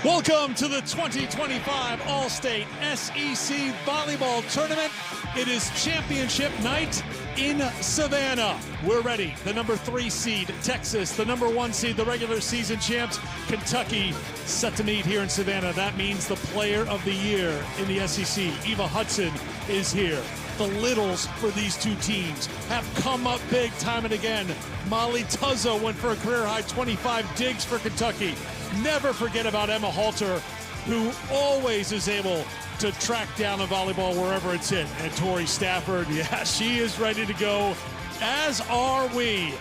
Welcome to the 2025 Allstate SEC Volleyball Tournament. It is championship night in Savannah. We're ready. The number 3 seed, Texas. The number 1 seed, the regular season champs, Kentucky, set to meet here in Savannah. That means the player of the year in the SEC, Eva Hudson, is here. The littles for these two teams have come up big time and again. Molly Tuzzo went for a career-high 25 digs for Kentucky. Never forget about Emma Halter, who always is able to track down a volleyball wherever it's hit. And Tori Stafford, yeah, she is ready to go, as are we.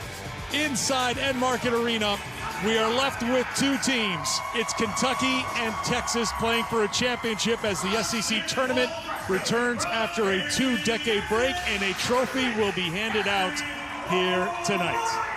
Inside Enmarket Arena, we are left with 2 teams. It's Kentucky and Texas playing for a championship as the SEC tournament returns after a 2-decade break, and a trophy will be handed out here tonight.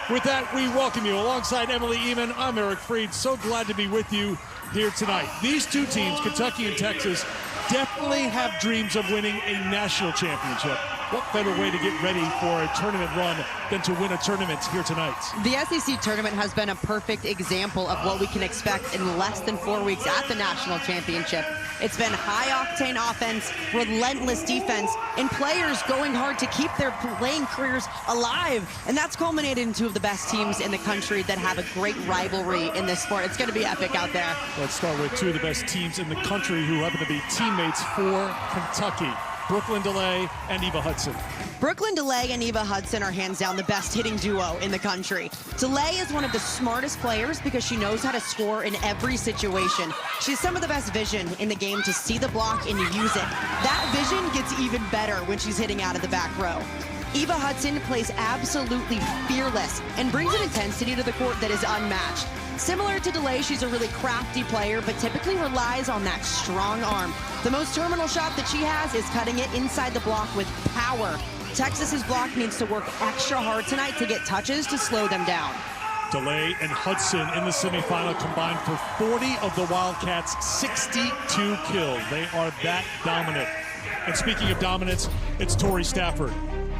With that, we welcome you. Alongside Emily Eman, I'm Eric Freed. So glad to be with you here tonight. These 2 teams, Kentucky and Texas, definitely have dreams of winning a national championship. What better way to get ready for a tournament run than to win a tournament here tonight? The SEC tournament has been a perfect example of what we can expect in less than 4 weeks at the national championship. It's been high-octane offense, relentless defense, and players going hard to keep their playing careers alive. And that's culminated in 2 of the best teams in the country that have a great rivalry in this sport. It's going to be epic out there. Let's start with 2 of the best teams in the country who happen to be teammates for Kentucky. Brooklyn DeLay and Eva Hudson. Brooklyn DeLay and Eva Hudson are hands down the best hitting duo in the country. DeLay is one of the smartest players because she knows how to score in every situation. She has some of the best vision in the game to see the block and use it. That vision gets even better when she's hitting out of the back row. Eva Hudson plays absolutely fearless and brings an intensity to the court that is unmatched. Similar to DeLay, she's a really crafty player, but typically relies on that strong arm. The most terminal shot that she has is cutting it inside the block with power. Texas's block needs to work extra hard tonight to get touches to slow them down. DeLay and Hudson in the semifinal combined for 40 of the Wildcats' 62 kills. They are that dominant. And speaking of dominance, it's Tori Stafford.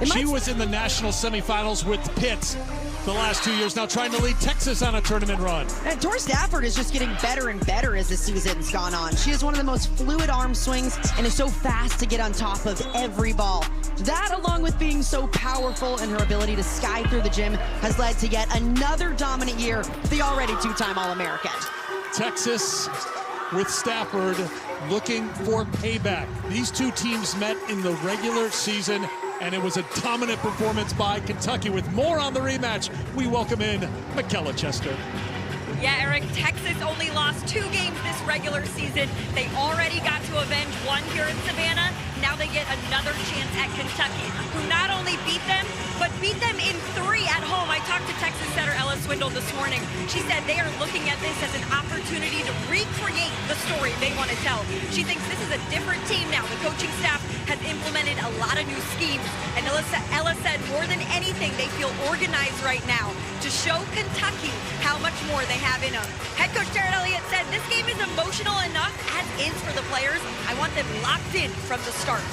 She was in the national semifinals with Pitt the last 2 years, now trying to lead Texas on a tournament run. And Tori Stafford is just getting better and better as the season's gone on. She has one of the most fluid arm swings and is so fast to get on top of every ball. That, along with being so powerful and her ability to sky through the gym, has led to yet another dominant year for the already 2-time All-American. Texas with Stafford looking for payback. These 2 teams met in the regular season, and it was a dominant performance by Kentucky. With more on the rematch, we welcome in Michaela Chester. Yeah, Eric, Texas only lost 2 games this regular season. They already got to avenge 1 here in Savannah. Now they get another chance at Kentucky, who not only beat them, but beat them in 3 at home. I talked to Texas setter Ella Swindle this morning. She said they are looking at this as an opportunity to recreate the story they want to tell. She thinks this is a different team now. The coaching staff has implemented a lot of new schemes, and Ella said more than anything, they feel organized right now to show Kentucky how much more they have in them. Head coach Jared Elliott said this game is emotional enough as is for the players. I want them locked in from the start.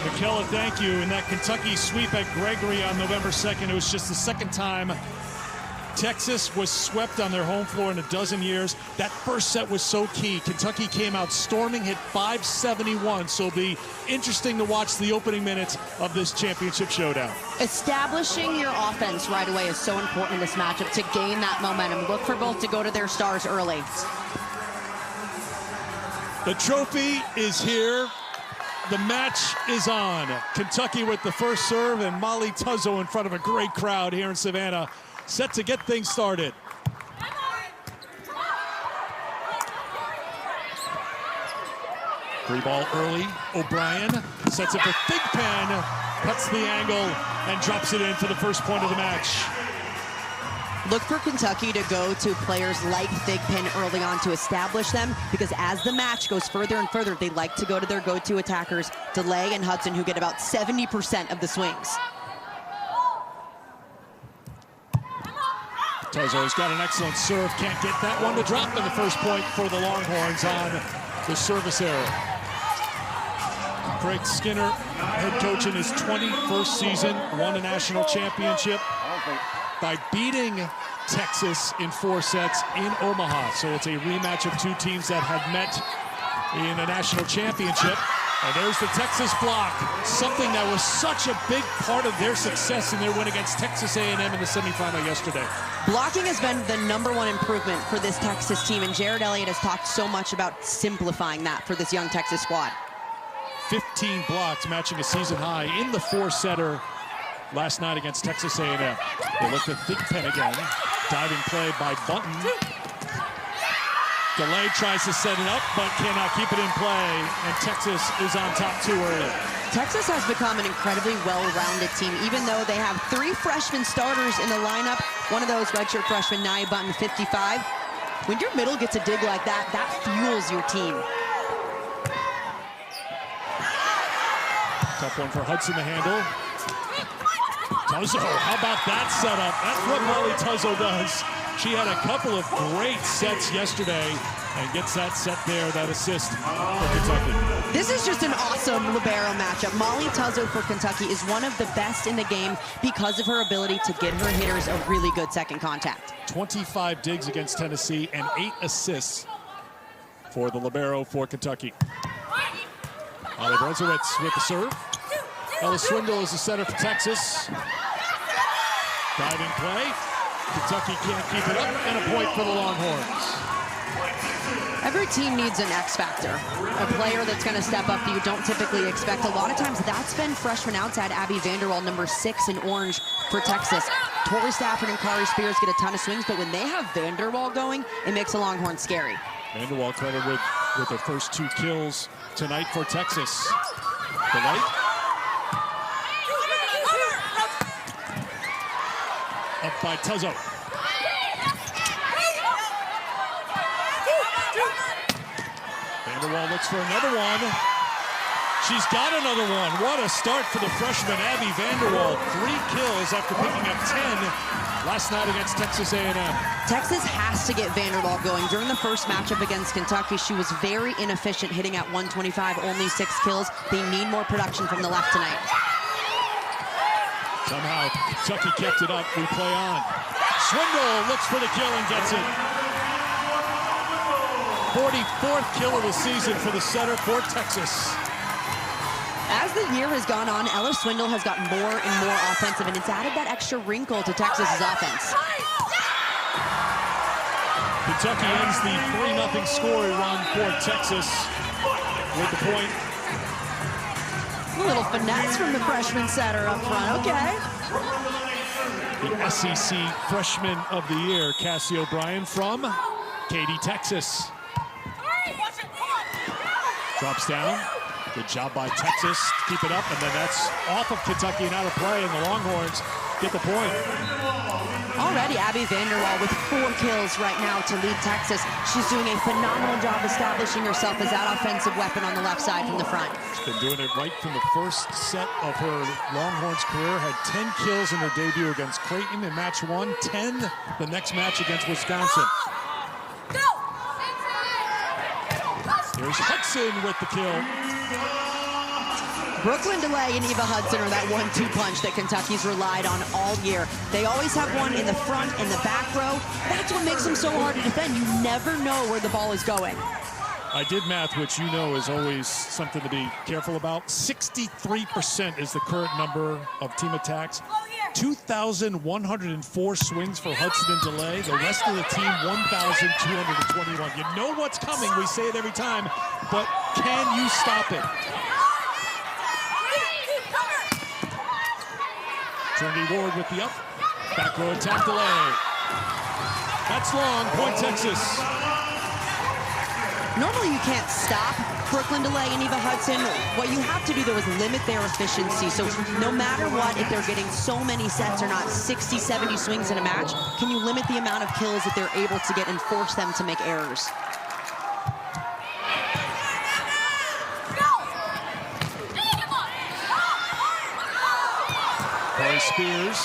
Michaela, thank you. In that Kentucky sweep at Gregory on November 2nd, it was just the 2nd time Texas was swept on their home floor in a dozen years. That first set was so key. Kentucky came out storming, hit 571, so it'll be interesting to watch the opening minutes of this championship showdown. Establishing your offense right away is so important in this matchup to gain that momentum. Look for both to go to their stars early. The trophy is here. The match is on. Kentucky with the first serve, and Molly Tuzzo in front of a great crowd here in Savannah, set to get things started. Free ball early. O'Brien sets it for Thigpen, cuts the angle, and drops it in for the first point of the match. Look for Kentucky to go to players like Thigpen early on to establish them, because as the match goes further and further, they like to go to their go-to attackers, DeLay and Hudson, who get about 70% of the swings. Tuzzo's got an excellent serve, can't get that one to drop in the first point for the Longhorns on the service error. Craig Skinner, head coach in his 21st season, won a national championship by beating Texas in 4 sets in Omaha. So it's a rematch of 2 teams that had met in a national championship. And there's the Texas block, something that was such a big part of their success in their win against Texas A&M in the semifinal yesterday. Blocking has been the #1 improvement for this Texas team, and Jared Elliott has talked so much about simplifying that for this young Texas squad. 15 blocks, matching a season high in the 4-setter last night against Texas A&M. They looked at Thigpen again. Diving play by Bunton. DeLay tries to set it up, but cannot keep it in play, and Texas is on top too early. Texas has become an incredibly well-rounded team, even though they have 3 freshman starters in the lineup. One of those redshirt freshmen, Nia Bunton, 55. When your middle gets a dig like that, that fuels your team. Tough one for Hudson to handle. Tuzzo, how about that setup? That's what Molly Tuzzo does. She had a couple of great sets yesterday and gets that set there, that assist for Kentucky. This is just an awesome libero matchup. Molly Tuzzo for Kentucky is one of the best in the game because of her ability to get her hitters a really good second contact. 25 digs against Tennessee and 8 assists for the libero for Kentucky. Ollie Brezowitz with the serve. Ella Swindle is the setter for Texas. Diving play. Kentucky can't keep it up, and a point for the Longhorns. Every team needs an X factor, a player that's going to step up that you don't typically expect. A lot of times that's been freshman outside Abby Vanderwall, #6 in orange for Texas. Tori Stafford and Kari Spears get a ton of swings, but when they have Vanderwall going, it makes the Longhorns scary. Vanderwall credited with their first 2 kills tonight for Texas. The light. Up by Tuzzo. Vanderwall looks for another one. She's got another one. What a start for the freshman, Abby Vanderwall. 3 kills after picking up 10 last night against Texas A&M. Texas has to get Vanderwall going. During the first matchup against Kentucky, she was very inefficient, hitting at 125, only 6 kills. They need more production from the left tonight. Somehow Kentucky kept it up. We play on. Swindle looks for the kill and gets it. 44th kill of the season for the setter for Texas. As the year has gone on, Ella Swindle has gotten more and more offensive, and it's added that extra wrinkle to Texas's offense. Kentucky ends the 3-0 scoring run for Texas with the point. A little finesse from the freshman setter up front, okay. The SEC Freshman of the Year, Cassie O'Brien from Katy, Texas. Drops down. Good job by Texas to keep it up, and then that's off of Kentucky and out of play, and the Longhorns get the point. Already Abby Vanderwall with 4 kills right now to lead Texas. She's doing a phenomenal job establishing herself as that offensive weapon on the left side from the front. She's been doing it right from the first set of her Longhorns career. Had 10 kills in her debut against Creighton in match 1, 10 the next match against Wisconsin. Here's Hudson with the kill. Brooklyn DeLay and Eva Hudson are that 1-2 punch that Kentucky's relied on all year. They always have one in the front and the back row. That's what makes them so hard to defend. You never know where the ball is going. I did math, which you know is always something to be careful about. 63% is the current number of team attacks. 2,104 swings for Hudson and DeLay. The rest of the team, 1,221. You know what's coming. We say it every time, but can you stop it? Tourney Ward with the up. Back row attack, DeLay. That's long. Point Texas. Normally you can't stop Brooklyn DeLay and Eva Hudson. What you have to do, though, is limit their efficiency. So no matter what, if they're getting so many sets or not, 60, 70 swings in a match, can you limit the amount of kills that they're able to get and force them to make errors? Kari Spears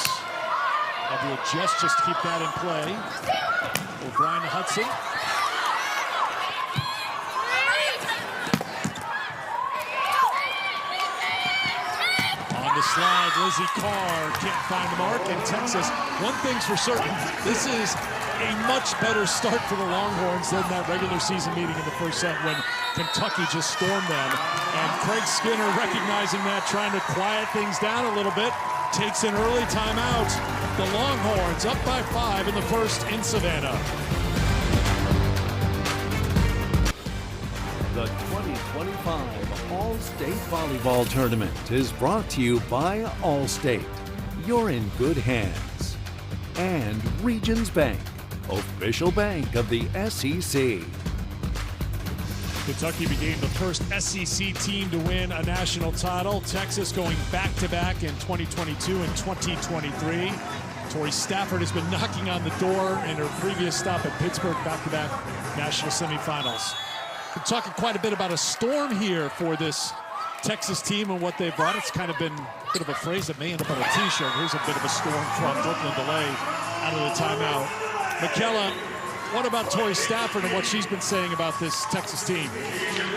had to adjust just to keep that in play. O'Brien to Hudson. On the slide, Lizzie Carr can't find the mark, and Texas, one thing's for certain, this is a much better start for the Longhorns than that regular season meeting in the first set when Kentucky just stormed them. And Craig Skinner, recognizing that, trying to quiet things down a little bit, takes an early timeout. The Longhorns up by 5 in the first in Savannah. The 2025 Allstate Volleyball Tournament is brought to you by Allstate. You're in good hands. And Regions Bank, official bank of the SEC. Kentucky became the first SEC team to win a national title. Texas going back-to-back in 2022 and 2023. Tori Stafford has been knocking on the door in her previous stop at Pittsburgh, back-to-back national semifinals. We're talking quite a bit about a storm here for this Texas team and what they've brought. It's kind of been a bit of a phrase that may end up on a t-shirt. Here's a bit of a storm from Brooklyn DeLay out of the timeout. McKella, what about Tori Stafford and what she's been saying about this Texas team?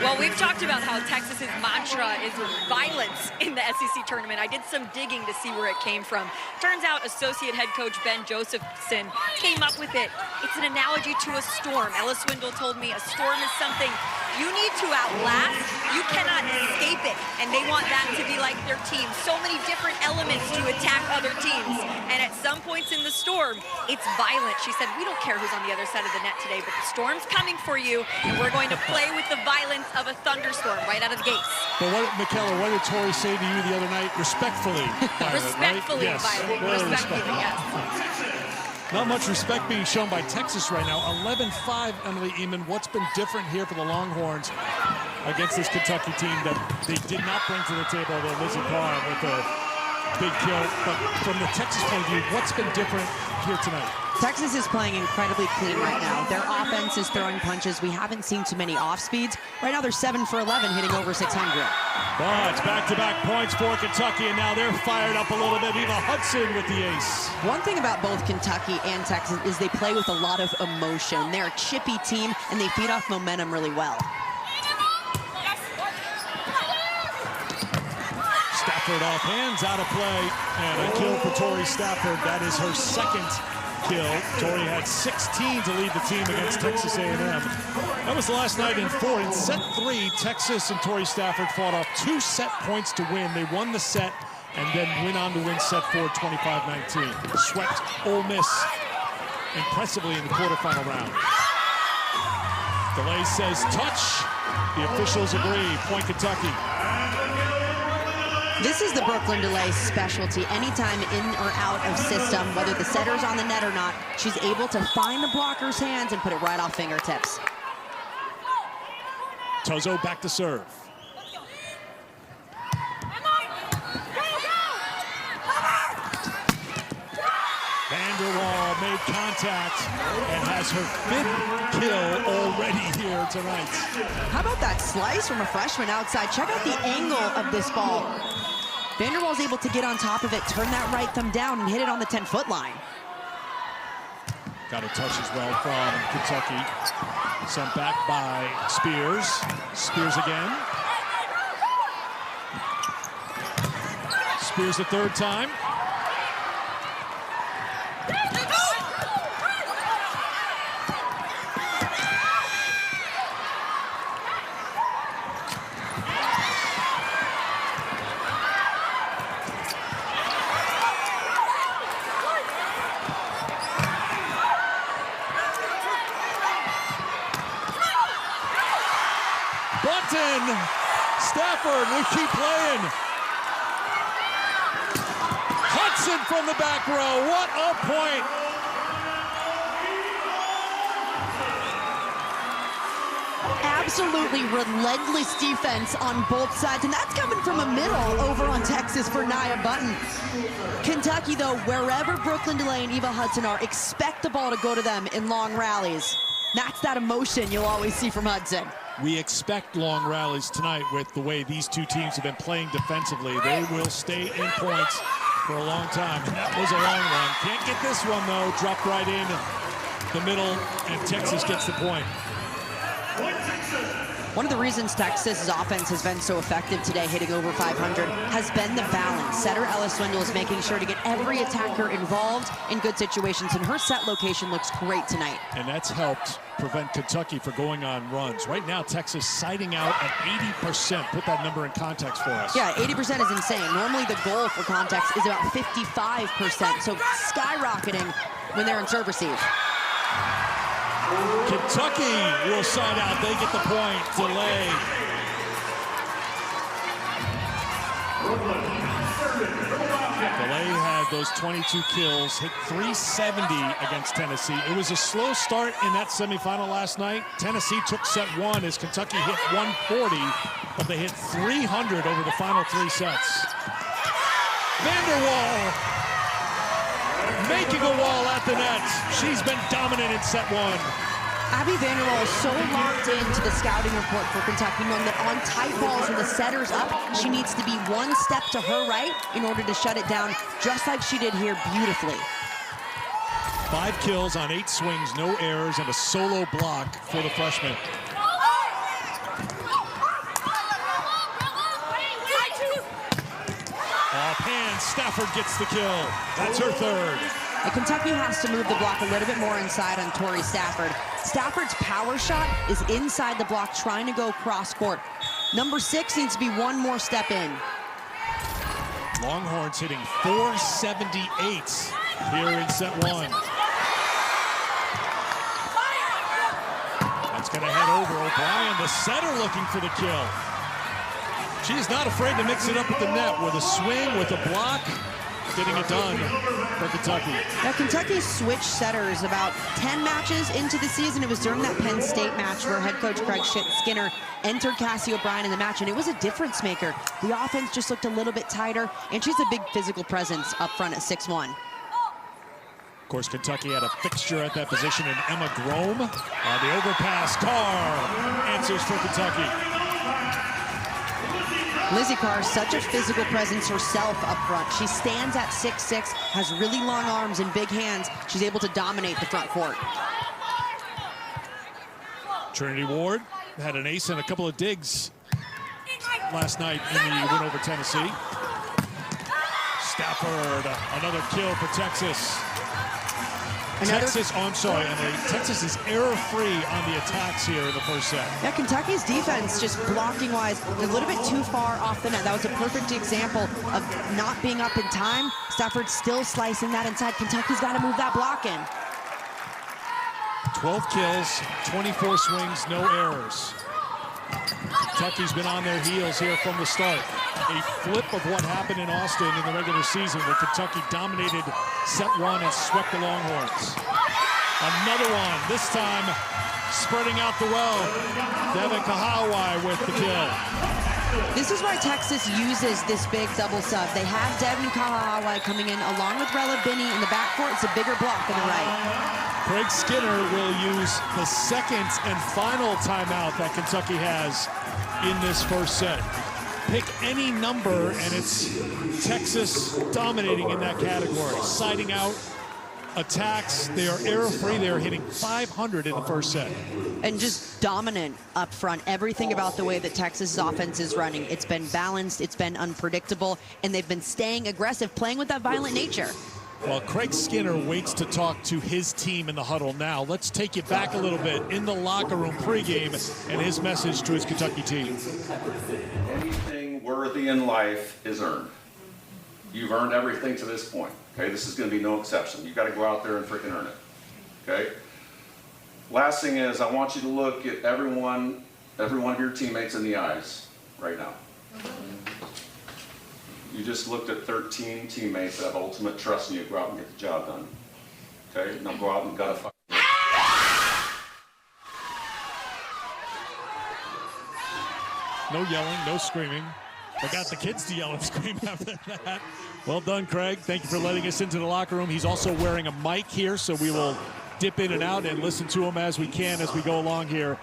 Well, we've talked about how Texas's mantra is violence in the SEC tournament. I did some digging to see where it came from. Turns out associate head coach Ben Josephson came up with it. It's an analogy to a storm. Ella Swindle told me a storm is something you need to outlast. You cannot escape it. And they want that to be like their team. So many different elements to attack other teams. And at some points in the storm, it's violent. She said, we don't care who's on the other side of the net today, but the storm's coming for you, and we're going to play with the violence of a thunderstorm right out of the gates. But what, McKella, what did Tori say to you the other night? Respectfully violent, Respectfully right? violent. Yes, Respectfully, yes. Not much respect being shown by Texas right now. 11-5, Emily Eamon. What's been different here for the Longhorns against this Kentucky team that they did not bring to the table, although Lizzie Carr with a big kill? But from the Texas point of view, what's been different here tonight? Texas is playing incredibly clean right now. Their offense is throwing punches. We haven't seen too many off speeds. Right now they're 7 for 11, hitting over 600. But it's back-to-back points for Kentucky, and now they're fired up a little bit. Eva Hudson with the ace. One thing about both Kentucky and Texas is they play with a lot of emotion. They're a chippy team, and they feed off momentum really well. Stafford off hands, out of play, and a kill for Tori Stafford. That is her second kill. Tori had 16 to lead the team against Texas A&M. That was last night in 4. In set 3, Texas and Tori Stafford fought off 2 set points to win. They won the set and then went on to win set 4, 25-19. Swept Ole Miss impressively in the quarterfinal round. DeLay says touch. The officials agree. Point Kentucky. This is the Brooklyn DeLay specialty. Anytime in or out of system, whether the setter's on the net or not, she's able to find the blocker's hands and put it right off fingertips. Tozo back to serve. Vanderwall made contact and has her 5th kill already here tonight. How about that slice from a freshman outside? Check out the angle of this ball. Vanderwall's able to get on top of it, turn that right thumb down, and hit it on the 10-foot line. Got a touch as well from Kentucky. Sent back by Spears. Spears again. Spears the 3rd time. Bunton, Stafford, we keep playing. Hudson from the back row, what a point. Absolutely relentless defense on both sides, and that's coming from a middle over on Texas for Nia Button. Kentucky, though, wherever Brooklyn DeLay and Eva Hudson are, expect the ball to go to them in long rallies. That's that emotion you'll always see from Hudson. We expect long rallies tonight with the way these two teams have been playing defensively. They will stay in points for a long time, and that was a long one. Can't get this one, though. Dropped right in the middle, and Texas gets the point. One of the reasons Texas's offense has been so effective today, hitting over 500, has been the balance. Setter Ella Swindle is making sure to get every attacker involved in good situations, and her set location looks great tonight. And that's helped prevent Kentucky from going on runs. Right now, Texas siding out at 80%. Put that number in context for us. Yeah, 80% is insane. Normally the goal for context is about 55%, so skyrocketing when they're in serve receive. Kentucky will side out. They get the point. Delay. Delay had those 22 kills, hit 370 against Tennessee. It was a slow start in that semifinal last night. Tennessee took set one as Kentucky hit 140, but they hit 300 over the final 3 sets. Vanderwall making a wall at the net. She's been dominant in set one. Abby Vanderwall is so locked into the scouting report for Kentucky, knowing that on tight balls when the setter's up, she needs to be one step to her right in order to shut it down, just like she did here beautifully. 5 kills on 8 swings, no errors, and a solo block for the freshman. Offhand, Stafford gets the kill. That's her 3rd. And Kentucky has to move the block a little bit more inside on Tori Stafford. Stafford's power shot is inside the block, trying to go cross court. Number 6 needs to be one more step in. Longhorns hitting 478 here in set 1. That's going to head over. O'Brien, the setter, looking for the kill. She's not afraid to mix it up with the net, with a swing, with a block, getting it done for Kentucky. Now, Kentucky switched setters about 10 matches into the season. It was during that Penn State match where head coach Craig Skinner entered Cassie O'Brien in the match, and it was a difference maker. The offense just looked a little bit tighter, and she's a big physical presence up front at 6'1". Of course, Kentucky had a fixture at that position in Emma Grome. The overpass, Carr answers for Kentucky. Lizzie Carr, such a physical presence herself up front. She stands at 6'6", has really long arms and big hands. She's able to dominate the front court. Trinity Ward had an ace and a couple of digs last night in the win over Tennessee. Stafford, another kill for Texas. Texas, oh, I'm sorry, Emily. Texas is error-free on the attacks here in the first set. Yeah, Kentucky's defense, just blocking-wise, a little bit too far off the net. That was a perfect example of not being up in time. Stafford still slicing that inside. Kentucky's got to move that block in. 12 kills, 24 swings, no errors. Kentucky's been on their heels here from the start. A flip of what happened in Austin in the regular season, where Kentucky dominated set 1 and swept the Longhorns. Another one, this time spreading out the well. Devin Kahawai with the kill. This is why Texas uses this big double sub. They have Devin Kahawai coming in along with Rella Binney in the backcourt. It's a bigger block on the right. Craig Skinner will use the second and final timeout that Kentucky has in this first set. Pick any number, and it's Texas dominating in that category. Siding out, attacks, they are error-free. They are hitting 500 in the first set. And just dominant up front. Everything about the way that Texas's offense is running. It's been balanced, it's been unpredictable, and they've been staying aggressive, playing with that violent nature. Well, Craig Skinner waits to talk to his team in the huddle now. Let's take you back a little bit in the locker room pregame and his message to his Kentucky team. Anything worthy in life is earned. You've earned everything to this point. Okay, this is going to be no exception. You've got to go out there and freaking earn it. Okay. Last thing is, I want you to look at every one of your teammates in the eyes right now. You just looked at 13 teammates that have ultimate trust in you to go out and get the job done. Okay? Now go out and gotta fight. No yelling, no screaming. I got the kids to yell and scream after that. Well done, Craig. Thank you for letting us into the locker room. He's also wearing a mic here, so we will dip in and out and listen to him as we can as we go along here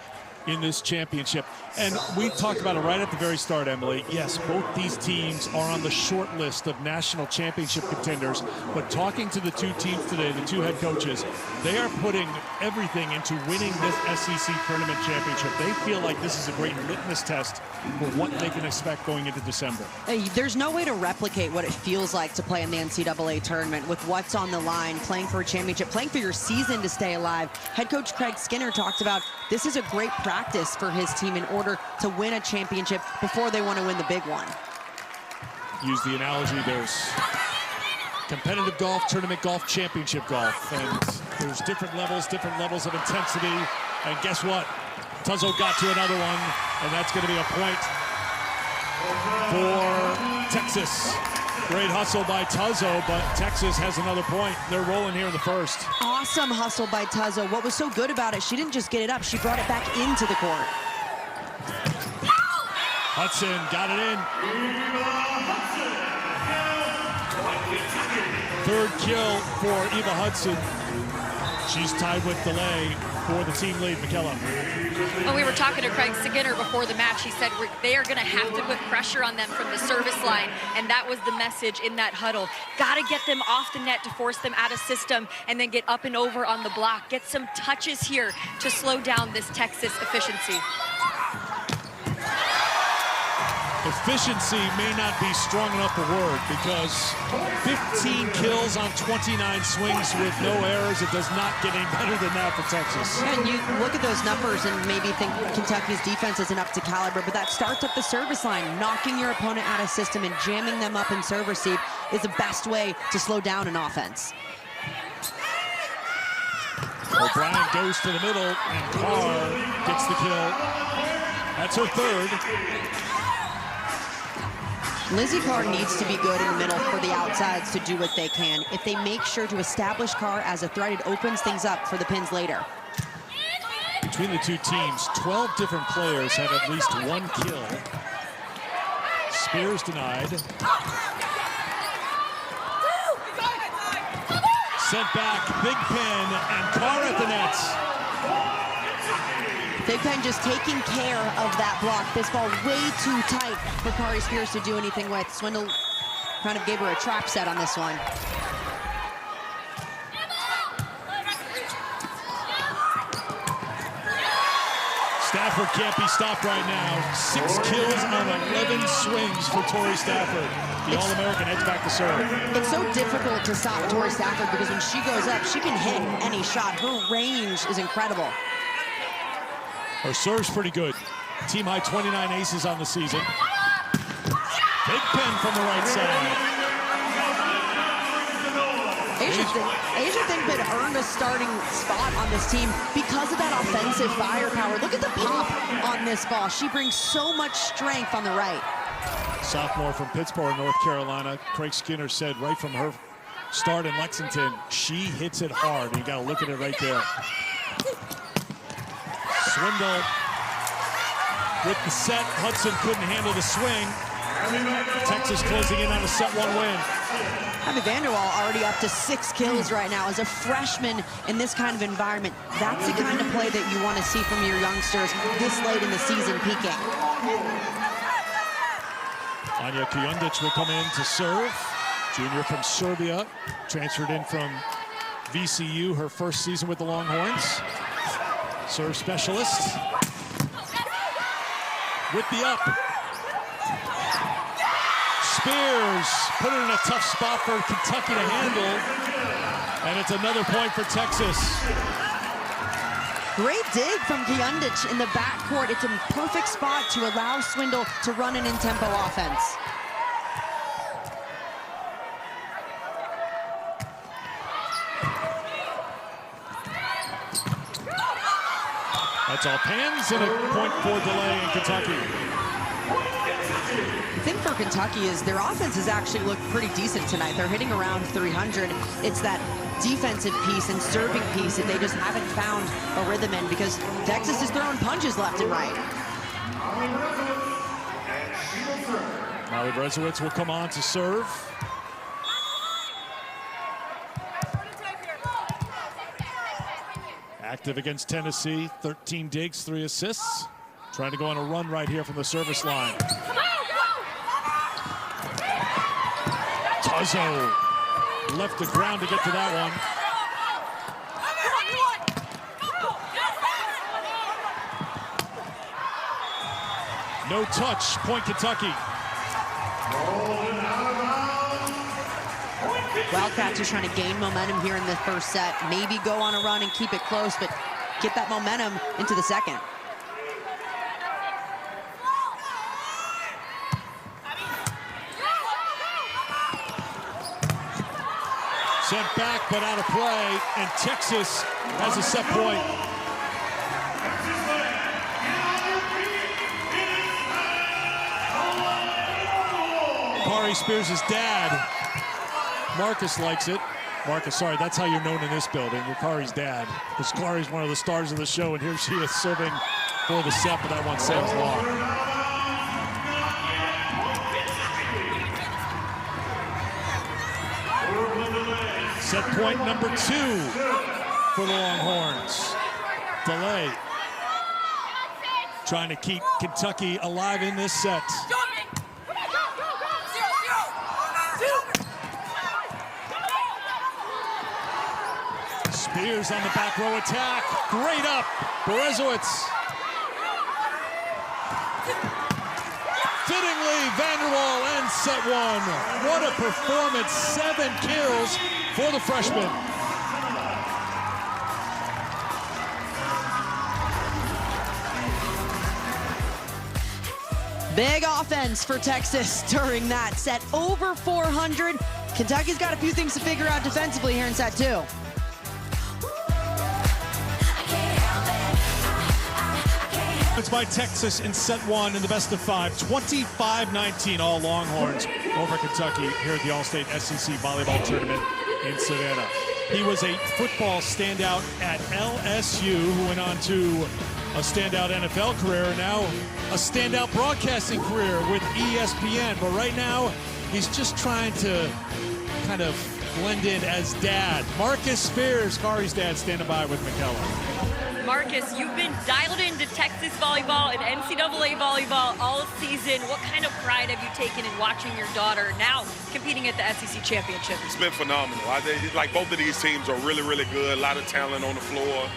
in this championship. And we talked about it right at the very start, Emily. Yes, both these teams are on the short list of national championship contenders, but talking to the two teams today, the two head coaches, they are putting everything into winning this SEC tournament championship. They feel like this is a great litmus test for what they can expect going into December. There's no way to replicate what it feels like to play in the NCAA tournament with what's on the line, playing for a championship, playing for your season to stay alive. Head coach Craig Skinner talked about this is a great practice for his team in order to win a championship before they want to win the big one. Use the analogy, there's competitive golf, tournament golf, championship golf, and there's different levels of intensity. And guess what? Tuzzo got to another one, and that's going to be a point for Texas. Great hustle by Tuzzo, but Texas has another point. They're rolling here in the first. Awesome hustle by Tuzzo. What was so good about it, she didn't just get it up, she brought it back into the court. Hudson got it in. Third kill for Eva Hudson. She's tied with delay for the team lead, McKellar. When we were talking to Craig Skinner before the match, he said they are going to have to put pressure on them from the service line, and that was the message in that huddle. Got to get them off the net to force them out of system, and then get up and over on the block. Get some touches here to slow down this Texas efficiency. Efficiency may not be strong enough a word because 15 kills on 29 swings with no errors. It does not get any better than that for Texas. And you look at those numbers and maybe think Kentucky's defense isn't up to caliber, but that starts at the service line. Knocking your opponent out of system and jamming them up in serve receive is the best way to slow down an offense. O'Brien goes to the middle, and Carr gets the kill. That's her third. Lizzie Carr needs to be good in the middle for the outsides to do what they can. If they make sure to establish Carr as a threat, it opens things up for the pins later. Between the two teams, 12 different players have at least one kill. Spears denied. Sent back, Big Pen, and Carr at the nets. Big Pen just taking care of that block. This ball way too tight for Kari Spears to do anything with. Swindle kind of gave her a trap set on this one. Stafford can't be stopped right now. 6 kills on 11 swings for Tori Stafford. The All-American heads back to serve. It's so difficult to stop Tori Stafford because when she goes up, she can hit any shot. Her range is incredible. Her serve's pretty good. Team high 29 aces on the season. Big Pen from the right side. Asia Thinkman earned a starting spot on this team because of that offensive firepower. Look at the pop on this ball. She brings so much strength on the right. Sophomore from Pittsburgh, North Carolina. Craig Skinner said right from her start in Lexington, she hits it hard. You got to look at it right there. Swindle with the set. Hudson couldn't handle the swing. Texas closing in on a set 1 win. Abby Vanderwall already up to 6 kills right now. As a freshman in this kind of environment, that's the kind of play that you want to see from your youngsters this late in the season peaking. Anja Kujundžić will come in to serve. Junior from Serbia, transferred in from VCU her first season with the Longhorns. Serve specialist. With the up. Spears put it in a tough spot for Kentucky to handle. And it's another point for Texas. Great dig from Kujundžić in the backcourt. It's a perfect spot to allow Swindle to run an in-tempo offense. That's all pans and a point for delay in Kentucky. The thing for Kentucky is their offense has actually looked pretty decent tonight. They're hitting around 300. It's that defensive piece and serving piece that they just haven't found a rhythm in because Texas is throwing punches left and right. Molly Brezowitz will come on to serve. Active against Tennessee, 13 digs, 3 assists. Trying to go on a run right here from the service line. Tuzzo left the ground to get to that one. No touch, point Kentucky. Wildcats are trying to gain momentum here in the first set. Maybe go on a run and keep it close, but get that momentum into the second. Sent back, but out of play, and Texas has a set point. Kari Spears' dad, Marcus, likes it. Marcus, sorry, that's how you're known in this building. You're Kari's dad. Because Kari's one of the stars of the show, and here she is serving for the set, but that one sails long. Set point number 2 for the Longhorns. Delay. Trying to keep Kentucky alive in this set. Spears on the back row attack. Great up. Berezowitz. Fittingly, Vanderwall ends set 1. What a performance. 7 kills for the freshman. Big offense for Texas during that set. Over 400. Kentucky's got a few things to figure out defensively here in set 2. It's by Texas in set 1 in the best of 5. 25-19 all Longhorns over Kentucky here at the Allstate SEC Volleyball Tournament in Savannah. He was a football standout at LSU who went on to a standout NFL career and now a standout broadcasting career with ESPN. But right now, he's just trying to kind of blend in as dad. Marcus Spears, Kari's dad, standing by with McKellar. Marcus, you've been dialed into Texas volleyball and NCAA volleyball all season. What kind of pride have you taken in watching your daughter now competing at the SEC Championship? It's been phenomenal. Like both of these teams are really, really good. A lot of talent on the floor,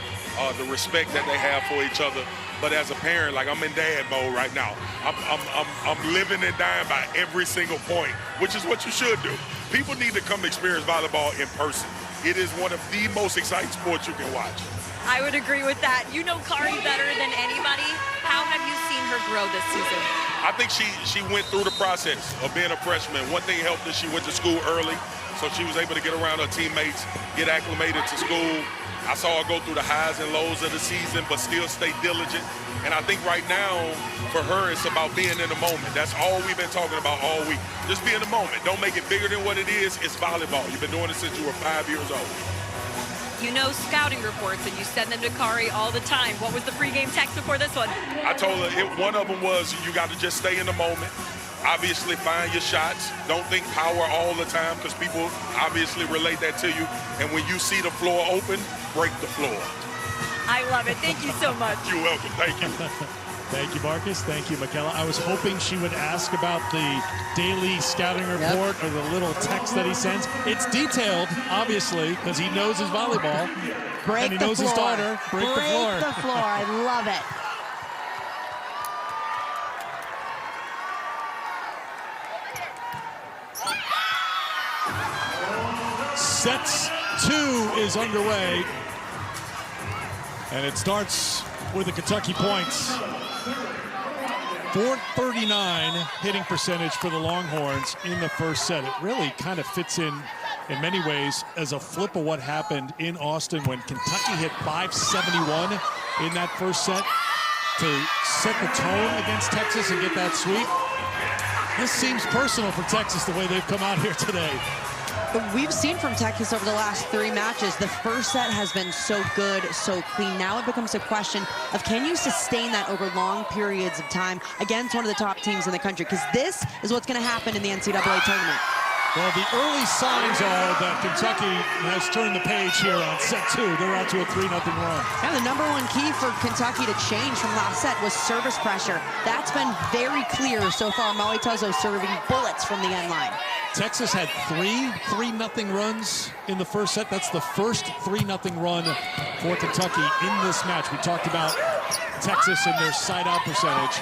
the respect that they have for each other. But as a parent, like I'm in dad mode right now. I'm living and dying by every single point, which is what you should do. People need to come experience volleyball in person. It is one of the most exciting sports you can watch. I would agree with that. You know Kari better than anybody. How have you seen her grow this season? I think she went through the process of being a freshman. One thing helped is she went to school early, so she was able to get around her teammates, get acclimated to school. I saw her go through the highs and lows of the season, but still stay diligent. And I think right now, for her, it's about being in the moment. That's all we've been talking about all week. Just be in the moment. Don't make it bigger than what it is. It's volleyball. You've been doing it since you were 5 years old. You know scouting reports, and you send them to Kari all the time. What was the pregame text before this one? I told her, one of them was you got to just stay in the moment. Obviously, find your shots. Don't think power all the time because people obviously relate that to you. And when you see the floor open, break the floor. I love it. Thank you so much. You're welcome. Thank you. Thank you, Marcus. Thank you, McKellar. I was hoping she would ask about the daily scouting report or the little text that he sends. It's detailed, obviously, because he knows his volleyball. And he knows his daughter. Break the floor. Break the floor. I love it. Set 2 is underway. And it starts with the Kentucky points. 439 hitting percentage for the Longhorns in the first set. It really kind of fits in many ways as a flip of what happened in Austin when Kentucky hit 571 in that first set to set the tone against Texas and get that sweep. This seems personal for Texas the way they've come out here today. But we've seen from Texas over the last 3 matches, the first set has been so good, so clean. Now it becomes a question of can you sustain that over long periods of time against one of the top teams in the country? Because this is what's going to happen in the NCAA tournament. Well, the early signs are that Kentucky has turned the page here on set 2. They're out to a 3-0 run. And the number one key for Kentucky to change from last set was service pressure. That's been very clear so far. Molly Tuzzo serving bullets from the end line. Texas had 3 3-0 runs in the first set. That's the first 3-0 run for Kentucky in this match. We talked about Texas and their side-out percentage.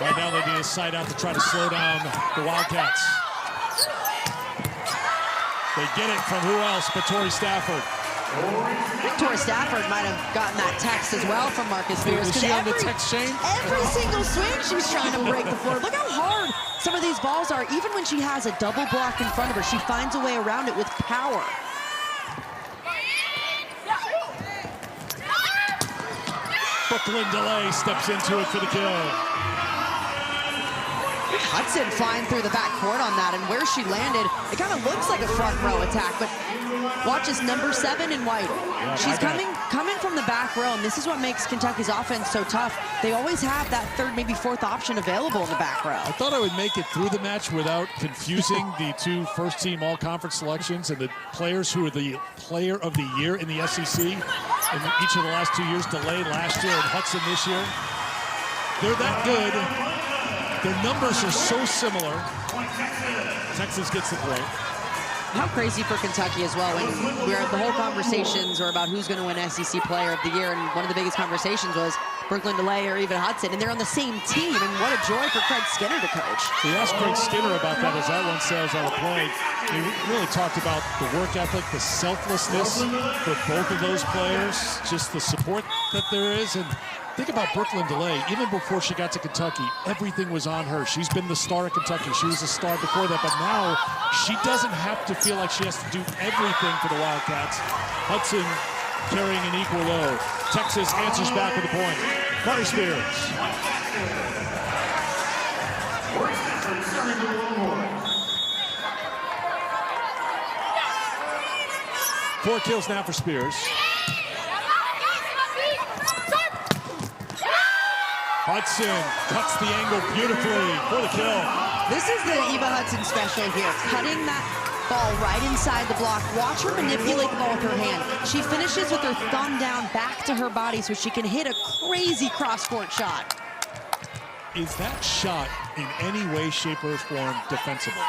Right now they need a side-out to try to slow down the Wildcats. They get it from who else but Tori Stafford. I think Tori Stafford might have gotten that text as well from Marcus Spears. Is she on the text chain? Every single swing she was trying to break the floor. Look how hard some of these balls are. Even when she has a double block in front of her, she finds a way around it with power. Brooklyn DeLay steps into it for the kill. Hudson flying through the back court on that, and where she landed, it kind of looks like a front row attack, but watch this number 7 in white. Yeah, She's coming from the back row, and this is what makes Kentucky's offense so tough. They always have that third, maybe fourth option available in the back row. I thought I would make it through the match without confusing the 2 first-team all-conference selections and the players who are the player of the year in the SEC in each of the last 2 years. DeLay last year and Hudson this year. They're that good. Their numbers are so similar. Texas gets the point. How crazy for Kentucky as well, when the whole conversations are about who's going to win SEC Player of the Year, and one of the biggest conversations was Brooklyn DeLay or even Hudson, and they're on the same team, and what a joy for Craig Skinner to coach. We asked Craig Skinner about that as that one says on the play. He really talked about the work ethic, the selflessness for both of those players, just the support that there is. And think about Brooklyn DeLay. Even before she got to Kentucky, everything was on her. She's been the star at Kentucky. She was a star before that, but now she doesn't have to feel like she has to do everything for the Wildcats. Hudson carrying an equal load. Texas answers back with a point. Carter Spears. Four kills now for Spears. Hudson cuts the angle beautifully for the kill. This is the Eva Hudson special here, cutting that ball right inside the block. Watch her manipulate the ball with her hand. She finishes with her thumb down back to her body so she can hit a crazy cross-court shot. Is that shot in any way, shape, or form defensible?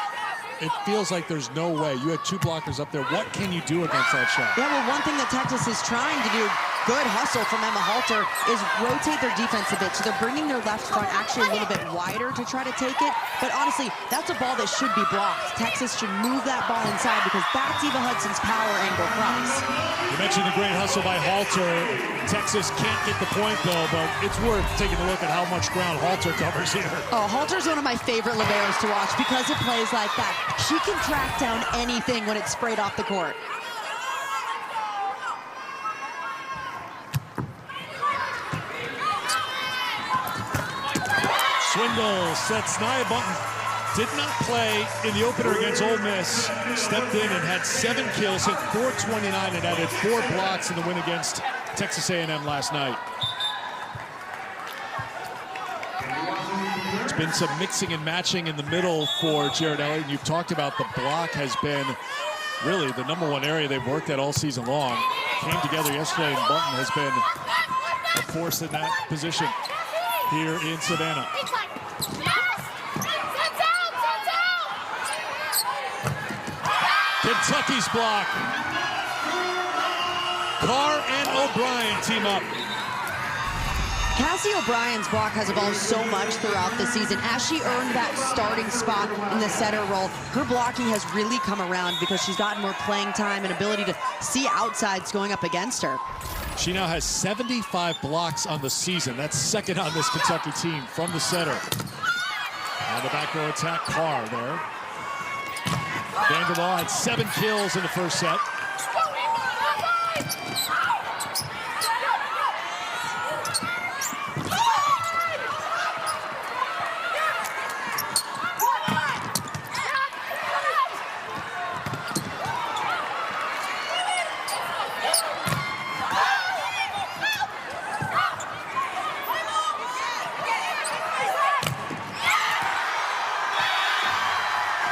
It feels like there's no way. You had 2 blockers up there. What can you do against that shot? Yeah, well, one thing that Texas is trying to do, good hustle from Emma Halter, is rotate their defense a bit. So they're bringing their left front actually a little bit wider to try to take it. But honestly, that's a ball that should be blocked. Texas should move that ball inside because that's Eva Hudson's power angle cross. You mentioned the great hustle by Halter. Texas can't get the point, though, but it's worth taking a look at how much ground Halter covers here. Oh, Halter's one of my favorite liberos to watch because it plays like that. She can track down anything when it's sprayed off the court. Swindle sets Nia Bunton. Did not play in the opener against Ole Miss. Stepped in and had 7 kills, hit .429, and added 4 blocks in the win against Texas A&M last night. It's been some mixing and matching in the middle for Jared Elliott. And you've talked about the block has been really the #1 area they've worked at all season long. Came together yesterday, and Bunton has been a force in that position here in Savannah. Kentucky's block. Carr and O'Brien team up. Cassie O'Brien's block has evolved so much throughout the season. As she earned that starting spot in the setter role, her blocking has really come around because she's gotten more playing time and ability to see outsides going up against her. She now has 75 blocks on the season. That's second on this Kentucky team from the setter. On the back row attack, Carr there. Vanderbilt had 7 kills in the first set.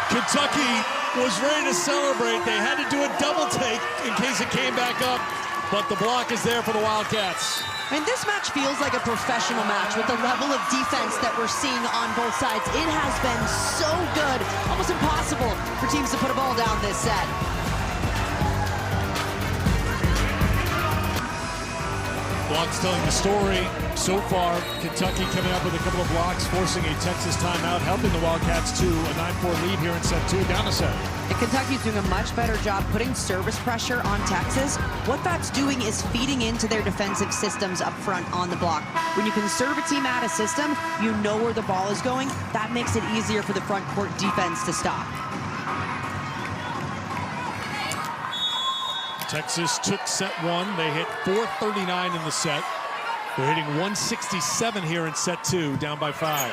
Kentucky was ready to celebrate. They had to do a double take in case it came back up, but the block is there for the Wildcats. And this match feels like a professional match with the level of defense that we're seeing on both sides. It has been so good, almost impossible for teams to put a ball down this set. Blocks telling the story. So far, Kentucky coming up with a couple of blocks, forcing a Texas timeout, helping the Wildcats to a 9-4 lead here in set 2, down a set. And Kentucky's doing a much better job putting service pressure on Texas. What that's doing is feeding into their defensive systems up front on the block. When you can serve a team out of system, you know where the ball is going. That makes it easier for the front court defense to stop. Texas took set 1. They hit 439 in the set. They're hitting 167 here in set 2, down by 5.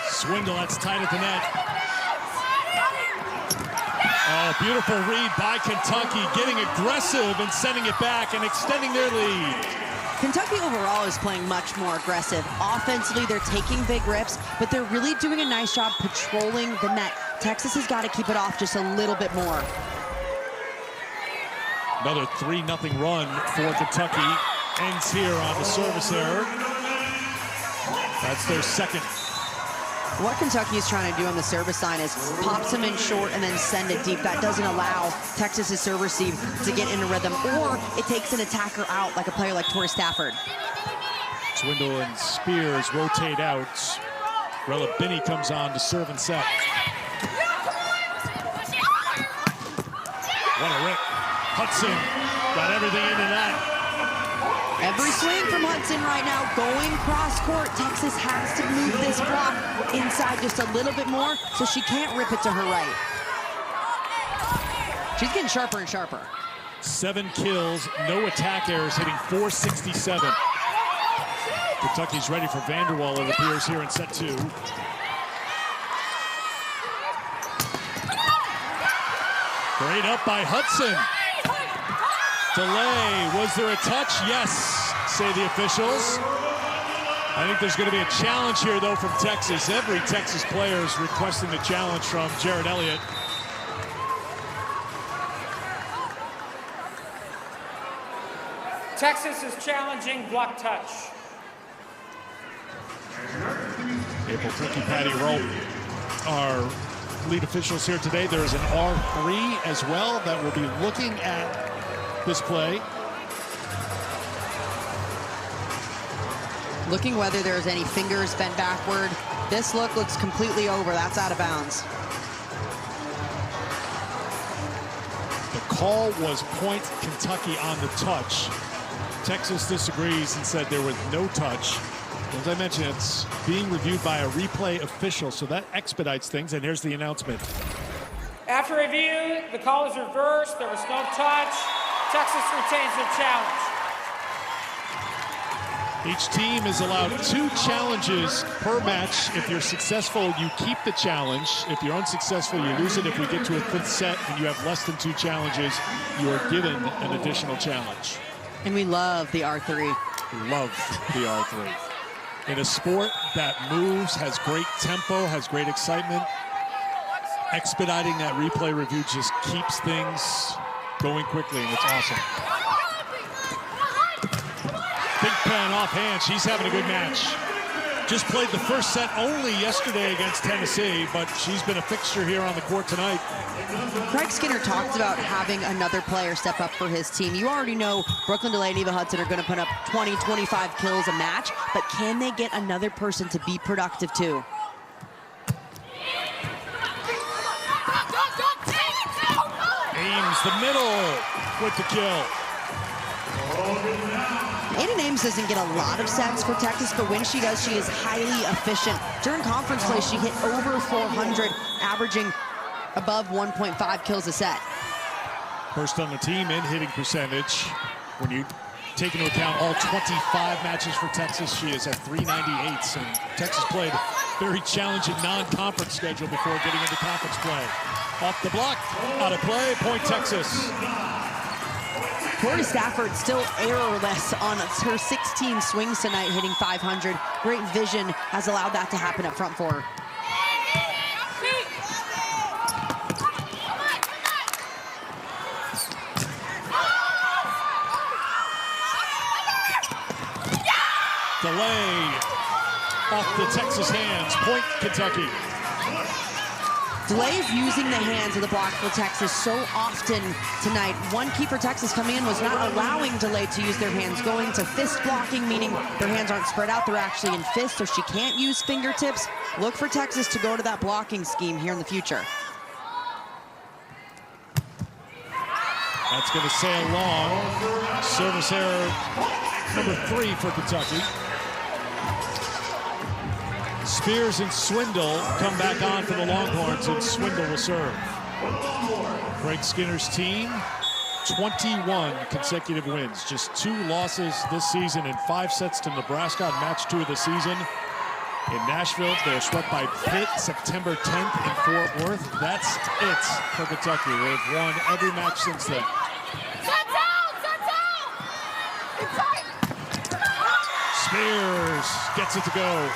Swindle, that's tight at the net. Oh, beautiful read by Kentucky, getting aggressive and sending it back and extending their lead. Kentucky overall is playing much more aggressive. Offensively, they're taking big rips, but they're really doing a nice job patrolling the net. Texas has got to keep it off just a little bit more. Another 3-0 run for Kentucky. Ends here on the service error. That's their second. What Kentucky is trying to do on the service line is pops them in short and then send it deep. That doesn't allow Texas's service team to get in a rhythm, or it takes an attacker out, like a player like Tori Stafford. Swindle and Spears rotate out. Rella Binney comes on to serve and set. What a rip. Hudson got everything into that. Every swing from Hudson right now going cross court. Texas has to move this block inside just a little bit more so she can't rip it to her right. She's getting sharper and sharper. 7 kills, no attack errors, hitting 467. Kentucky's ready for Vanderwall, it appears, here in set 2. Great up by Hudson. Delay. Was there a touch? Yes, say the officials. I think there's going to be a challenge here, though, from Texas. Every Texas player is requesting the challenge from Jared Elliott. Texas is challenging block touch. April Tricky, Patty Rope, our lead officials here today. There is an R3 as well that will be looking at this play. Looking whether there's any fingers bent backward. This look looks completely over. That's out of bounds. The call was point Kentucky on the touch. Texas disagrees and said there was no touch. As I mentioned, it's being reviewed by a replay official, so that expedites things. And here's the announcement. After review, the call is reversed. There was no touch. Texas retains the challenge. Each team is allowed 2 challenges per match. If you're successful, you keep the challenge. If you're unsuccessful, you lose it. If we get to a 5th set and you have less than 2 challenges, you are given an additional challenge. And we love the R3. Love the R3. In a sport that moves, has great tempo, has great excitement, expediting that replay review just keeps things going quickly, and it's awesome. Big Pen offhand, she's having a good match. Just played the first set only yesterday against Tennessee, but she's been a fixture here on the court tonight. Craig Skinner talked about having another player step up for his team. You already know Brooklyn DeLay and Eva Hudson are going to put up 20, 25 kills a match, but can they get another person to be productive too? Ames the middle with the kill. Aiden Ames doesn't get a lot of sets for Texas, but when she does, she is highly efficient. During conference play, she hit over 400, averaging above 1.5 kills a set. First on the team in hitting percentage. When you take into account all 25 matches for Texas, she is at 398s, and Texas played a very challenging non-conference schedule before getting into conference play. Off the block, out of play, point Texas. Tori Stafford still errorless on her 16 swings tonight, hitting 500. Great vision has allowed that to happen up front for her. Delay off the Texas hands, point Kentucky. Delay is using the hands of the block for Texas so often tonight. One key for Texas coming in was not allowing Delay to use their hands, going to fist blocking, meaning their hands aren't spread out, they're actually in fists, so she can't use fingertips. Look for Texas to go to that blocking scheme here in the future. That's going to sail long. Service error number 3 for Kentucky. Spears and Swindle come back on for the Longhorns, and Swindle will serve. Craig Skinner's team, 21 consecutive wins. Just 2 losses this season in 5 sets to Nebraska on match 2 of the season. In Nashville, they're swept by Pitt September 10th in Fort Worth. That's it for Kentucky. They've won every match since then. Spears gets it to go.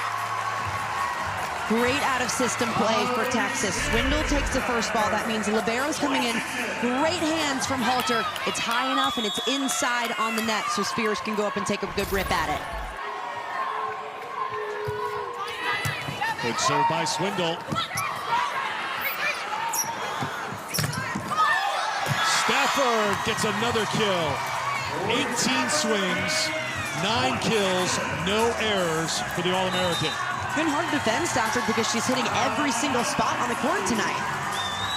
Great out-of-system play for Texas. Swindle takes the first ball. That means libero's coming in. Great hands from Halter. It's high enough and it's inside on the net, so Spears can go up and take a good rip at it. Good serve by Swindle. Stafford gets another kill. 18 swings, 9 kills, no errors for the All-American. Been hard to defend Stafford because she's hitting every single spot on the court tonight.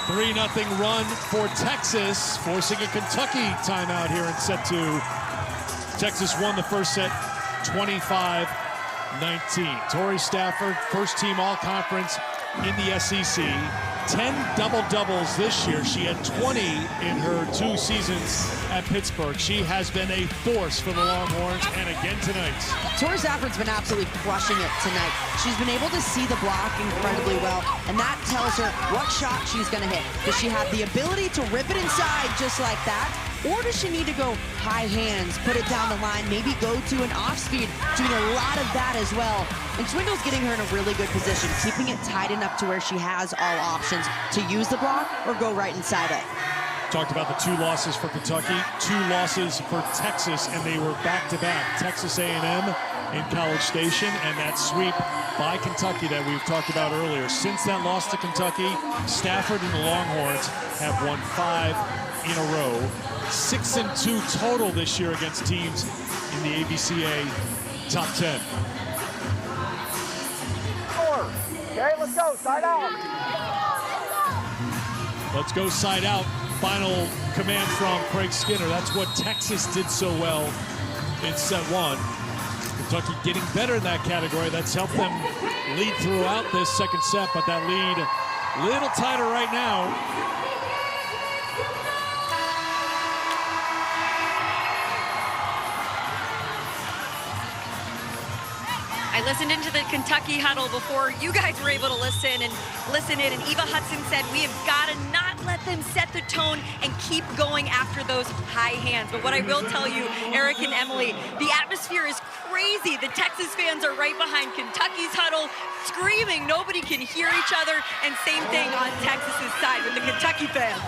3-0 run for Texas, forcing a Kentucky timeout here in set 2. Texas won the first set 25-19. Tori Stafford, first team all-conference in the SEC. 10 double-doubles this year. She had 20 in her 2 seasons at Pittsburgh. She has been a force for the Longhorns, and again tonight. Tori Stafford's been absolutely crushing it tonight. She's been able to see the block incredibly well, and that tells her what shot she's going to hit. Does she have the ability to rip it inside just like that? Or does she need to go high hands, put it down the line, maybe go to an off-speed, doing a lot of that as well. And Swindle's getting her in a really good position, keeping it tight enough to where she has all options to use the block or go right inside it. Talked about the 2 losses for Kentucky, 2 losses for Texas, and they were back-to-back. Texas A&M in College Station, and that sweep by Kentucky that we've talked about earlier. Since that loss to Kentucky, Stafford and the Longhorns have won 5 in a row. 6-2 total this year against teams in the ABCA top 10. Okay, let's go, side out. Let's go side out. Final command from Craig Skinner. That's what Texas did so well in set 1. Kentucky getting better in that category. That's helped them lead throughout this second set, but that lead a little tighter right now. I listened into the Kentucky huddle before you guys were able to listen in, and Eva Hudson said, we have got to not let them set the tone and keep going after those high hands. But what I will tell you, Eric and Emily, the atmosphere is crazy. The Texas fans are right behind Kentucky's huddle, screaming. Nobody can hear each other, and same thing on Texas's side with the Kentucky fans.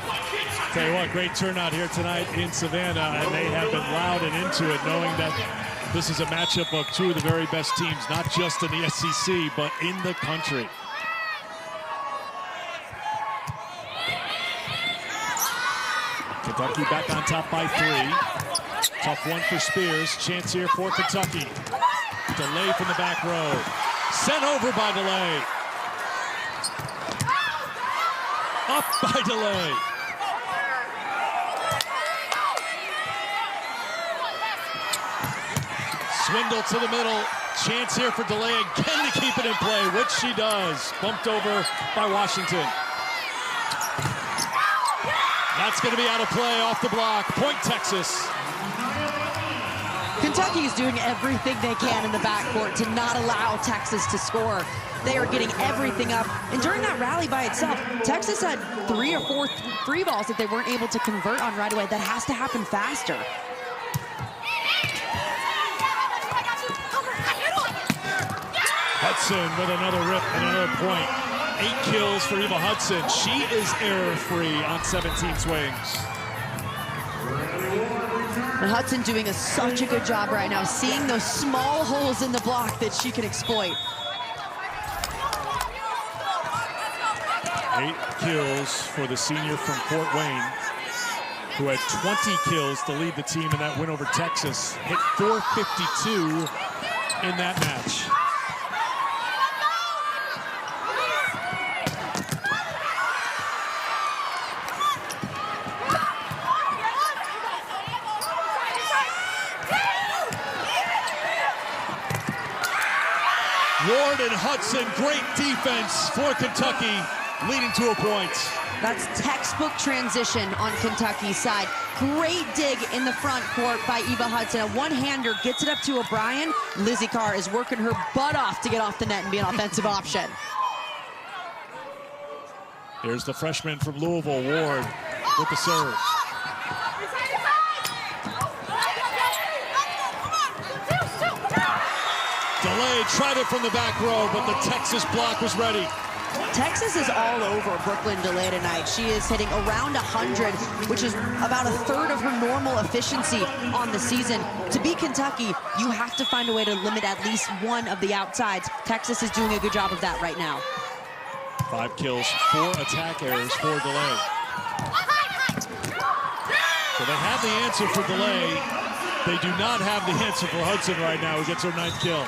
Tell you what, great turnout here tonight in Savannah, and they have been loud and into it, knowing that this is a matchup of 2 of the very best teams, not just in the SEC, but in the country. Kentucky back on top by 3. Tough one for Spears. Chance here for Kentucky. Delay from the back row. Sent over by Delay. Up by Delay. Swindle to the middle. Chance here for Delay again to keep it in play, which she does. Bumped over by Washington. That's going to be out of play off the block. Point Texas. Kentucky is doing everything they can in the backcourt to not allow Texas to score. They are getting everything up. And during that rally by itself, Texas had 3 or 4 free balls that they weren't able to convert on right away. That has to happen faster. Hudson with another rip and another point. 8 kills for Eva Hudson. She is error-free on 17 swings. And Hudson doing such a good job right now, seeing those small holes in the block that she can exploit. 8 kills for the senior from Fort Wayne, who had 20 kills to lead the team in that win over Texas. Hit .452 in that match. Ward and Hudson, great defense for Kentucky, leading to a point. That's textbook transition on Kentucky's side. Great dig in the front court by Eva Hudson. A one-hander gets it up to O'Brien. Lizzie Carr is working her butt off to get off the net and be an offensive option. Here's the freshman from Louisville, Ward, with the serve. Delayed, tried it from the back row, but the Texas block was ready. Texas is all over Brooklyn DeLay tonight. She is hitting around 100, which is about 1/3 of her normal efficiency on the season. To beat Kentucky, you have to find a way to limit at least one of the outsides. Texas is doing a good job of that right now. 5 kills, 4 attack errors for DeLay. So they have the answer for DeLay. They do not have the answer for Hudson right now, who gets her 9th kill.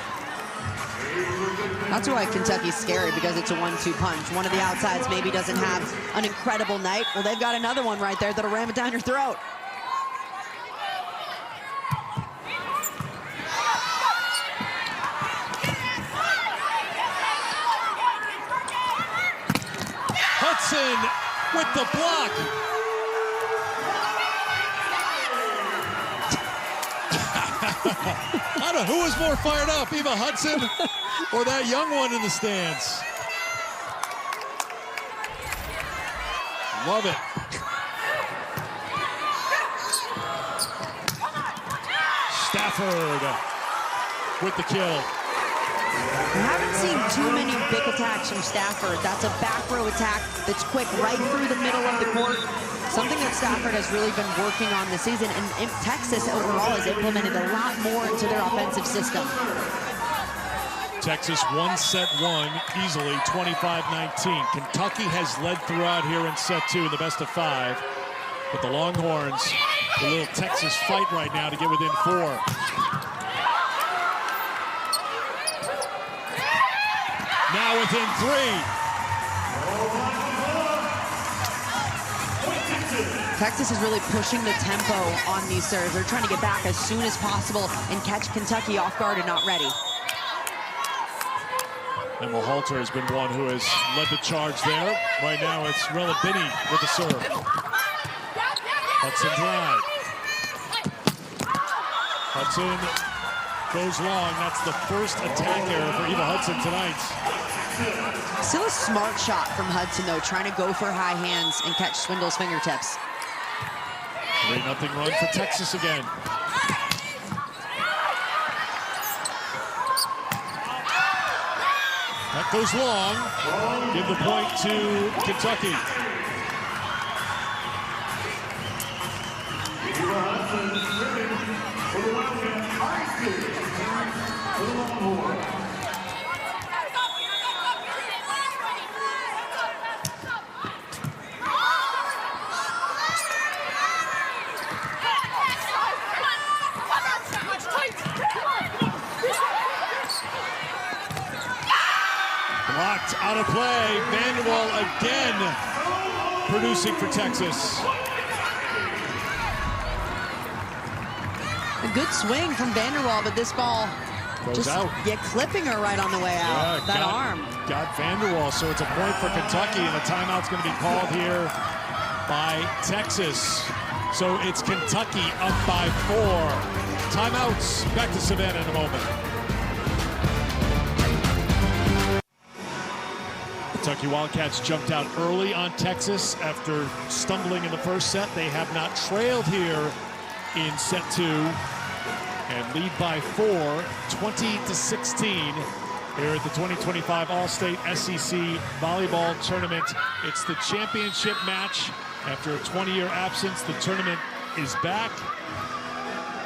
That's why Kentucky's scary, because it's a 1-2 punch. One of the outsides maybe doesn't have an incredible night. Well, they've got another one right there that'll ram it down your throat. Hudson with the block. I don't know who was more fired up, Eva Hudson or that young one in the stands. Love it. Stafford with the kill. We haven't seen too many big attacks from Stafford. That's a back row attack that's quick right through the middle of the court. Something that Stafford has really been working on this season, and Texas overall has implemented a lot more into their offensive system. Texas won set 1 easily, 25-19. Kentucky has led throughout here in set 2 in the best of 5. But the Longhorns, a little Texas fight right now to get within 4. Now within 3. Texas is really pushing the tempo on these serves. They're trying to get back as soon as possible and catch Kentucky off guard and not ready. Emma Halter has been one who has led the charge there. Right now it's Rella Binney with the serve. Hudson drive. Hudson goes long. That's the first attack error for Eva Hudson tonight. Still a smart shot from Hudson, though, trying to go for high hands and catch Swindle's fingertips. 3-0 run for Texas again. That goes long. Give the point to Kentucky. Blocked out of play. Vanderwall again producing for Texas. A good swing from Vanderwall, but this ball goes just out. Yeah, clipping her right on the way out. That arm. Got Vanderwall, so it's a point for Kentucky, and a timeout's going to be called here by Texas. So it's Kentucky up by 4. Timeouts. Back to Savannah in a moment. Kentucky Wildcats jumped out early on Texas after stumbling in the first set. They have not trailed here in set 2 and lead by 4, 20-16 here at the 2025 Allstate SEC Volleyball Tournament. It's the championship match. After a 20-year absence, the tournament is back.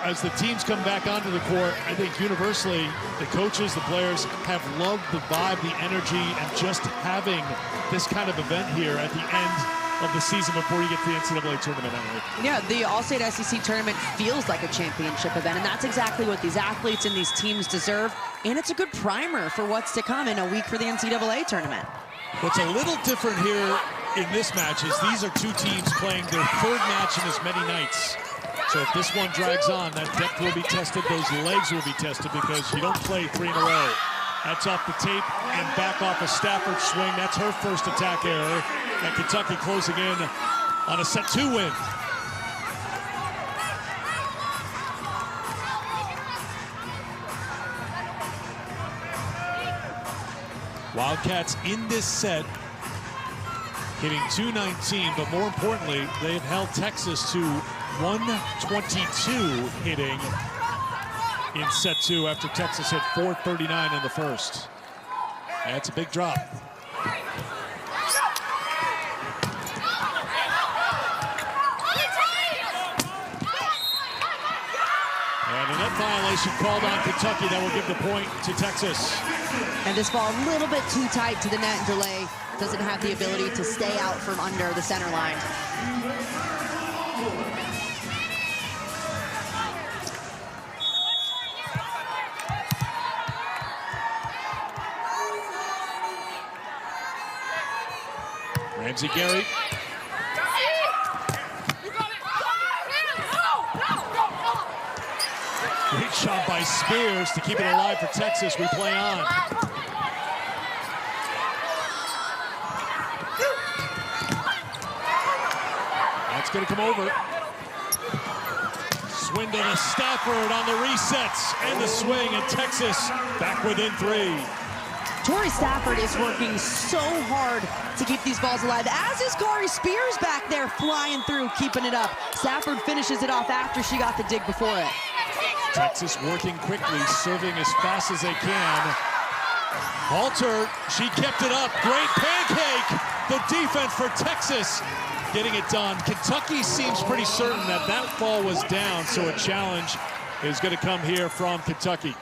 As the teams come back onto the court, I think universally, the coaches, the players have loved the vibe, the energy, and just having this kind of event here at the end of the season before you get to the NCAA tournament. Yeah, the Allstate SEC tournament feels like a championship event, and that's exactly what these athletes and these teams deserve. And it's a good primer for what's to come in a week for the NCAA tournament. What's a little different here in this match is these are two teams playing their third match in as many nights. So if this one drags on, that depth will be tested, those legs will be tested, because you don't play 3 in a row. That's off the tape and back off a Stafford swing. That's her first attack error. And Kentucky closing in on a set 2 win. Wildcats in this set hitting 219, but more importantly, they've held Texas to 122 hitting in set 2 after Texas hit 439 in the first. That's a big drop. And a net violation called on Kentucky that will give the point to Texas. And this ball a little bit too tight to the net, and Delay doesn't have the ability to stay out from under the center line. Ramsey Gary. Great shot by Spears to keep it alive for Texas. We play on. That's going to come over. Swindon to Stafford on the resets and the swing, and Texas back within 3. Tori Stafford is working so hard to keep these balls alive, as is Corey Spears back there flying through, keeping it up. Stafford finishes it off after she got the dig before it. Texas working quickly, serving as fast as they can. Halter, she kept it up. Great pancake. The defense for Texas getting it done. Kentucky seems pretty certain that that ball was down, so a challenge is going to come here from Kentucky.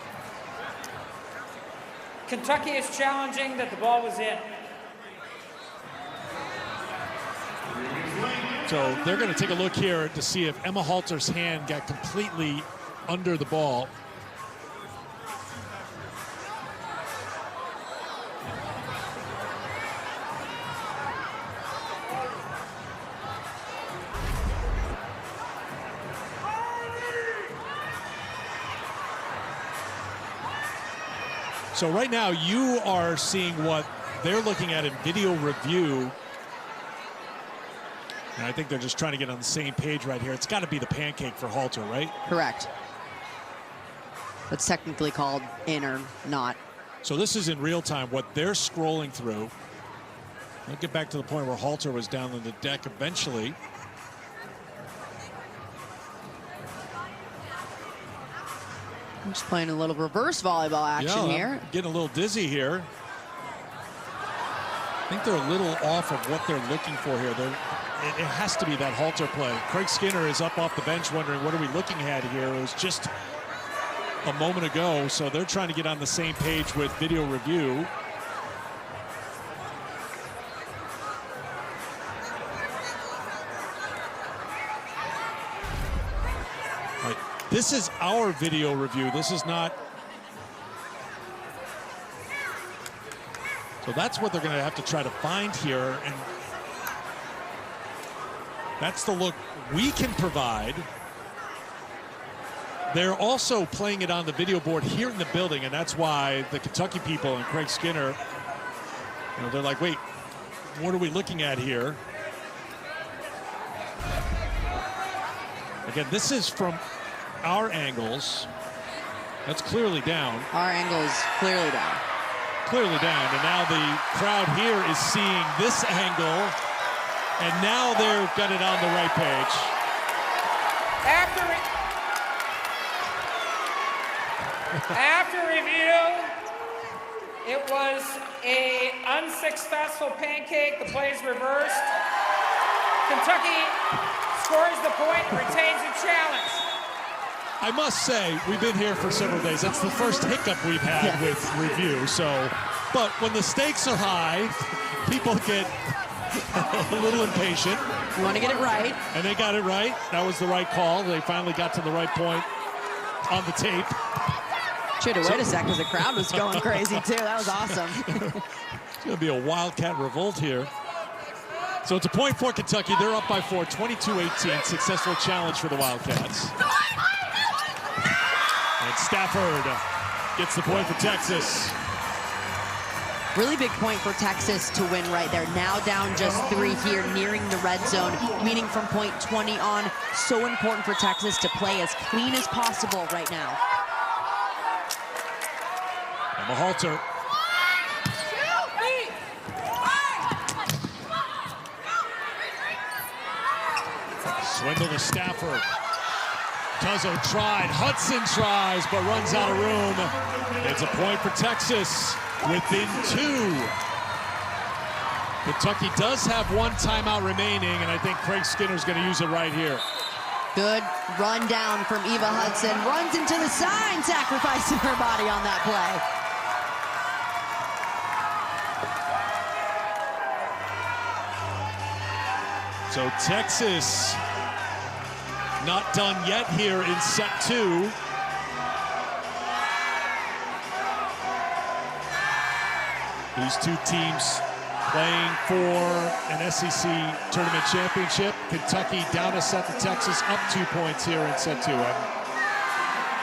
Kentucky is challenging that the ball was in. So they're going to take a look here to see if Emma Halter's hand got completely under the ball. So right now you are seeing what they're looking at in video review. And I think they're just trying to get on the same page right here. It's got to be the pancake for Halter, right? Correct. That's technically called in or not. So this is in real time, what they're scrolling through. They'll get back to the point where Halter was down on the deck eventually. I'm just playing a little reverse volleyball action here. Getting a little dizzy here. I think they're a little off of what they're looking for here. It has to be that Halter play. Craig Skinner is up off the bench wondering, what are we looking at here? It was just a moment ago, so they're trying to get on the same page with video review. All right, this is our video review. This is not. So that's what they're going to have to try to find here, and that's the look we can provide. They're also playing it on the video board here in the building, and that's why the Kentucky people and Craig Skinner, they're like, wait, what are we looking at here? Again, this is from our angles. That's clearly down. Our angle is clearly down. Clearly down, and now the crowd here is seeing this angle, and now they've got it on the right page. After review, it was a unsuccessful pancake. The play is reversed. Kentucky scores the point and retains the challenge. I must say, we've been here for several days. That's the first hiccup we've had with review. So, but when the stakes are high, people get a little impatient. You want to get it right. And they got it right. That was the right call. They finally got to the right point on the tape. Should have waited a sec because the crowd was going crazy too. That was awesome. It's going to be a Wildcat revolt here. So it's a point for Kentucky. They're up by 4, 22-18. Successful challenge for the Wildcats. And Stafford gets the point for Texas. Really big point for Texas to win right there. Now down just 3 here, nearing the red zone, meaning from point 20 on. So important for Texas to play as clean as possible right now. And the halter. Swindle to Stafford. Tuzzo tried, Hudson tries, but runs out of room. It's a point for Texas within 2. Kentucky does have 1 timeout remaining, and I think Craig Skinner's going to use it right here. Good run down from Eva Hudson. Runs into the sign, sacrificing her body on that play. So Texas not done yet here in set 2. These two teams playing for an SEC tournament championship. Kentucky down a set to Texas, up 2 points here in set 2.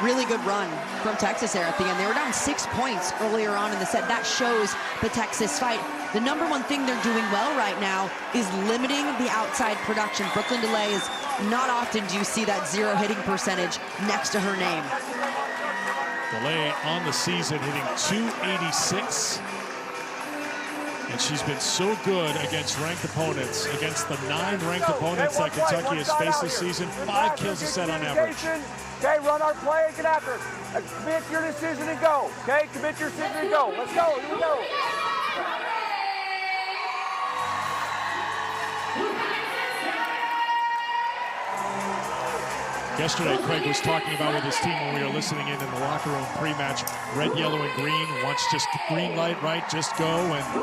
Really good run from Texas there at the end. They were down 6 points earlier on in the set. That shows the Texas fight. The number one thing they're doing well right now is limiting the outside production. Brooklyn DeLay is not often do you see that 0 hitting percentage next to her name. DeLay on the season hitting .286. And she's been so good against ranked opponents, against the 9 ranked opponents that Kentucky has faced this season. 5 kills a set on average. Okay, run our play and get after it. Commit your decision and go. Okay, commit your decision and go. Let's go. Here we go. Yesterday, Craig was talking about with his team when we were listening in the locker room pre-match, red, yellow, and green. Once just green light, right, just go, and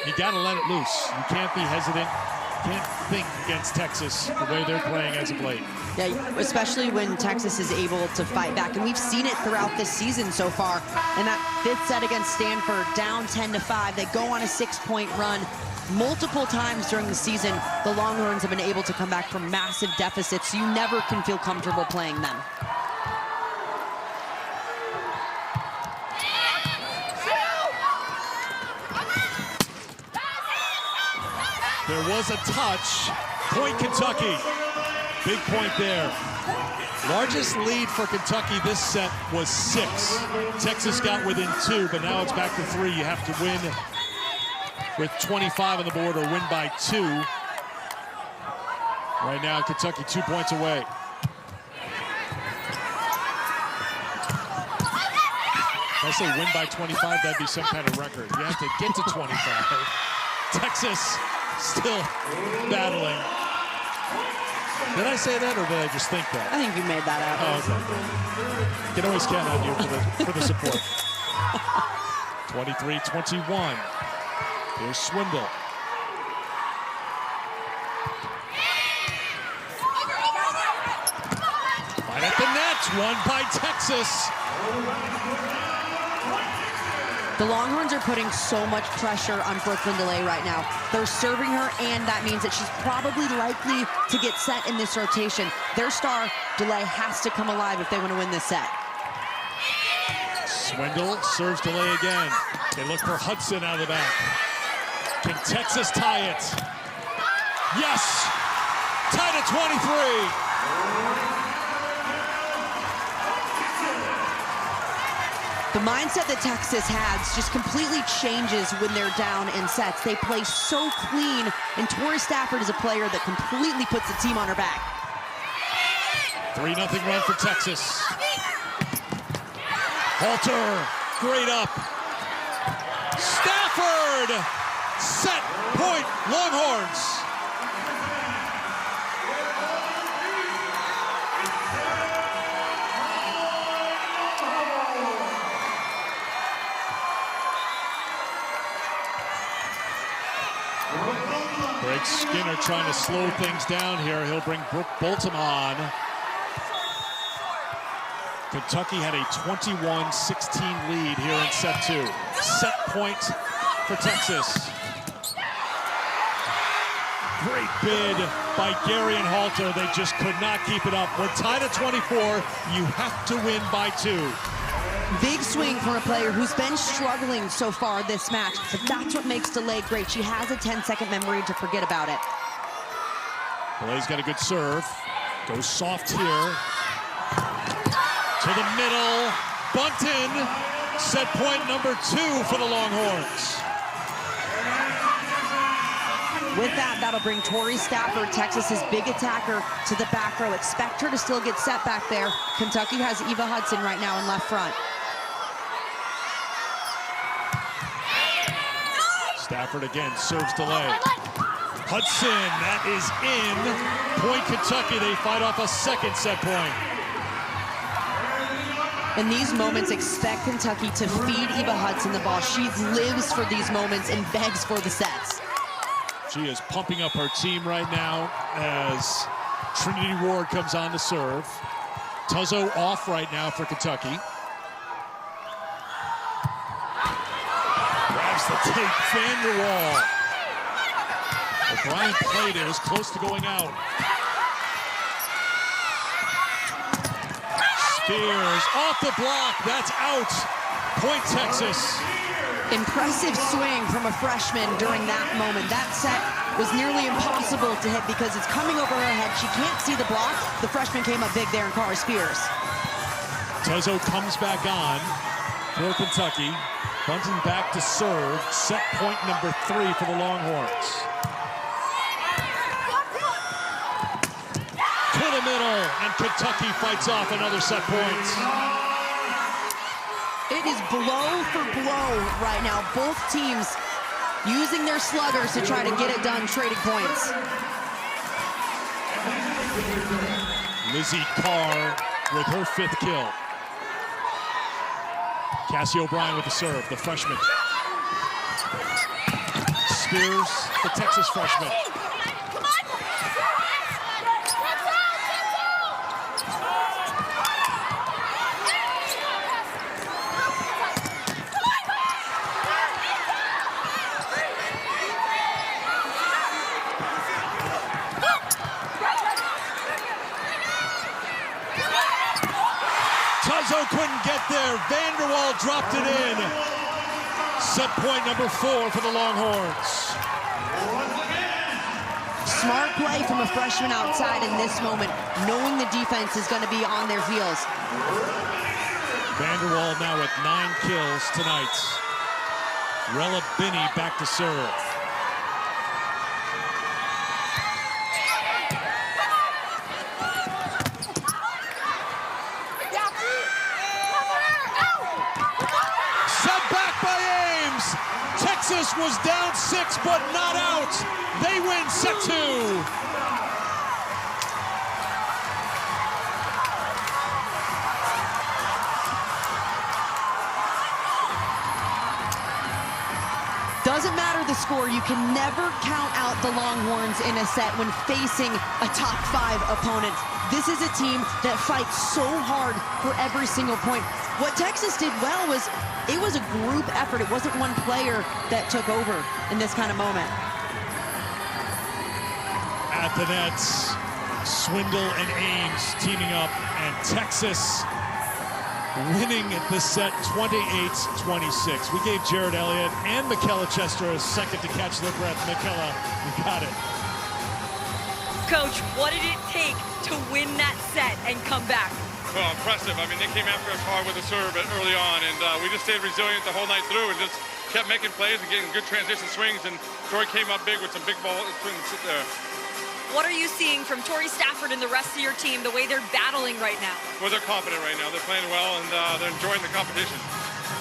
you got to let it loose. You can't be hesitant. You can't think against Texas the way they're playing as of late. Yeah, especially when Texas is able to fight back. And we've seen it throughout this season so far. In that 5th set against Stanford, down 10-5. They go on a 6-point run. Multiple times during the season, the Longhorns have been able to come back from massive deficits, so you never can feel comfortable playing them. There was a touch. Point Kentucky. Big point there. Largest lead for Kentucky this set was 6. Texas got within 2, but now it's back to 3. You have to win with 25 on the board or win by 2. Right now, Kentucky 2 points away. If I say win by 25, that'd be some kind of record. You have to get to 25. Texas still battling. Did I say that, or did I just think that? I think you made that up. Oh, okay. Can always count on you for the support. 23-21. Here's Swindle. Right at the net, won by Texas. The Longhorns are putting so much pressure on Brooklyn DeLay right now. They're serving her, and that means that she's probably likely to get set in this rotation. Their star, DeLay, has to come alive if they want to win this set. Swindle serves DeLay again. They look for Hudson out of the back. Can Texas tie it? Yes! Tied at 23. The mindset that Texas has just completely changes when they're down in sets. They play so clean, and Tori Stafford is a player that completely puts the team on her back. 3-0 run for Texas. Halter, great up. Stafford, set point, Longhorns. Greg Skinner trying to slow things down here. He'll bring Brooke Bolton on. Kentucky had a 21-16 lead here in set 2. Set point for Texas. Great bid by Gary and Halter. They just could not keep it up. We're tied at 24. You have to win by 2. Big swing from a player who's been struggling so far this match, but that's what makes DeLay great. She has a 10-second memory to forget about it. DeLay's got a good serve. Goes soft here. To the middle. Bunton. Set point number 2 for the Longhorns. With that, that'll bring Tori Stafford, Texas's big attacker, to the back row. Expect her to still get set back there. Kentucky has Eva Hudson right now in left front. Stafford again serves DeLay. Hudson, that is in. Point Kentucky, they fight off a second set point. In these moments, expect Kentucky to feed Eva Hudson the ball. She lives for these moments and begs for the sets. She is pumping up her team right now as Trinity Ward comes on to serve. Tuzzo off right now for Kentucky. Grabs the tape, Vanderwall. O'Brien played it, was close to going out. Spears off the block, that's out. Point Texas. Impressive swing from a freshman during that moment. That set was nearly impossible to hit because it's coming over her head. She can't see the block. The freshman came up big there in Cara Spears. Tuzzo comes back on for Kentucky. Bunton back to serve. Set point number 3 for the Longhorns. To the middle, and Kentucky fights off another set point. It is blow for blow right now. Both teams using their sluggers to try to get it done, trading points. Lizzie Carr with her 5th kill. Cassie O'Brien with the serve, the freshman. Spears, the Texas freshman. Tuzzo couldn't get there. Vanderwall dropped it in. Set point number 4 for the Longhorns. Smart play from a freshman outside in this moment, knowing the defense is going to be on their heels. Vanderwall now with 9 kills tonight. Rella Binney back to serve. Texas was down 6, but not out. They win set 2. Doesn't matter the score, you can never count out the Longhorns in a set when facing a top 5 opponent. This is a team that fights so hard for every single point. What Texas did well was, it was a group effort. It wasn't one player that took over in this kind of moment. At the nets, Swindle and Ames teaming up, and Texas winning the set 28-26. We gave Jared Elliott and Michaela Chester a second to catch their breath. Michaela, you got it. Coach, what did it take to win that set and come back? Well, impressive. I mean, they came after us hard with the serve early on, and we just stayed resilient the whole night through and just kept making plays and getting good transition swings, and Tory came up big with some big ball swings there. What are you seeing from Tori Stafford and the rest of your team, the way they're battling right now? Well, they're confident right now. They're playing well, and they're enjoying the competition.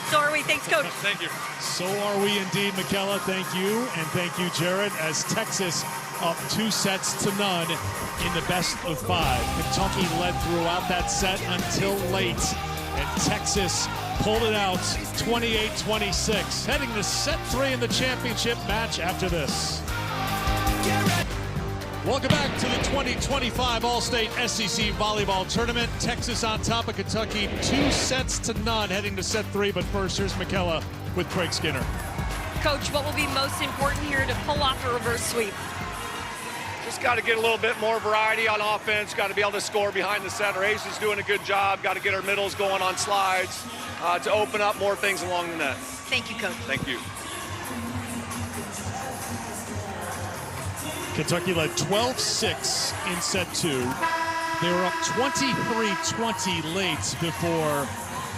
So are we. Thanks, Coach. Thank you. So are we indeed, Michaela. Thank you, and thank you, Jared, as Texas up 2 sets to none in the best of 5. Kentucky led throughout that set until late, and Texas pulled it out 28-26, heading to set 3 in the championship match after this. Welcome back to the 2025 Allstate SEC Volleyball Tournament. Texas on top of Kentucky, 2 sets to none, heading to set 3. But first, here's Michaela with Craig Skinner. Coach, what will be most important here to pull off a reverse sweep? Just got to get a little bit more variety on offense. Got to be able to score behind the set. Our ace is doing a good job. Got to get our middles going on slides to open up more things along the net. Thank you, Coach. Thank you. Kentucky led 12-6 in set 2. They were up 23-20 late before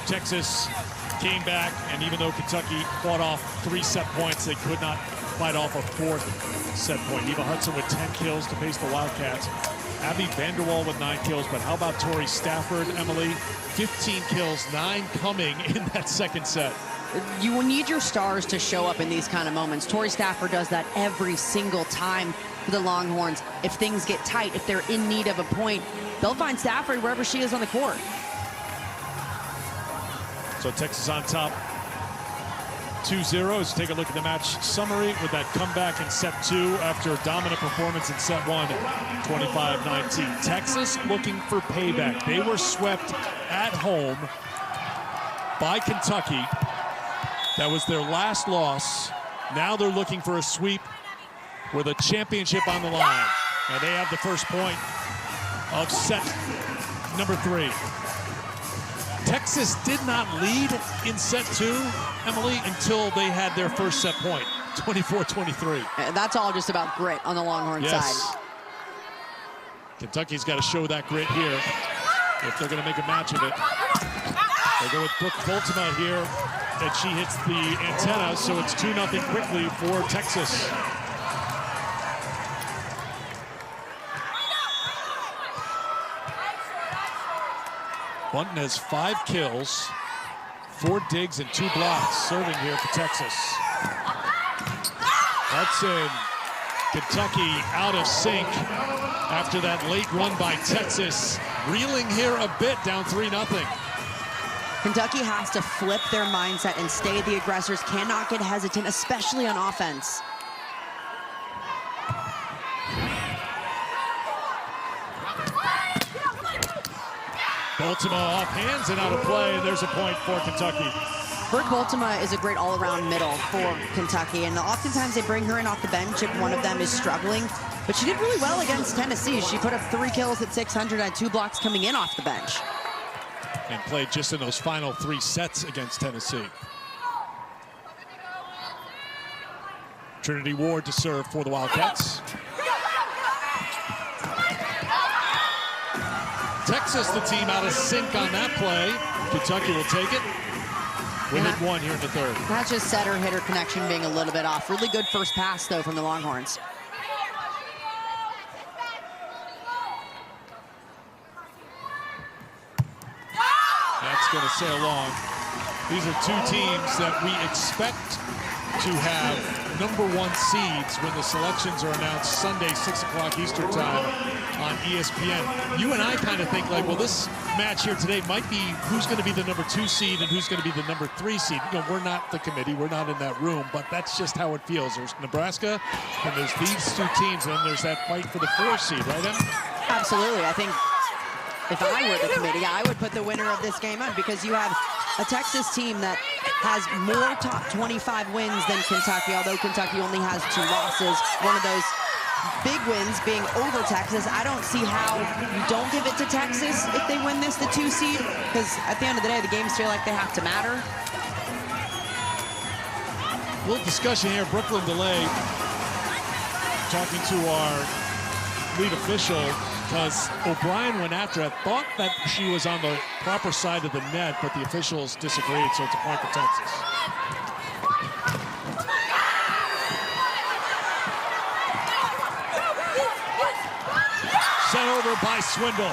Texas came back, and even though Kentucky fought off 3 set points, they could not fight off a 4th set point. Eva Hudson with 10 kills to face the Wildcats. Abby Vanderwall with 9 kills, but how about Tori Stafford, Emily? 15 kills, 9 coming in that second set. You will need your stars to show up in these kind of moments. Tori Stafford does that every single time for the Longhorns. If things get tight, if they're in need of a point, they'll find Stafford wherever she is on the court. So Texas on top 2-0. Let's take a look at the match summary with that comeback in set 2 after a dominant performance in set 1, 25-19. Texas looking for payback. They were swept at home by Kentucky. That was their last loss. Now they're looking for a sweep with a championship on the line. And they have the first point of set number 3. Texas did not lead in set 2, Emily, until they had their first set point, 24-23. And that's all just about grit on the Longhorn side. Kentucky's got to show that grit here if they're going to make a match of it. They go with Brooke Voltima here, and she hits the antenna, so it's 2-0 quickly for Texas. Bunton has 5 kills, 4 digs, and 2 blocks serving here for Texas. Hudson, Kentucky out of sync after that late run by Texas. Reeling here a bit, down 3-0. Kentucky has to flip their mindset and stay the aggressors, cannot get hesitant, especially on offense. Voltima off hands and out of play, and there's a point for Kentucky. Brooke Voltima is a great all-around middle for Kentucky, and oftentimes they bring her in off the bench if one of them is struggling. But she did really well against Tennessee. She put up 3 kills at 600 and 2 blocks coming in off the bench. And played just in those final 3 sets against Tennessee. Trinity Ward to serve for the Wildcats. Texas, the team out of sync on that play. Kentucky will take it. Within 1 here in the 3rd. That's just setter-hitter connection being a little bit off. Really good first pass, though, from the Longhorns. That's going to sail along. These are 2 teams that we expect to have #1 seeds when the selections are announced Sunday, 6 o'clock Eastern time on ESPN. You and I kind of think like, well, this match here today might be who's going to be the #2 seed and who's going to be the #3 seed. You know, we're not the committee, we're not in that room, but that's just how it feels. There's Nebraska, and there's these 2 teams, and then there's that fight for the 4 seed, right, Em? Absolutely. I think if I were the committee, I would put the winner of this game on, because you have a Texas team that has more top 25 wins than Kentucky, although Kentucky only has 2 losses. One of those big wins being over Texas. I don't see how you don't give it to Texas if they win this, the 2 seed, because at the end of the day, the games feel like they have to matter. A little discussion here. Brooklyn DeLay talking to our lead official because O'Brien went after it, thought that she was on the proper side of the net, but the officials disagreed, so it's a point for Texas. Sent over by Swindle.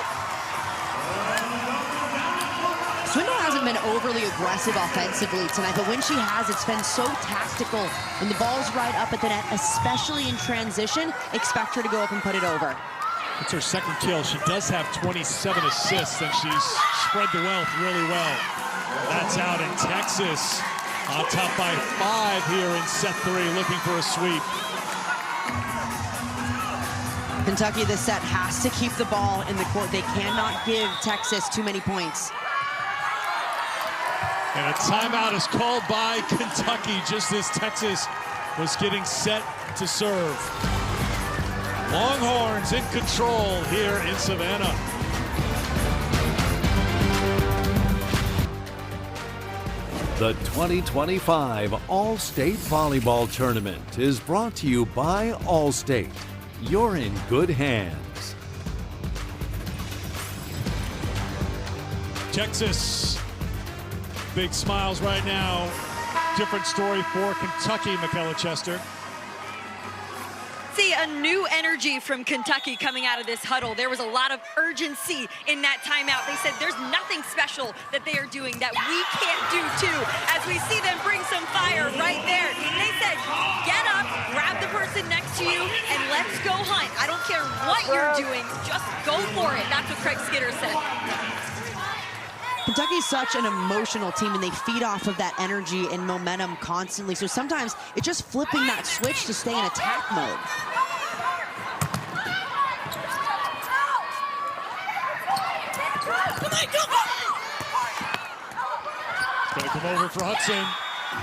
Swindle hasn't been overly aggressive offensively tonight, but when she has, it's been so tactical. When the ball's right up at the net, especially in transition, expect her to go up and put it over. It's her second kill. She does have 27 assists, and she's spread the wealth really well. That's out in Texas. On top by 5 here in set 3, looking for a sweep. Kentucky this set has to keep the ball in the court. They cannot give Texas too many points. And a timeout is called by Kentucky just as Texas was getting set to serve. Longhorns in control here in Savannah. The 2025 Allstate Volleyball Tournament is brought to you by Allstate. You're in good hands. Texas, big smiles right now. Different story for Kentucky, Michaela Chester. See a new energy from Kentucky coming out of this huddle. There was a lot of urgency in that timeout. They said there's nothing special that they are doing that we can't do too. As we see them bring some fire right there. They said, get up, grab the person next to you, and let's go hunt. I don't care what you're doing, just go for it. That's what Craig Skidder said. Kentucky's such an emotional team, and they feed off of that energy and momentum constantly. So sometimes it's just flipping that switch to stay in attack mode. Gonna come over for Hudson.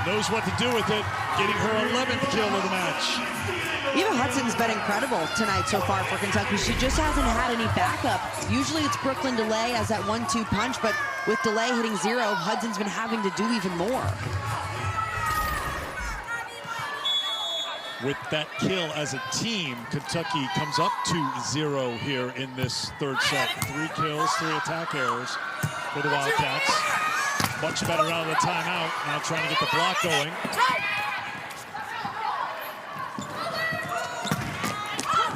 Knows what to do with it. Getting her 11th kill of the match. Eva Hudson's been incredible tonight so far for Kentucky. She just hasn't had any backup. Usually it's Brooklyn DeLay as that 1-2 punch, but with DeLay hitting 0, Hudson's been having to do even more. With that kill as a team, Kentucky comes up to 0 here in this third set. 3 kills, 3 attack errors for the Wildcats. Much better out of the timeout. Now trying to get the block going.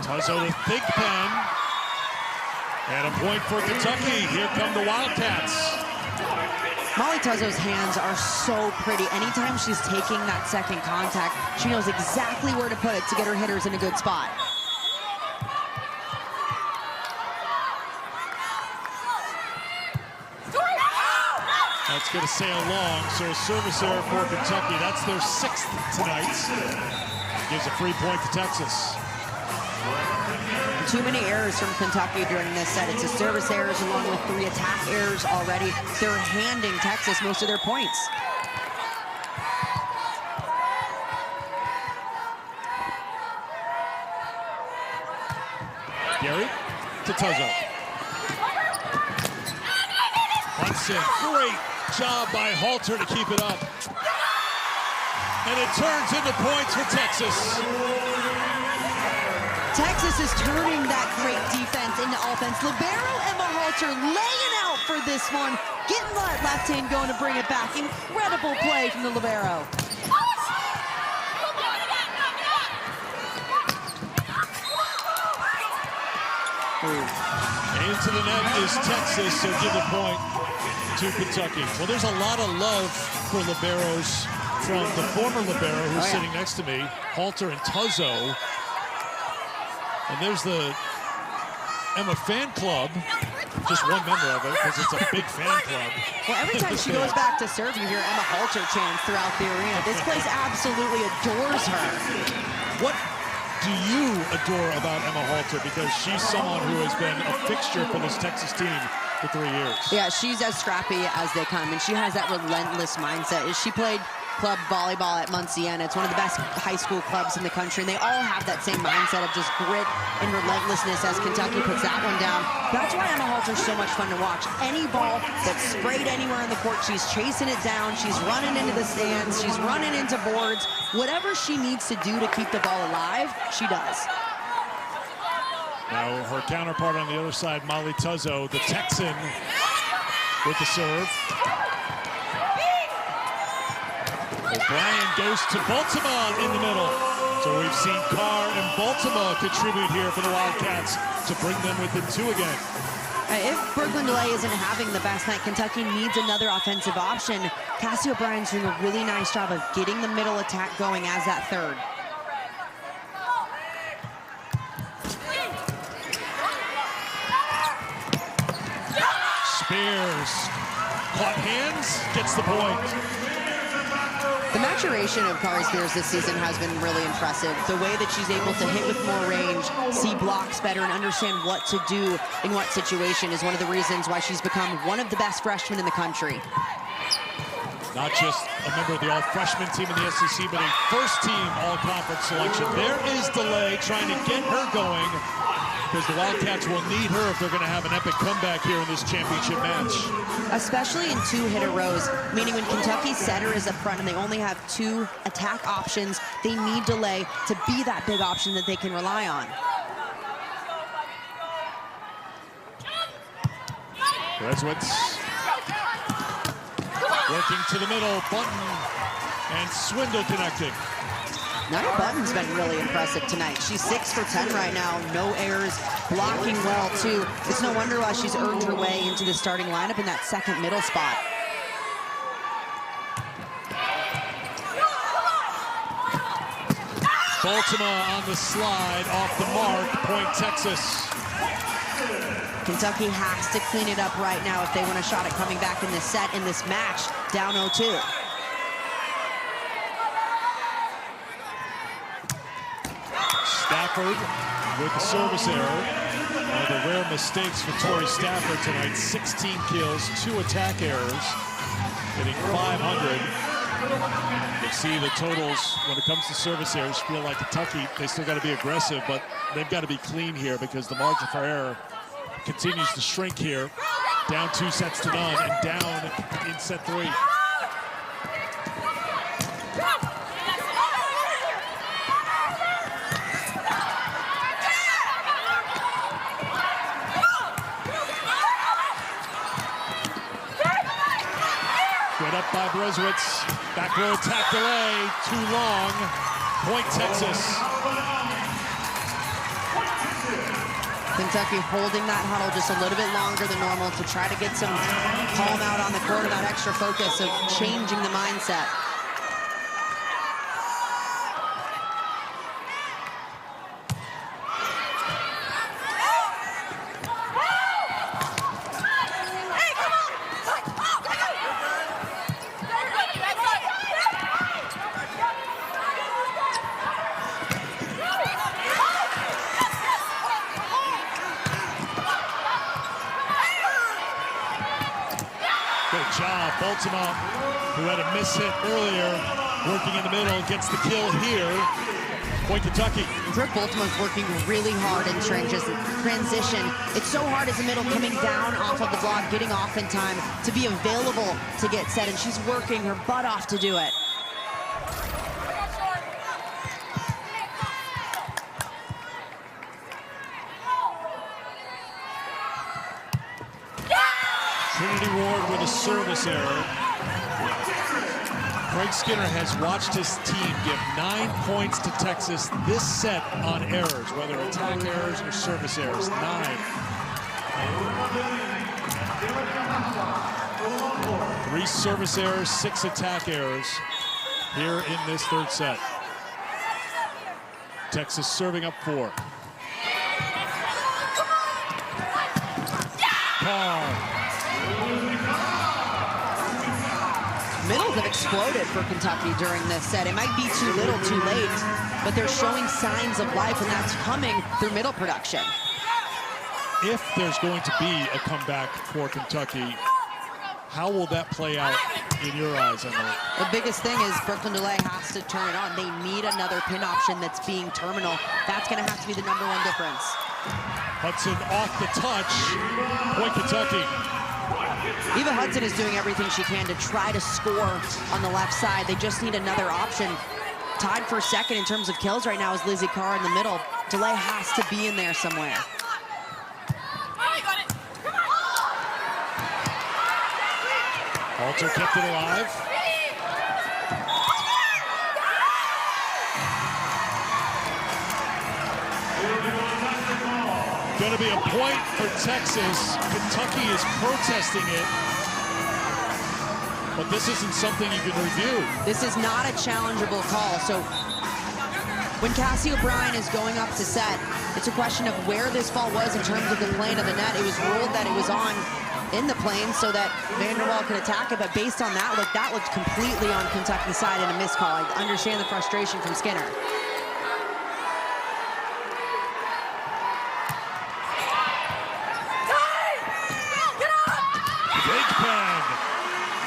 Tuzzo to Thigpen. And a point for Kentucky. Here come the Wildcats. Molly Tuzzo's hands are so pretty. Anytime she's taking that second contact, she knows exactly where to put it to get her hitters in a good spot. That's going to sail long, so a service error for Kentucky. That's their 6th tonight. Gives a free point to Texas. Too many errors from Kentucky during this set. It's a service errors along with 3 attack errors already. They're handing Texas most of their points. Gary to Tuzzo. Hudson, great job by Halter to keep it up. And it turns into points for Texas. Texas is turning that great defense into offense. Libero Emma Halter laying out for this one. Getting that left hand going to bring it back. Incredible play from the libero. Into the net is Texas, so give a point to Kentucky. Well, there's a lot of love for liberos from the former libero who's sitting next to me, Halter and Tuzzo. And there's the Emma fan club, just one member of it because it's a big fan club. Well, every time she goes back to serve, you hear Emma Halter chants throughout the arena. This place absolutely adores her. What do you adore about Emma Halter? Because she's someone who has been a fixture for this Texas team for 3 years. Yeah, she's as scrappy as they come, and she has that relentless mindset. She played club volleyball at Munciana. It's one of the best high school clubs in the country, and they all have that same mindset of just grit and relentlessness as Kentucky puts that one down. That's why Emma Halter's so much fun to watch. Any ball that's sprayed anywhere on the court, she's chasing it down, she's running into the stands, she's running into boards. Whatever she needs to do to keep the ball alive, she does. Now her counterpart on the other side, Molly Tuzzo, the Texan, with the serve. O'Brien goes to Baltimore in the middle. So we've seen Carr and Baltimore contribute here for the Wildcats to bring them within 2 again. If Brooklyn DeLay isn't having the best night, Kentucky needs another offensive option. Cassie O'Brien's doing a really nice job of getting the middle attack going as that third. Spears, caught hands, gets the point. The maturation of Kari Spears this season has been really impressive. The way that she's able to hit with more range, see blocks better, and understand what to do in what situation is one of the reasons why she's become one of the best freshmen in the country. Not just a member of the all-freshman team in the SEC, but a first-team all-conference selection. There is DeLay trying to get her going, because the Wildcats will need her if they're going to have an epic comeback here in this championship match. Especially in 2-hitter rows, meaning when Kentucky's setter is up front and they only have 2 attack options, they need DeLay to be that big option that they can rely on. Reswitz working to the middle, Button and Swindle connecting. Nia Button's been really impressive tonight. She's 6 for 10 right now, no errors, blocking well too. It's no wonder why she's earned her way into the starting lineup in that second middle spot. Baltimore on the slide, off the mark, point Texas. Kentucky has to clean it up right now if they want a shot at coming back in this set, in this match, down 0-2. Stafford with the service error. One of the rare mistakes for Tori Stafford tonight. 16 kills, 2 attack errors, hitting .500. You see the totals when it comes to service errors. Feel like Kentucky, they still got to be aggressive, but they've got to be clean here because the margin for error continues to shrink here. Down 2 sets to none and down in set 3. Good up by Brezwitz. Back row attack delay, too long. Point Texas. Kentucky holding that huddle just a little bit longer than normal to try to get some calm out on the court, and that extra focus of changing the mindset. Good job, Baltimore, who had a miss hit earlier, working in the middle, gets the kill here. Point Kentucky. Brooke Baltimore's working really hard in transition. It's so hard as a middle coming down off of the block, getting off in time to be available to get set, and she's working her butt off to do it. Trinity Ward with a service error. Craig Skinner has watched his team give 9 points to Texas this set on errors, whether attack errors or service errors. 9. 3 service errors, 6 attack errors here in this third set. Texas serving up 4. Carr. Middles have exploded for Kentucky during this set. It might be too little, too late, but they're showing signs of life, and that's coming through middle production. If there's going to be a comeback for Kentucky, how will that play out in your eyes, Emily? The biggest thing is Brooklyn DeLay has to turn it on. They need another pin option that's being terminal. That's going to have to be the #1 difference. Hudson off the touch. Point Kentucky. Eva Hudson is doing everything she can to try to score on the left side. They just need another option. Tied for second in terms of kills right now is Lizzie Carr in the middle. DeLay has to be in there somewhere. Walter kept it alive. Going to be a point for Texas. Kentucky is protesting it. But this isn't something you can review. This is not a challengeable call. So when Cassie O'Brien is going up to set, it's a question of where this ball was in terms of the plane of the net. It was ruled that it was on in the plane so that Vanderwall could attack it, but based on that looked completely on Kentucky's side and a missed call. I understand the frustration from Skinner. Big Pen.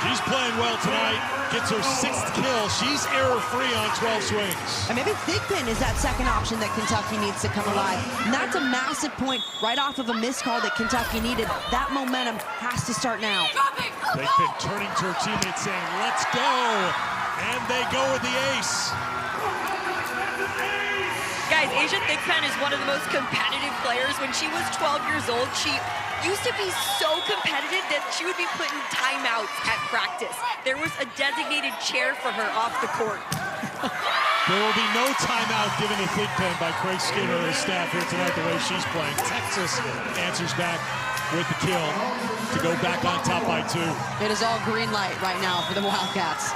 She's playing well tonight. Gets her 6th kill. She's error-free on 12 swings. And maybe Thigpen is that second option that Kentucky needs to come alive. And that's a massive point right off of a missed call that Kentucky needed. That momentum has to start now. Thigpen turning to her teammates saying, let's go. And they go with the ace. Guys, Asia Thigpen is one of the most competitive players. When she was 12 years old, she used to be so competitive that she would be put in timeouts at practice. There was a designated chair for her off the court. There will be no timeout given to Thigpen by Craig Skinner and his staff here tonight the way she's playing. Texas answers back with the kill to go back on top by 2. It is all green light right now for the Wildcats.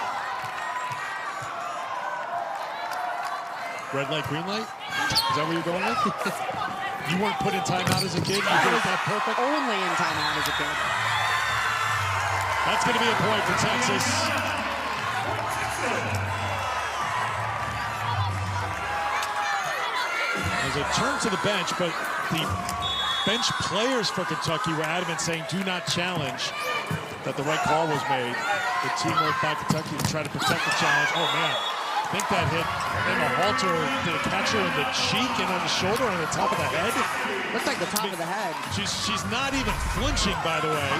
Red light, green light? Is that what you're going with? You weren't put in timeout as a kid? You did that perfect? Only in timeout as a kid. That's going to be a point for Texas. As it turned to the bench, but the bench players for Kentucky were adamant saying do not challenge, that the right call was made. The teamwork by Kentucky to try to protect the challenge. Oh, man. I think that hit Emma Halter. Did it catch her in the cheek and on the shoulder and on the top of the head? Looks like the top of the head. She's not even flinching, by the way.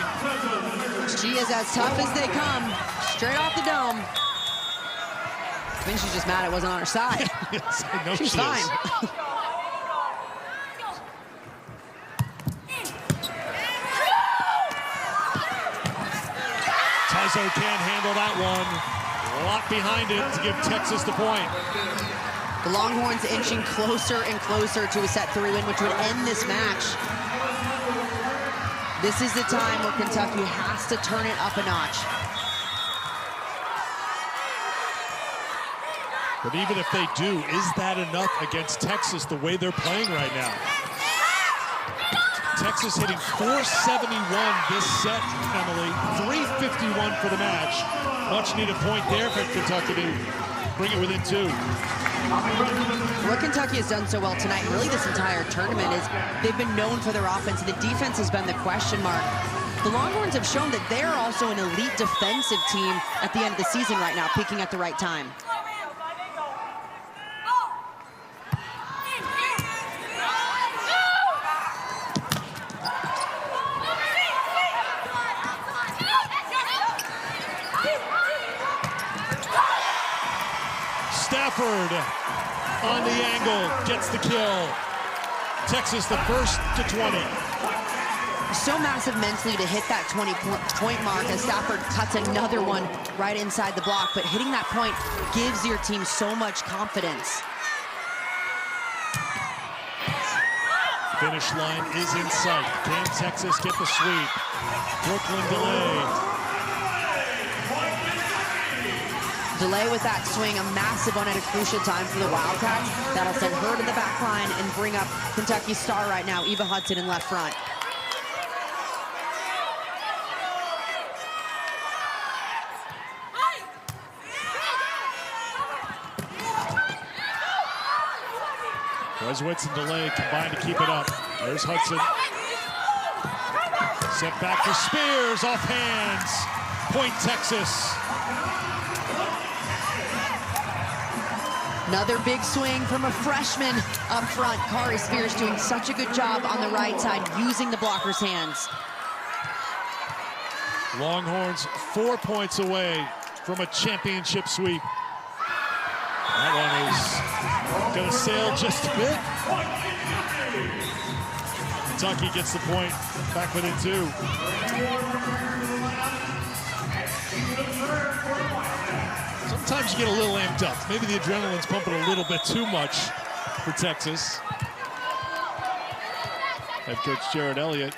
She is as tough as they come, straight off the dome. I think she's just mad it wasn't on her side. Yes, I know she's fine. Tuzzo can't handle that one. A lot behind it to give Texas the point. The Longhorns inching closer and closer to a set 3 win, which would end this match. This is the time where Kentucky has to turn it up a notch. But even if they do, is that enough against Texas the way they're playing right now? Texas hitting 471 this set, Emily. 351 for the match. Much needed point there for Kentucky to bring it within 2. What Kentucky has done so well tonight, really this entire tournament, is they've been known for their offense, and the defense has been the question mark. The Longhorns have shown that they're also an elite defensive team at the end of the season right now, peaking at the right time. Stafford on the angle, gets the kill. Texas the first to 20. So massive mentally to hit that 20-point mark as Stafford cuts another one right inside the block, but hitting that point gives your team so much confidence. Finish line is in sight. Can Texas get the sweep? Brooklyn delay. Delay with that swing, a massive one at a crucial time for the Wildcats. That'll send her to the back line and bring up Kentucky's star right now, Eva Hudson in left front. Weswitz and delay combined to keep it up. There's Hudson. Set back for Spears, off hands. Point Texas. Another big swing from a freshman up front. Kari Spears doing such a good job on the right side, using the blocker's hands. Longhorns 4 points away from a championship sweep. That one is going to sail just a bit. Kentucky gets the point, back within 2. Sometimes you get a little amped up. Maybe the adrenaline's pumping a little bit too much for Texas. Head coach Jared Elliott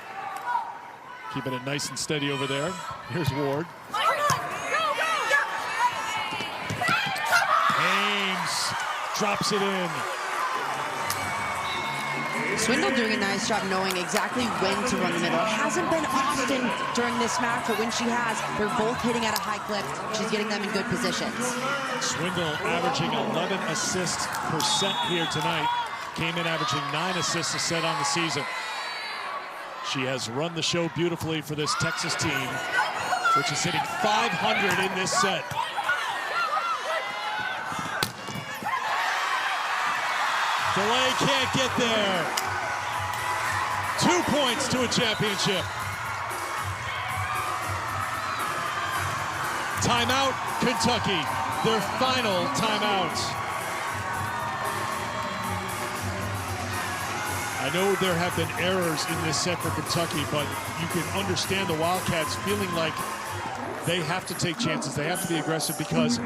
keeping it nice and steady over there. Here's Ward. Ames drops it in. Swindle doing a nice job knowing exactly when to run the middle. It hasn't been often during this match, but when she has, they're both hitting at a high clip. She's getting them in good positions. Swindle averaging 11 assists per set here tonight. Came in averaging 9 assists a set on the season. She has run the show beautifully for this Texas team, which is hitting 500 in this set. DeLay can't get there. 2 points to a championship. Timeout, Kentucky. Their final timeout. I know there have been errors in this set for Kentucky, but you can understand the Wildcats feeling like they have to take chances. They have to be aggressive because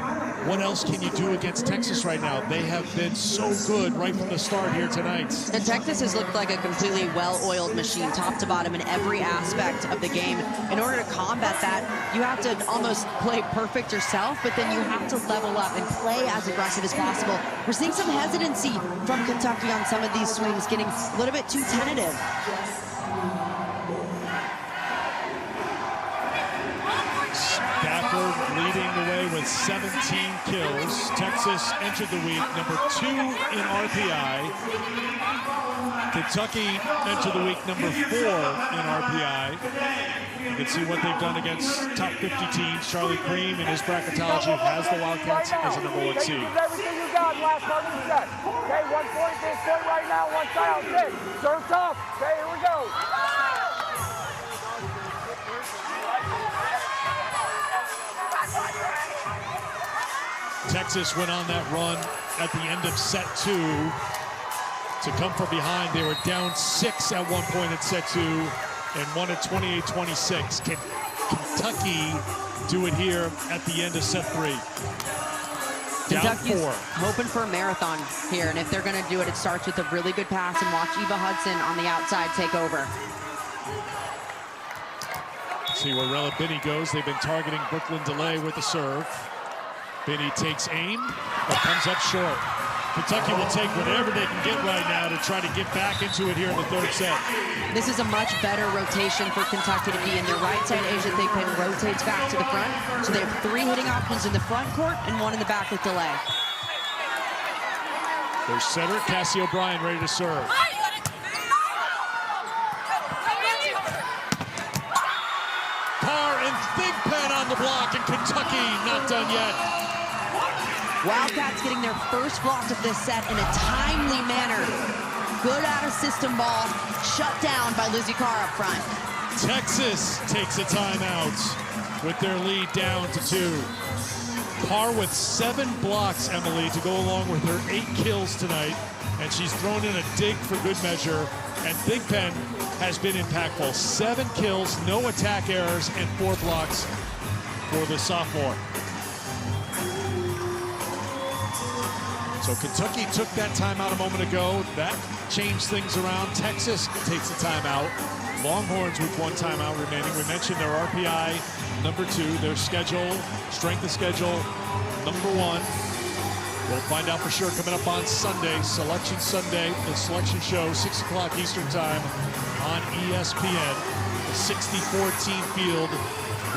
what else can you do against Texas right now? They have been so good right from the start here tonight. And Texas has looked like a completely well-oiled machine, top to bottom in every aspect of the game. In order to combat that, you have to almost play perfect yourself, but then you have to level up and play as aggressive as possible. We're seeing some hesitancy from Kentucky on some of these swings, getting a little bit too tentative. Leading the way with 17 kills. Texas entered the week number 2 in RPI. Kentucky entered the week number 4 in RPI. You can see what they've done against top 50 teams. Charlie Cream in his bracketology has the Wildcats as a number 1 seed. Everything you got last part of the set. Okay, 1 point, this point right now, 1 side out, 6. Serve tough. Okay, here we go. Texas went on that run at the end of set 2 to come from behind. They were down 6 at one point at set 2 and won at 28-26. Can Kentucky do it here at the end of set 3? Down Kentucky's 4. hoping for a marathon here, and if they're going to do it, it starts with a really good pass and watch Eva Hudson on the outside take over. See where Rella Binney goes. They've been targeting Brooklyn DeLay with the serve. Binney takes aim, but comes up short. Kentucky will take whatever they can get right now to try to get back into it here in the 3rd set. This is a much better rotation for Kentucky to be in. Their right side, Asia Thigpen rotates back to the front. So they have 3 hitting options in the front court and 1 in the back with DeLay. Their setter, Cassie O'Brien, ready to serve. Carr and Thigpen on the block, and Kentucky not done yet. Wildcats getting their first block of this set in a timely manner. Good out-of-system ball, shut down by Lizzie Carr up front. Texas takes a timeout with their lead down to 2. Carr with 7 blocks, Emily, to go along with her 8 kills tonight. And she's thrown in a dig for good measure. And Thigpen has been impactful. 7 kills, no attack errors, and 4 blocks for the sophomore. So Kentucky took that timeout a moment ago. That changed things around. Texas takes a timeout. Longhorns with 1 timeout remaining. We mentioned their RPI number 2, their schedule, strength of schedule number 1. We'll find out for sure coming up on Sunday, Selection Sunday, the selection show, 6 o'clock Eastern time on ESPN. The 64-team field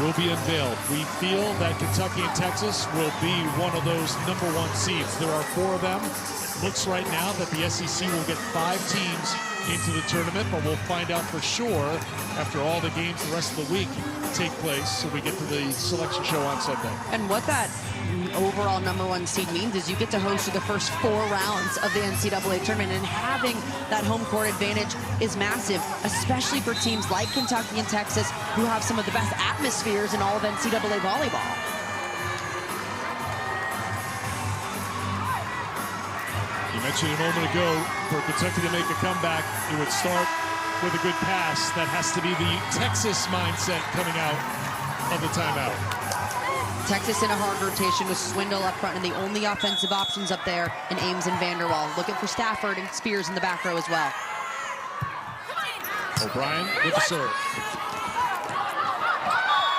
will be unveiled. We feel that Kentucky and Texas will be one of those number 1 seeds. There are 4 of them. It looks right now that the SEC will get 5 teams into the tournament, but we'll find out for sure after all the games the rest of the week take place, so we get to the selection show on Sunday. And what that overall number 1 seed means is you get to host the first 4 rounds of the NCAA tournament, and having that home court advantage is massive, especially for teams like Kentucky and Texas, who have some of the best atmospheres in all of NCAA volleyball. You mentioned a moment ago, for Kentucky to make a comeback, it would start with a good pass. That has to be the Texas mindset coming out of the timeout. Texas in a hard rotation with Swindle up front, and the only offensive options up there in Ames and Vanderwall. Looking for Stafford and Spears in the back row as well. O'Brien with the serve.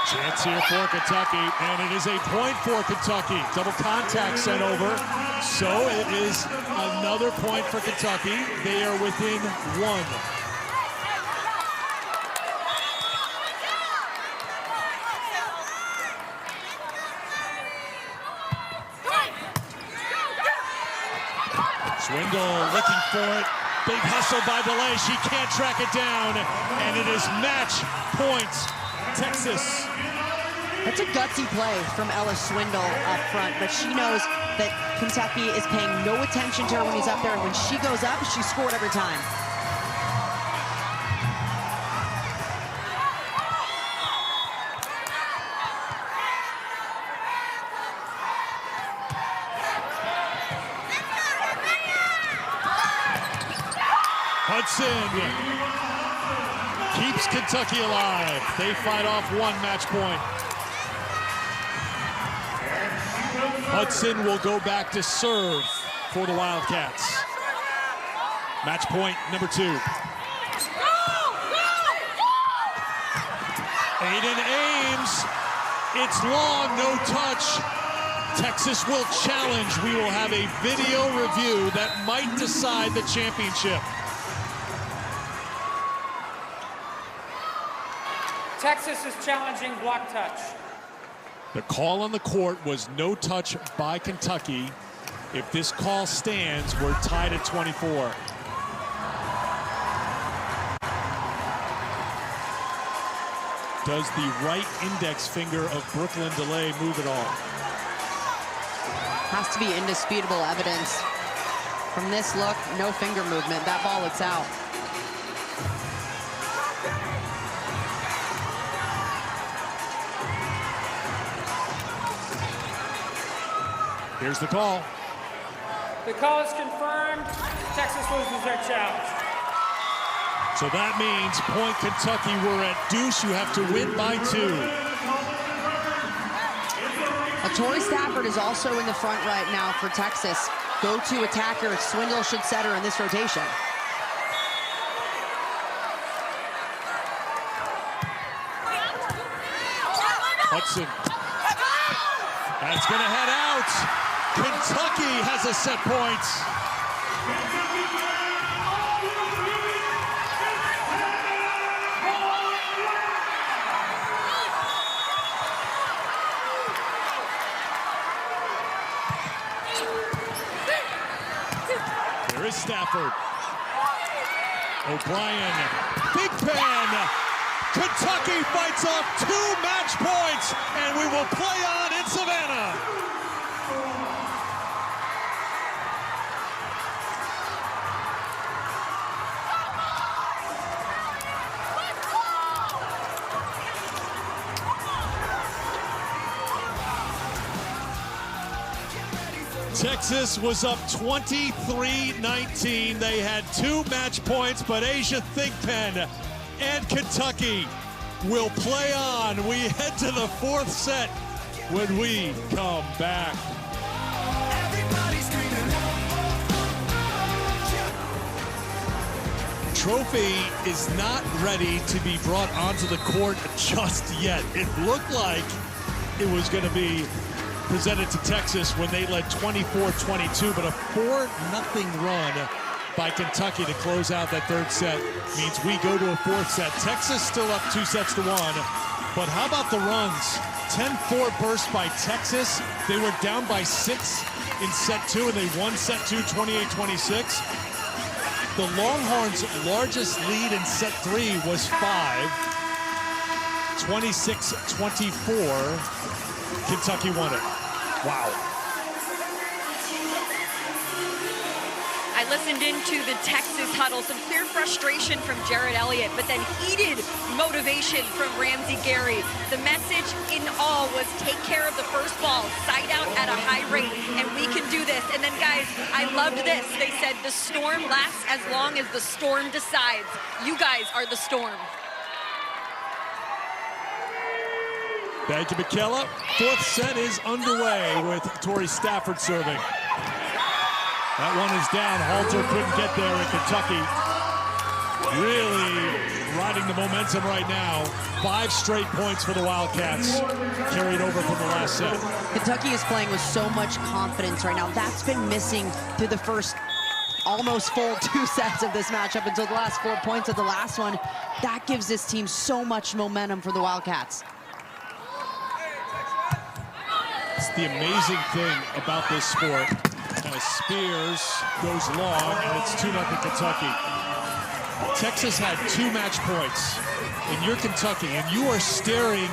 Chance here for Kentucky, and it is a point for Kentucky. Double contact sent over, so it is another point for Kentucky. They are within one. Swindle looking for it. Big hustle by DeLay. She can't track it down, and it is match point, Texas. That's a gutsy play from Ella Swindle up front, but she knows that Kentucky is paying no attention to her when he's up there, and when she goes up, she scored every time. Hudson keeps Kentucky alive. They fight off one match point. Hudson will go back to serve for the Wildcats. Match point number 2. Aiden Ames. It's long, no touch. Texas will challenge. We will have a video review that might decide the championship. Texas is challenging block touch. The call on the court was no touch by Kentucky. If this call stands, we're tied at 24. Does the right index finger of Brooklyn DeLay move at all? Has to be indisputable evidence. From this look, no finger movement. That ball looks out. Here's the call. The call is confirmed. Texas loses their challenge. So that means point Kentucky. We're at deuce. You have to win by 2. Tori Stafford is also in the front right now for Texas. Go-to attacker. Swindle should set her in this rotation. Hudson. That's going to head out. Kentucky has a set point. There is Stafford. O'Brien, big pen. Kentucky fights off 2 match points, and we will play on in Savannah. Texas was up 23-19. They had 2 match points, but Asia Thigpen and Kentucky will play on. We head to the 4th set when we come back. Trophy is not ready to be brought onto the court just yet. It looked like it was going to be presented to Texas when they led 24-22, but a 4-0 run by Kentucky to close out that 3rd set means we go to a 4th set. Texas still up 2-1, but how about the runs? 10-4 burst by Texas. They were down by 6 in set 2, and they won set 2 28-26. The Longhorns' largest lead in set 3 was 5. 26-24. Kentucky won it. Wow. I listened into the Texas huddle, some clear frustration from Jared Elliott, but then heated motivation from Ramsey Gary. The message in all was take care of the first ball, side out at a high rate, and we can do this. And then, guys, I loved this. They said the storm lasts as long as the storm decides. You guys are the storm. Thank you, McKella. Fourth set is underway with Tori Stafford serving. That one is down. Halter couldn't get there in Kentucky. Really riding the momentum right now. 5 straight points for the Wildcats, carried over from the last set. Kentucky is playing with so much confidence right now. That's been missing through the first almost full 2 sets of this matchup until the last 4 points of the last one. That gives this team so much momentum for the Wildcats. It's the amazing thing about this sport. As Spears goes long, and it's 2-0 Kentucky. Texas had 2 match points, and you're Kentucky, and you are staring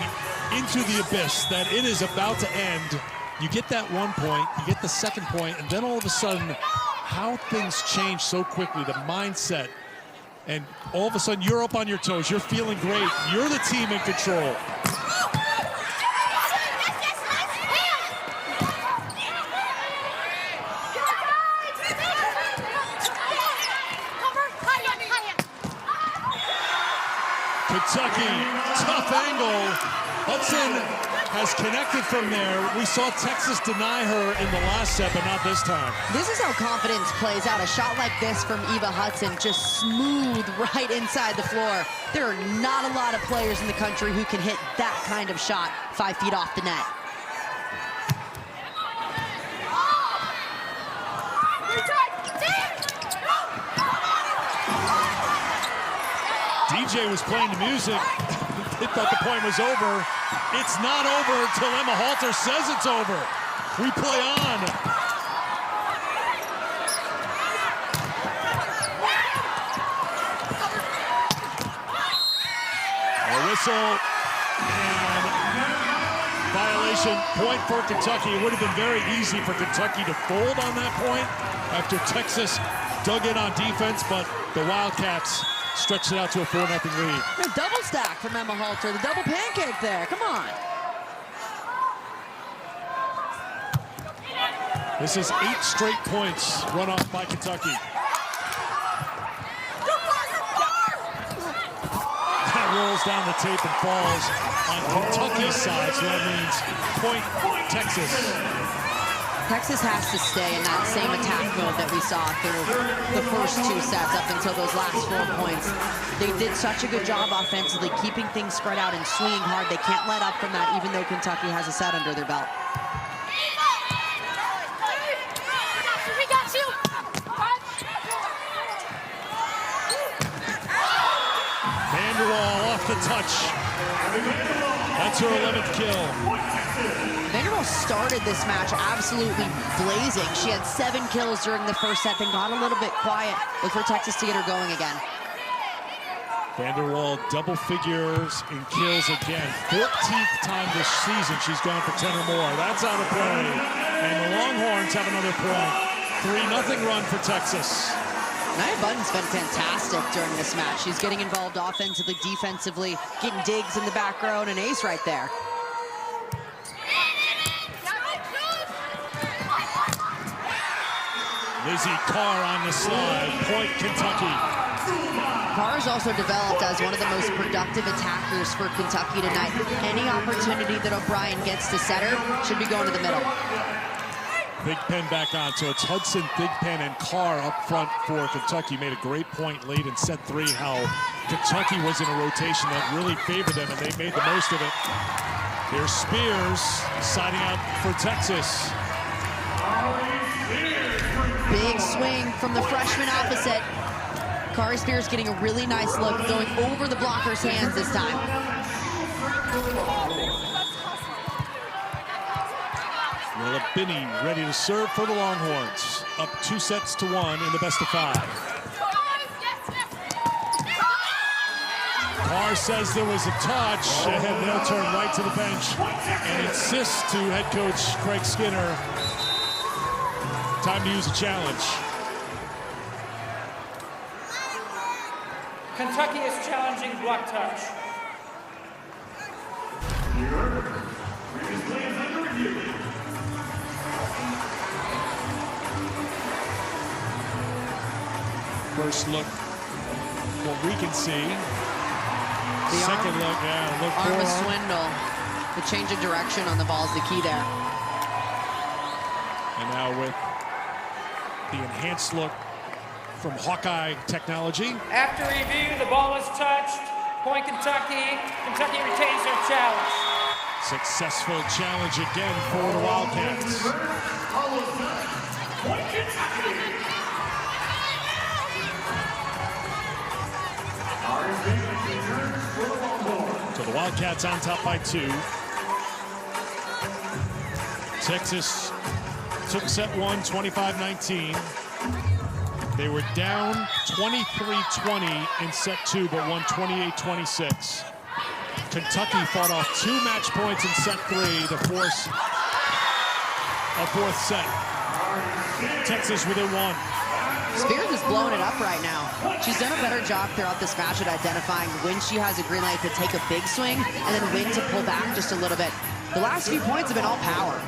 into the abyss that it is about to end. You get that 1 point, you get the second point, and then all of a sudden, how things change so quickly, the mindset, and all of a sudden you're up on your toes, you're feeling great, you're the team in control. Kentucky, tough angle. Hudson has connected from there. We saw Texas deny her in the last set, but not this time. This is how confidence plays out. A shot like this from Eva Hudson, just smooth right inside the floor. There are not a lot of players in the country who can hit that kind of shot 5 feet off the net. DJ was playing the music. They thought the point was over. It's not over until Emma Halter says it's over. We play on. A whistle and violation. Point for Kentucky. It would have been very easy for Kentucky to fold on that point after Texas dug in on defense, but the Wildcats stretched it out to a 4-0 lead. A double stack from Emma Halter, the double pancake there, come on. This is 8 straight points run off by Kentucky. That rolls down the tape and falls on Kentucky's side, so that means point Texas. Texas has to stay in that same attack mode that we saw through the first 2 sets up until those last 4 points. They did such a good job offensively, keeping things spread out and swinging hard. They can't let up from that, even though Kentucky has a set under their belt. We got you. Vanderwall off the touch. That's her 11th kill. Vanderwall started this match absolutely blazing. She had 7 kills during the first set, then got a little bit quiet. Look for Texas to get her going again. Vanderwall double figures in kills again. 14th time this season she's gone for 10 or more. That's out of play. And the Longhorns have another point. 3-0 run for Texas. Nia Button's been fantastic during this match. She's getting involved offensively, defensively, getting digs in the back row, and an ace right there. Lizzie Carr on the slide, point Kentucky. Carr has also developed as one of the most productive attackers for Kentucky tonight. Any opportunity that O'Brien gets to set her should be going to the middle. Big Pen back on, so it's Hudson, Big Pen, and Carr up front for Kentucky. Made a great point late in set 3, how Kentucky was in a rotation that really favored them, and they made the most of it. Here's Spears siding out for Texas. Big swing from the freshman opposite. Kari Spears getting a really nice look, going over the blocker's hands this time. Willa Binney ready to serve for the Longhorns. Up 2-1 in the best of 5. Carr says there was a touch, and they'll turn right to the bench and insist to head coach Craig Skinner. Time to use a challenge. Kentucky is challenging block touch. First look, what we can see. Second look, yeah, look Arm for swindle. The change of direction on the ball is the key there. And now with the enhanced look from Hawkeye technology. After review, the ball is touched. Point Kentucky. Kentucky retains their challenge. Successful challenge again for the Wildcats. So the Wildcats on top by 2. Texas took set 1, 25-19. They were down 23-20 in set 2, but won 28-26. Kentucky fought off 2 match points in set 3 to force a 4th set. Texas within 1. Spears is blowing it up right now. She's done a better job throughout this match at identifying when she has a green light to take a big swing and then when to pull back just a little bit. The last few points have been all power.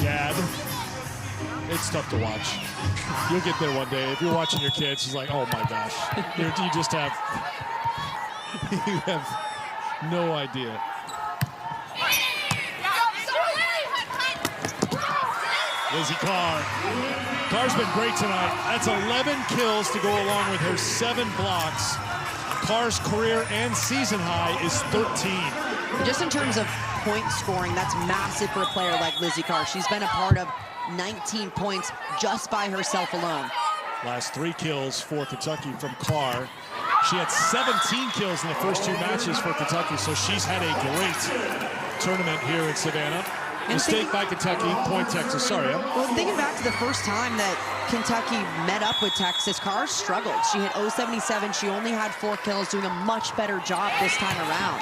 Dad, it's tough to watch. You'll get there one day. If you're watching your kids, it's like, oh my gosh. You just have, you have no idea. Lizzie Carr. Carr's been great tonight. That's 11 kills to go along with her 7 blocks. Carr's career and season high is 13. Just in terms of point scoring, that's massive for a player like Lizzie Carr. She's been a part of 19 points just by herself alone. Last 3 kills for Kentucky from Carr. She had 17 kills in the first 2 matches for Kentucky, so she's had a great tournament here in Savannah. Mistake by Kentucky, point Texas. Sorry, Well, thinking back to the first time that Kentucky met up with Texas, Carr struggled. She hit 0.77. She only had 4 kills, doing a much better job this time around.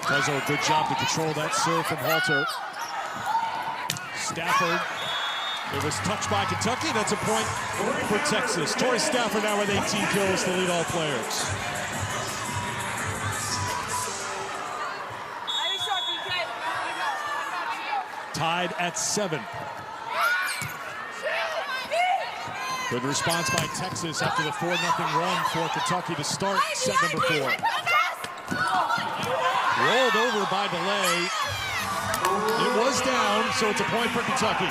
Tezo, a good job to control that serve from Halter. Stafford. It was touched by Kentucky. That's a point for Texas. Tori Stafford now with 18 kills to lead all players. Tied at 7. Good response by Texas after the 4-0 run for Kentucky to start set number 4. Rolled over by DeLay. It was down, so it's a point for Kentucky.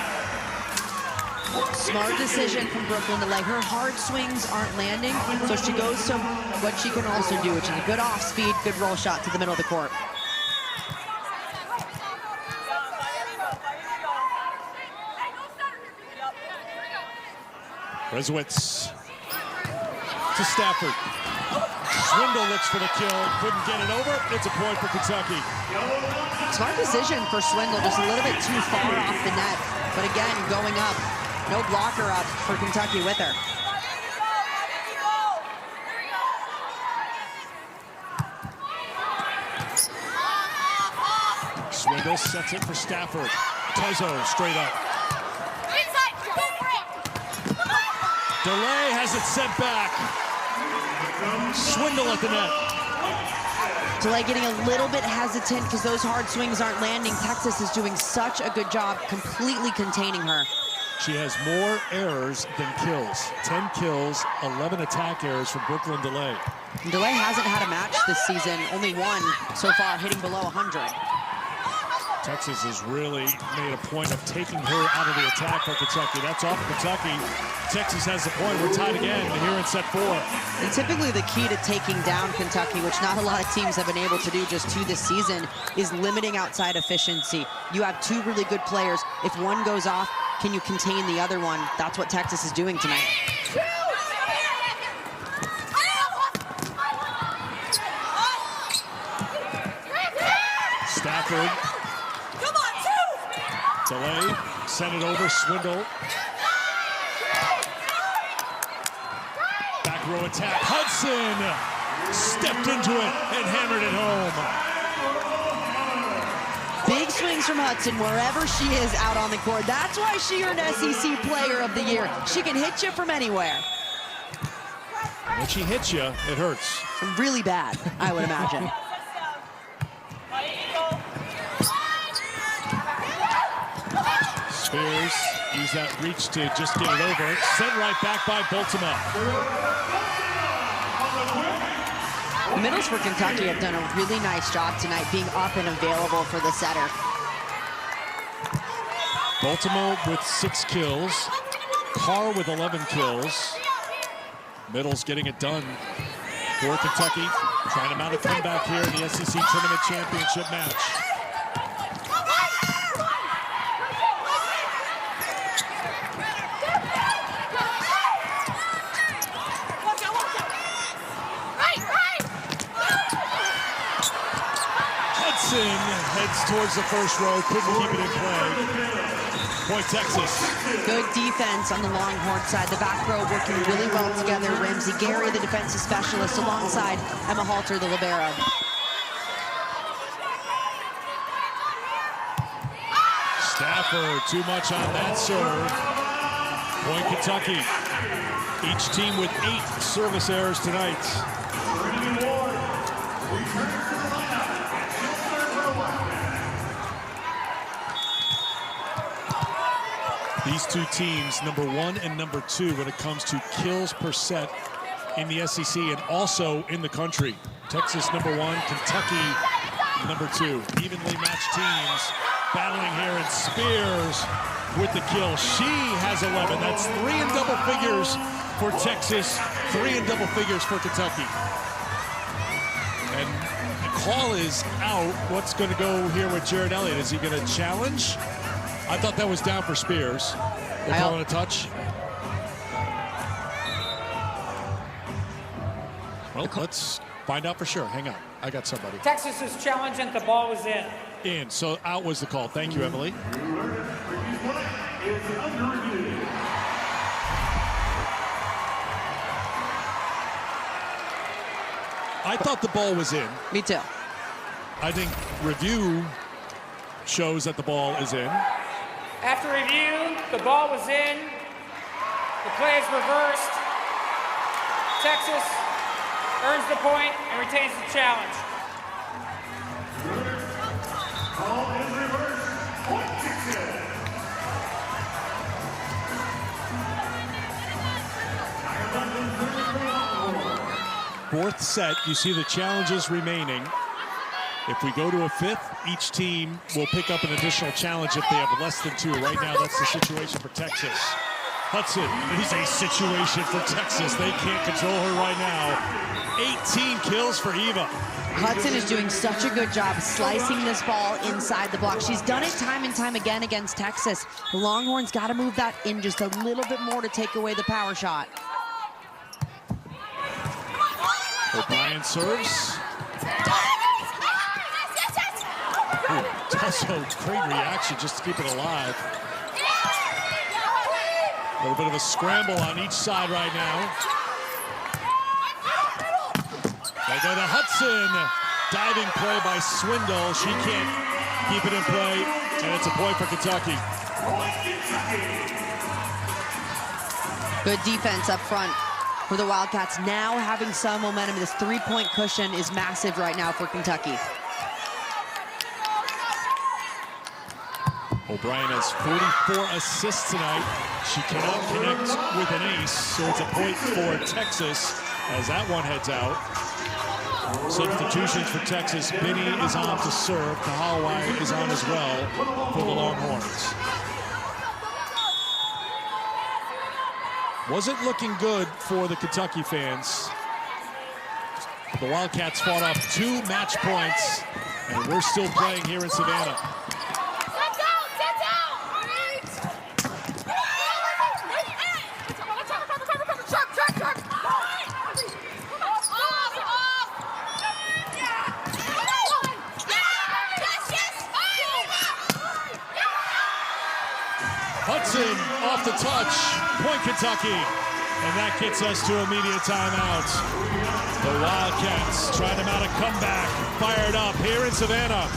Smart decision from Brooklyn DeLay. Her hard swings aren't landing, so she goes to what she can also do, which is a good off-speed, good roll shot to the middle of the court. Reswitz to Stafford. Swindle looks for the kill, couldn't get it over. It's a point for Kentucky. Smart decision for Swindle, just a little bit too far off the net. But again, going up, no blocker up for Kentucky with her. Swindle sets it for Stafford. Tezo straight up. DeLay has it sent back. Swindle at the net. DeLay getting a little bit hesitant because those hard swings aren't landing. Texas is doing such a good job completely containing her. She has more errors than kills. 10 kills, 11 attack errors from Brooklyn DeLay. DeLay hasn't had a match this season, only 1 so far, hitting below 100. Texas has really made a point of taking her out of the attack for Kentucky. That's off Kentucky. Texas has the point. We're tied again here in set 4. And typically the key to taking down Kentucky, which not a lot of teams have been able to do just 2 this season, is limiting outside efficiency. You have 2 really good players. If one goes off, can you contain the other one? That's what Texas is doing tonight. Stafford. DeLay, sent it over, Swindle. Back row attack, Hudson stepped into it and hammered it home. Big swings from Hudson wherever she is out on the court. That's why she earned SEC Player of the Year. She can hit you from anywhere. When she hits you, it hurts. Really bad, I would imagine. Spears use that reach to just get it over. Sent right back by Baltimore. The middles for Kentucky have done a really nice job tonight being up and available for the setter. Baltimore with 6 kills. Carr with 11 kills. Middles getting it done for Kentucky. Trying to mount a comeback here in the SEC Tournament Championship match. Heads towards the first row, couldn't keep it in play. Point Texas. Good defense on the Longhorn side. The back row working really well together. Ramsey Gary, the defensive specialist, alongside Emma Halter, the libero. Stafford, too much on that serve. Point Kentucky. Each team with 8 service errors tonight. These two teams, number 1 and number 2, when it comes to kills per set in the SEC and also in the country. Texas number 1, Kentucky number 2. Evenly matched teams battling here, and Spears with the kill. She has 11. That's 3 in double figures for Texas, 3 in double figures for Kentucky. And the call is out. What's going to go here with Jared Elliott? Is he going to challenge? I thought that was down for Spears. They're calling a touch. Well, let's find out for sure. Hang on. I got somebody. Texas is challenging. The ball was in. In. So out was the call. Thank you, Emily. I thought the ball was in. Me too. I think review shows that the ball is in. After review, the ball was in. The play is reversed. Texas earns the point and retains the challenge. Ball is reversed. Point Texas. Fourth set, you see the challenges remaining. If we go to a 5th, each team will pick up an additional challenge if they have less than 2. Right now, that's the situation for Texas. Hudson is a situation for Texas. They can't control her right now. 18 kills for Eva. Hudson is doing such a good job slicing this ball inside the block. She's done it time and time again against Texas. The Longhorns got to move that in just a little bit more to take away the power shot. O'Brien serves. Also, great reaction just to keep it alive. A little bit of a scramble on each side right now. They go to Hudson. Diving play by Swindle. She can't keep it in play, and it's a point for Kentucky. Good defense up front for the Wildcats. Now having some momentum. This 3-point cushion is massive right now for Kentucky. O'Brien has 44 assists tonight. She cannot connect with an ace, so it's a point for Texas as that one heads out. Substitutions for Texas. Binney is on to serve. Kahawai is on as well for the Longhorns. Wasn't looking good for the Kentucky fans. The Wildcats fought off 2 match points, and we're still playing here in Savannah. Hudson off the touch, point Kentucky, and that gets us to immediate timeout. The Wildcats trying to mount a comeback, fired up here in Savannah.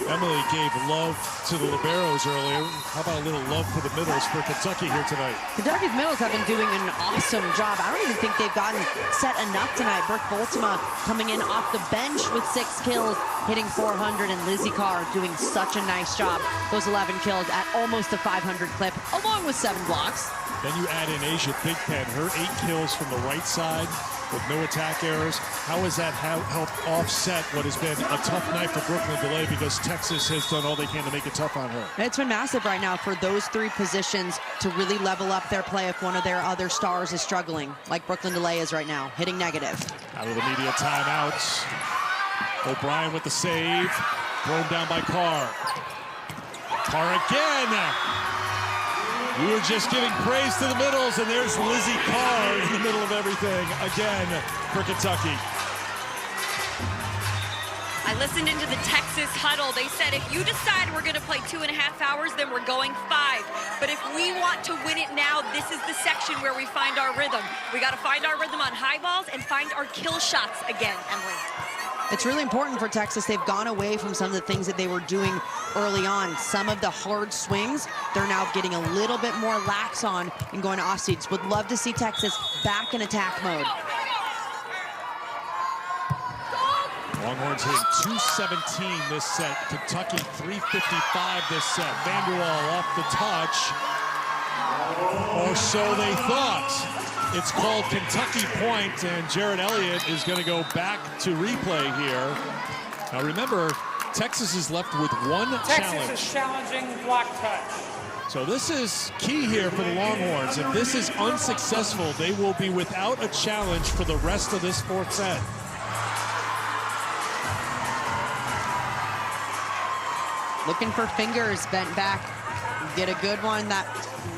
Emily gave love to the liberos earlier. How about a little love for the middles for Kentucky here tonight? Kentucky's middles have been doing an awesome job. I don't even think they've gotten set enough tonight. Brooke Boltema coming in off the bench with 6 kills, hitting 400, and Lizzie Carr doing such a nice job. Those 11 kills at almost a 500 clip, along with 7 blocks. Then you add in Asia Thigpen, her 8 kills from the right side with no attack errors. How has that helped offset what has been a tough night for Brooklyn DeLay, because Texas has done all they can to make it tough on her? It's been massive right now for those 3 positions to really level up their play if one of their other stars is struggling, like Brooklyn DeLay is right now, hitting negative. Out of the media timeouts. O'Brien with the save, thrown down by Carr. Carr again. We were just giving praise to the middles, and there's Lizzie Carr in the middle of everything again for Kentucky. I listened into the Texas huddle. They said if you decide we're going to play 2.5 hours, then we're going 5. But if we want to win it now, this is the section where we find our rhythm. We got to find our rhythm on high balls and find our kill shots again, Emily. It's really important for Texas. They've gone away from some of the things that they were doing early on. Some of the hard swings, they're now getting a little bit more lax on and going to off-seeds. Would love to see Texas back in attack mode. Longhorns hitting 217 this set. Kentucky 355 this set. Vanderwall off the touch. Or so they thought. It's called Kentucky point, and Jared Elliott is going to go back to replay here. Now remember, Texas is left with 1 challenge. Texas is challenging block touch. So this is key here for the Longhorns. If this is unsuccessful, they will be without a challenge for the rest of this 4th set. Looking for fingers bent back. Get a good one, that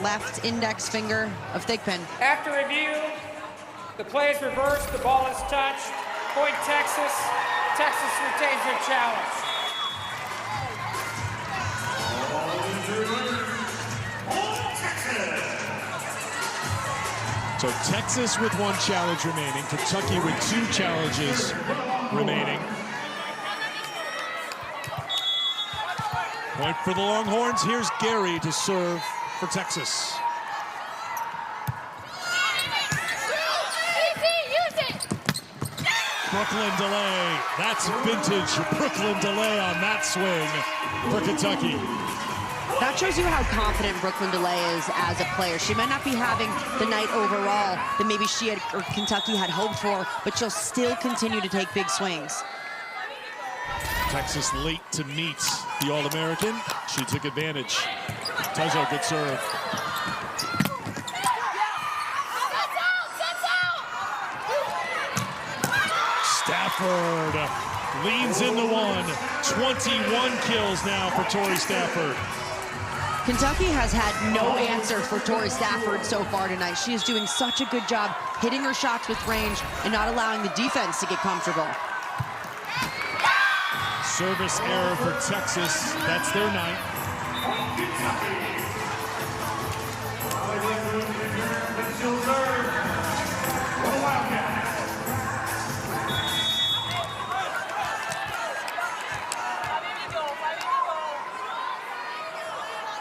left index finger of Thigpen. After review, the play is reversed, the ball is touched. Point Texas. Texas retains their challenge. So Texas with 1 challenge remaining, Kentucky with 2 challenges remaining. Point for the Longhorns. Here's Gary to serve for Texas. Brooklyn DeLay. That's vintage Brooklyn DeLay on that swing for Kentucky. That shows you how confident Brooklyn DeLay is as a player. She might not be having the night overall that maybe she had or Kentucky had hoped for, but she'll still continue to take big swings. Texas late to meet the All-American. She took advantage. Tuzzo, good serve. Stafford leans into 1. 21 kills now for Tori Stafford. Kentucky has had no answer for Tori Stafford so far tonight. She is doing such a good job hitting her shots with range and not allowing the defense to get comfortable. Service error for Texas. That's their 9th.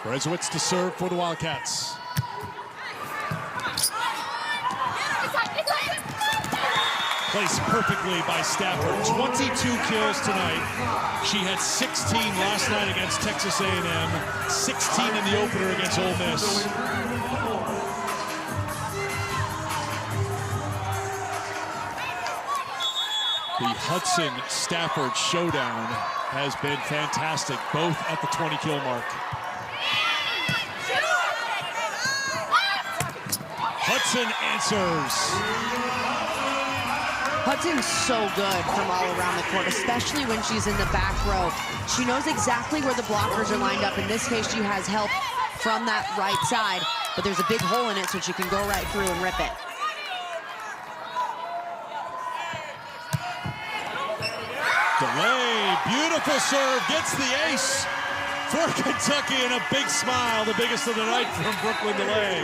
Brezowitz to serve for the Wildcats. Placed perfectly by Stafford. 22 kills tonight. She had 16 last night against Texas A&M, 16 in the opener against Ole Miss. The Hudson-Stafford showdown has been fantastic, both at the 20-kill mark. Hudson answers. Hudson's so good from all around the court, especially when she's in the back row. She knows exactly where the blockers are lined up. In this case, she has help from that right side, but there's a big hole in it, so she can go right through and rip it. DeLay, beautiful serve, gets the ace for Kentucky, and a big smile, the biggest of the night from Brooklyn DeLay.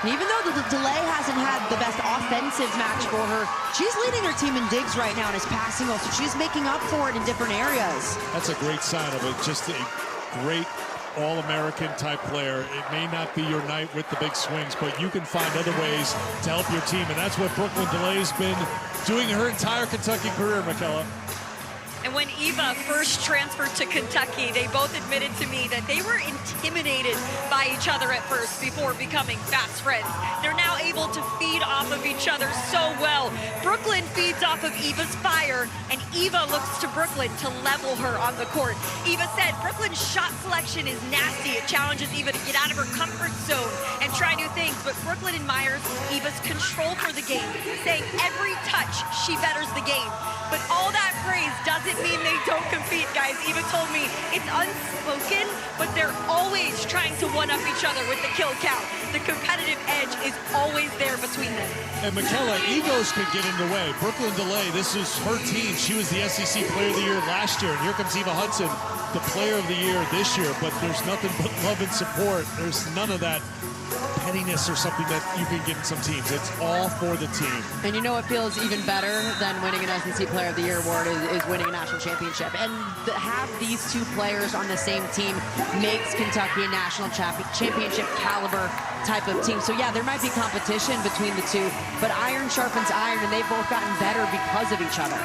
And even though the delay hasn't had the best offensive match for her, she's leading her team in digs right now and is passing well, so she's making up for it in different areas. That's a great sign of it. Just a great All-American type player. It may not be your night with the big swings, but you can find other ways to help your team, and that's what Brooklyn DeLay's been doing her entire Kentucky career, Michaela. And when Eva first transferred to Kentucky, they both admitted to me that they were intimidated by each other at first before becoming fast friends. They're now able to feed off of each other so well. Brooklyn feeds off of Eva's fire, and Eva looks to Brooklyn to level her on the court. Eva said Brooklyn's shot selection is nasty. It challenges Eva to get out of her comfort zone and try new things, but Brooklyn admires Eva's control for the game, saying every touch she betters the game. But all that praise doesn't mean they don't compete, guys. Eva told me it's unspoken, but they're always trying to one-up each other with the kill count. The competitive edge is always there between them. And Michaela, egos could get in the way. Brooklyn DeLay, this is her team. She was the SEC Player of the Year last year, and here comes Eva Hudson, the Player of the Year this year. But there's nothing but love and support. There's none of that pettiness or something that you can get in some teams. It's all for the team. And you know what feels even better than winning an SEC Player of the Year award is winning a national championship. And to have these two players on the same team makes Kentucky a national championship caliber type of team. So yeah, there might be competition between the two, but iron sharpens iron, and they've both gotten better because of each other.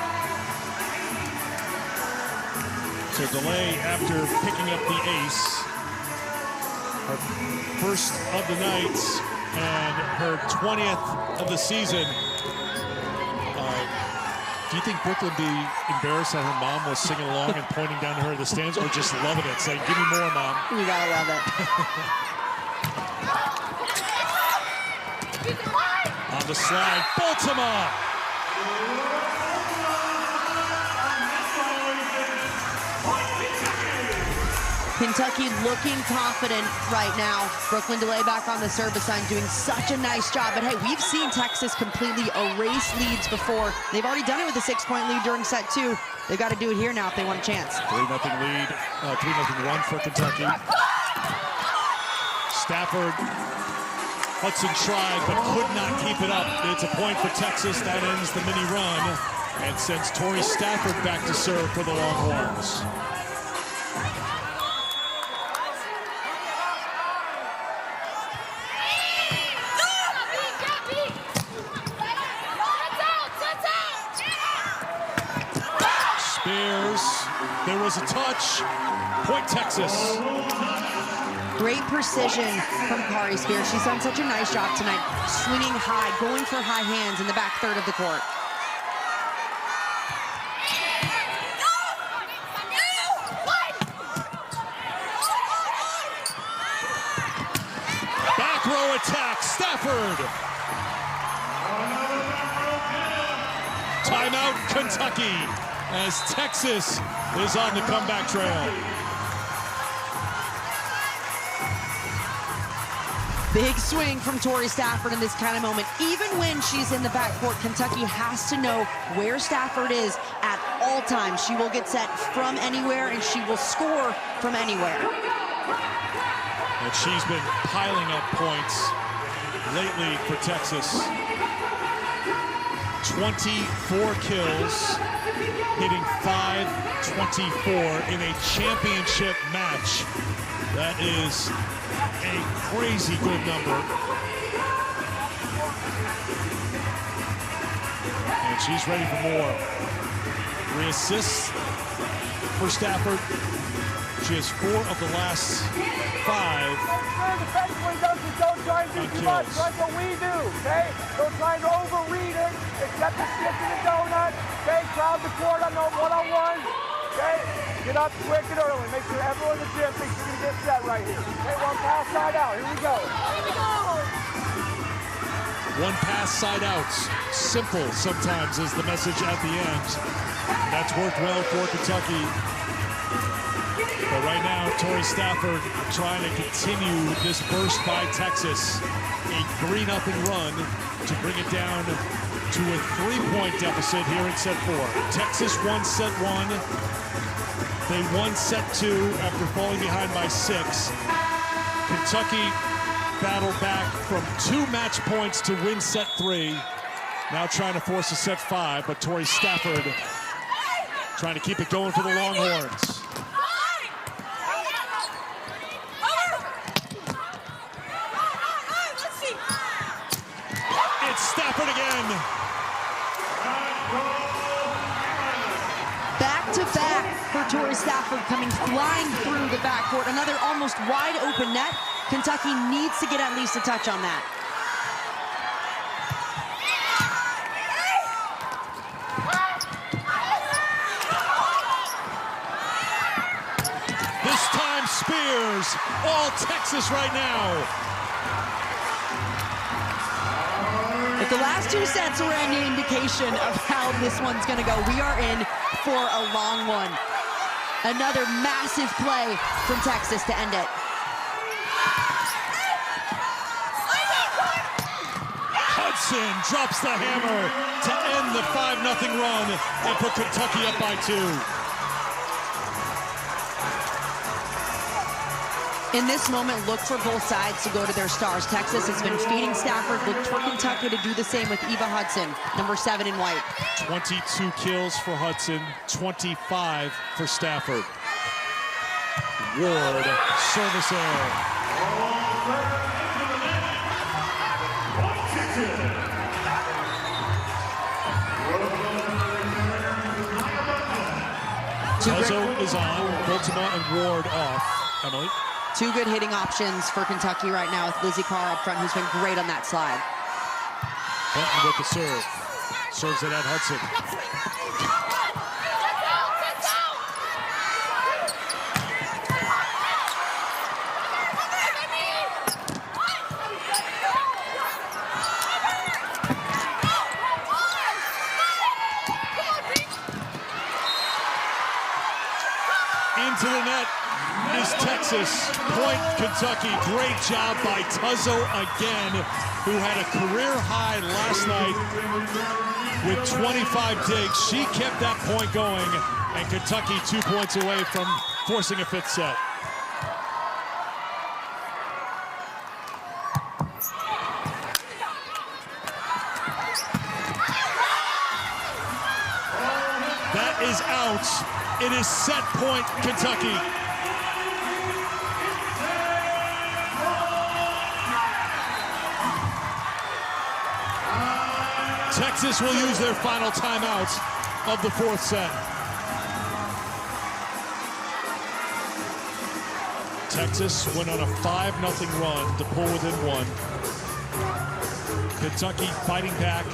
So DeLay, after picking up the ace, her first of the night and her 20th of the season. Do you think Brooklyn would be embarrassed that her mom was singing along and pointing down to her in the stands, or just loving it, saying, give me more, Mom? You gotta love it. On the slide, Baltimore! Kentucky looking confident right now. Brooklyn DeLay back on the service line, doing such a nice job. But hey, we've seen Texas completely erase leads before. They've already done it with a 6-point lead during set 2. They've got to do it here now if they want a chance. 3-0 lead, 3-0 run for Kentucky. Stafford, Hudson tried but could not keep it up. It's a point for Texas. That ends the mini run and sends Tourney Stafford back to serve for the Longhorns. There was a touch. Point Texas. Great precision from Kari Spears. She's done such a nice job tonight, swinging high, going for high hands in the back third of the court. Back row attack, Stafford. Timeout, Kentucky, as Texas is on the comeback trail. Big swing from Tourney Stafford in this kind of moment. Even when she's in the backcourt, Kentucky has to know where Stafford is at all times. She will get set from anywhere, and she will score from anywhere. And she's been piling up points lately for Texas. 24 kills, hitting .524 in a championship match. That is a crazy good number. And she's ready for more. 3 assists for Stafford. She has 4 of the last 5 Don't try and do too much. That's what we do, okay? Don't try and overread it. Accept the stick in the donut. Okay, crowd the court on the one-on-one. Okay, get up quick and early. Make sure everyone in the gym thinks you're going to get set right here. Okay, one pass side out. Here we go. Here we go. One pass side out. Simple sometimes is the message at the end. That's worked well for Kentucky. But right now, Tourney Stafford trying to continue this burst by Texas. A 3-0 run to bring it down to a 3-point deficit here in set 4. Texas won set 1. They won set 2 after falling behind by 6. Kentucky battled back from 2 match points to win set 3. Now trying to force a set 5, but Tori Stafford trying to keep it going for the Longhorns. It's Stafford again. Back-to-back for Tori Stafford, coming flying through the backcourt. Another almost wide open net. Kentucky needs to get at least a touch on that. This time Spears, all Texas right now. If the last 2 sets were any indication of how this one's gonna go, we are in for a long one. Another massive play from Texas to end it. Hudson drops the hammer to end the 5-0 run and put Kentucky up by 2. In this moment, look for both sides to go to their stars. Texas has been feeding Stafford. Look for Kentucky to do the same with Eva Hudson, number 7 in white. 22 kills for Hudson, 25 for Stafford. Ward, service error. Tuzzo is on, Biltema and Ward off. Emily? 2 good hitting options for Kentucky right now with Lizzie Carr up front, who's been great on that slide. Benton with the serve. Serves it at Hudson. Into the net is Texas. Point Kentucky. Great job by Tuzzo again, who had a career high last night with 25 digs. She kept that point going, and Kentucky 2 points away from forcing a 5th set. That is out. It is set point Kentucky. Texas will use their final timeout of the 4th set. Texas went on a 5-0 run to pull within 1. Kentucky fighting back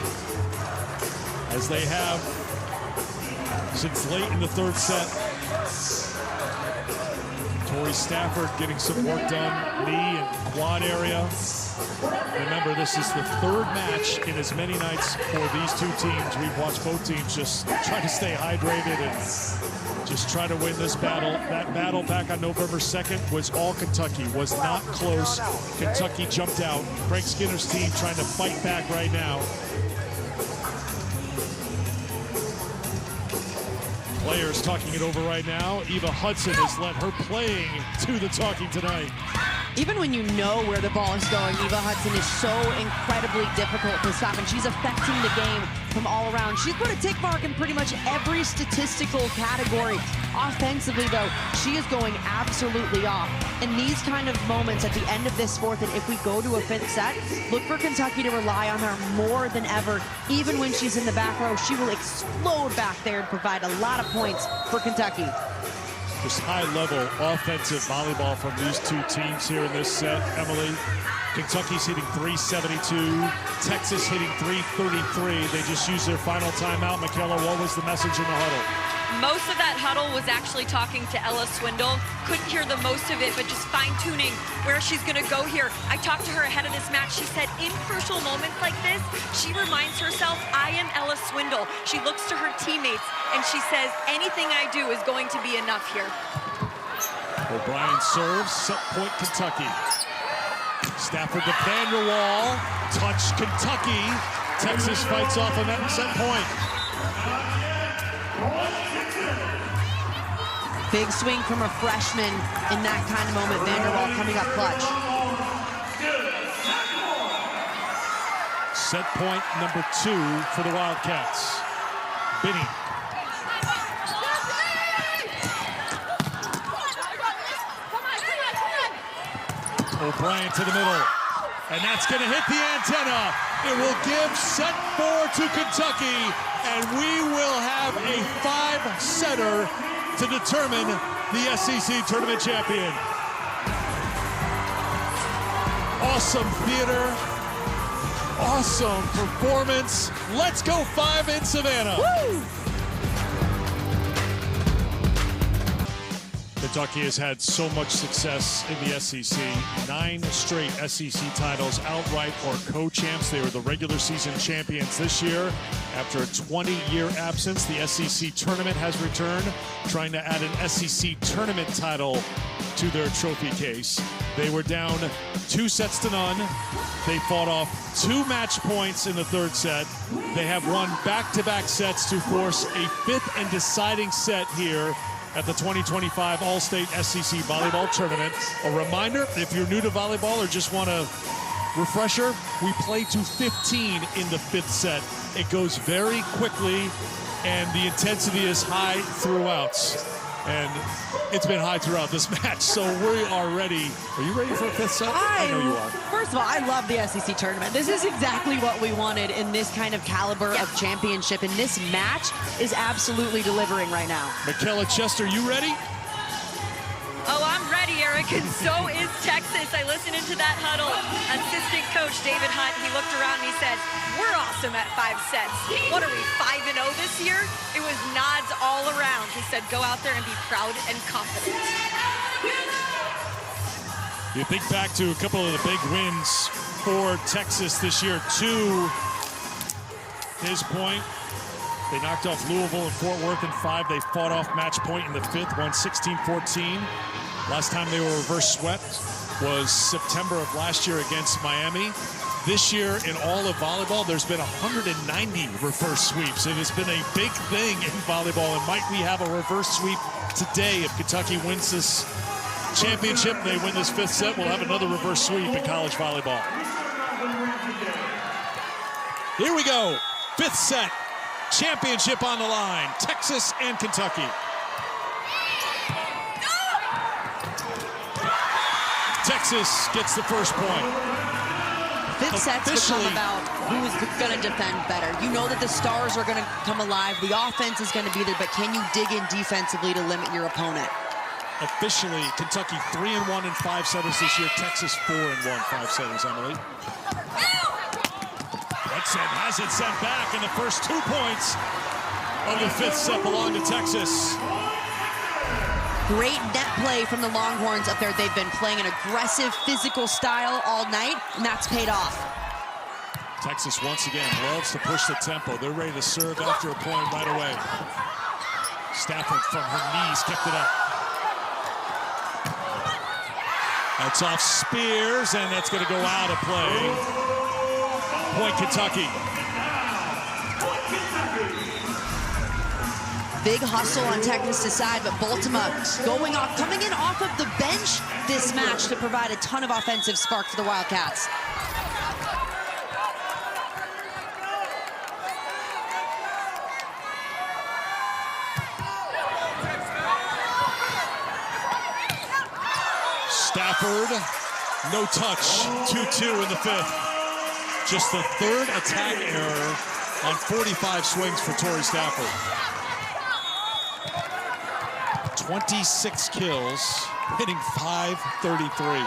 as they have since late in the 3rd set. Tori Stafford getting some work done, knee and quad area. Remember, this is the 3rd match in as many nights for these 2 teams. We've watched both teams just try to stay hydrated and just try to win this battle. That battle back on November 2nd was all Kentucky, was not close. Kentucky jumped out. Greg Skinner's team trying to fight back right now. Players talking it over right now. Eva Hudson has let her playing to the talking tonight. Even when you know where the ball is going, Eva Hudson is so incredibly difficult to stop, and she's affecting the game from all around. She's put a tick mark in pretty much every statistical category. Offensively, though, she is going absolutely off. In these kind of moments at the end of this 4th, and if we go to a 5th set, look for Kentucky to rely on her more than ever. Even when she's in the back row, she will explode back there and provide a lot of points for Kentucky. Just high-level offensive volleyball from these 2 teams here in this set, Emily. Kentucky's hitting 372, Texas hitting 333. They just used their final timeout. Michaela, what was the message in the huddle? Most of that huddle was actually talking to Ella Swindle. Couldn't hear the most of it, but just fine-tuning where she's going to go here. I talked to her ahead of this match. She said in crucial moments like this, she reminds herself, I am Ella Swindle. She looks to her teammates, and she says, anything I do is going to be enough here. O'Brien serves, set point Kentucky. Stafford to Vanderwall, touch Kentucky. Texas fights off on that set point. Big swing from a freshman in that kind of moment. Vanderwall coming up clutch. Set point number 2 for the Wildcats. Binney. O'Brien to the middle. And that's going to hit the antenna. It will give set 4 to Kentucky. And we will have a 5-setter to determine the SEC tournament champion. Awesome theater. Awesome performance. Let's go 5 in Savannah. Woo! Kentucky has had so much success in the SEC. 9 straight SEC titles, outright or co-champs. They were the regular season champions this year. After a 20-year absence, the SEC tournament has returned, trying to add an SEC tournament title to their trophy case. They were down 2-0. They fought off 2 match points in the 3rd set. They have won back-to-back sets to force a 5th and deciding set here at the 2025 Allstate SEC Volleyball Tournament. A reminder, if you're new to volleyball or just want a refresher, we play to 15 in the 5th set. It goes very quickly, and the intensity is high throughout. And it's been high throughout this match, so we are ready. Are you ready for a 5th set? I know you are. First of all, I love the SEC tournament. This is exactly what we wanted in this kind of caliber of championship, and this match is absolutely delivering right now. Michaela Chester, you ready? Oh, I'm ready, Eric, and so is Texas. I listened into that huddle. Assistant coach David Hunt, he looked around and he said, we're awesome at 5 sets. What are we, 5-0 this year? It was nods all around. He said, go out there and be proud and confident. You think back to a couple of the big wins for Texas this year. 2, his point. They knocked off Louisville and Fort Worth in 5. They fought off match point in the 5th, won 16-14. Last time they were reverse swept was September of last year against Miami. This year in all of volleyball, there's been 190 reverse sweeps. It has been a big thing in volleyball, and might we have a reverse sweep today if Kentucky wins this championship, they win this 5th set, we'll have another reverse sweep in college volleyball. Here we go, 5th set. Championship on the line, Texas and Kentucky. Texas gets the first point. 5th set's become about who's going to defend better. You know that the stars are going to come alive. The offense is going to be there, but can you dig in defensively to limit your opponent? Officially, Kentucky 3-1 in 5-setters this year. Texas 4-1 5-setters, Emily. Has it sent back, and the first 2 points of the 5th set belong to Texas. Great net play from the Longhorns up there. They've been playing an aggressive, physical style all night, and that's paid off. Texas, once again, loves to push the tempo. They're ready to serve after a point right away. Stafford from her knees kept it up. That's off Spears, and that's going to go out of play. Point Kentucky. Big hustle on Texas' side, but Baltimore coming in off of the bench this match to provide a ton of offensive spark for the Wildcats. Stafford, no touch, 2-2 in the 5th. Just the 3rd attack error on 45 swings for Torrey Stafford. 26 kills, hitting .533.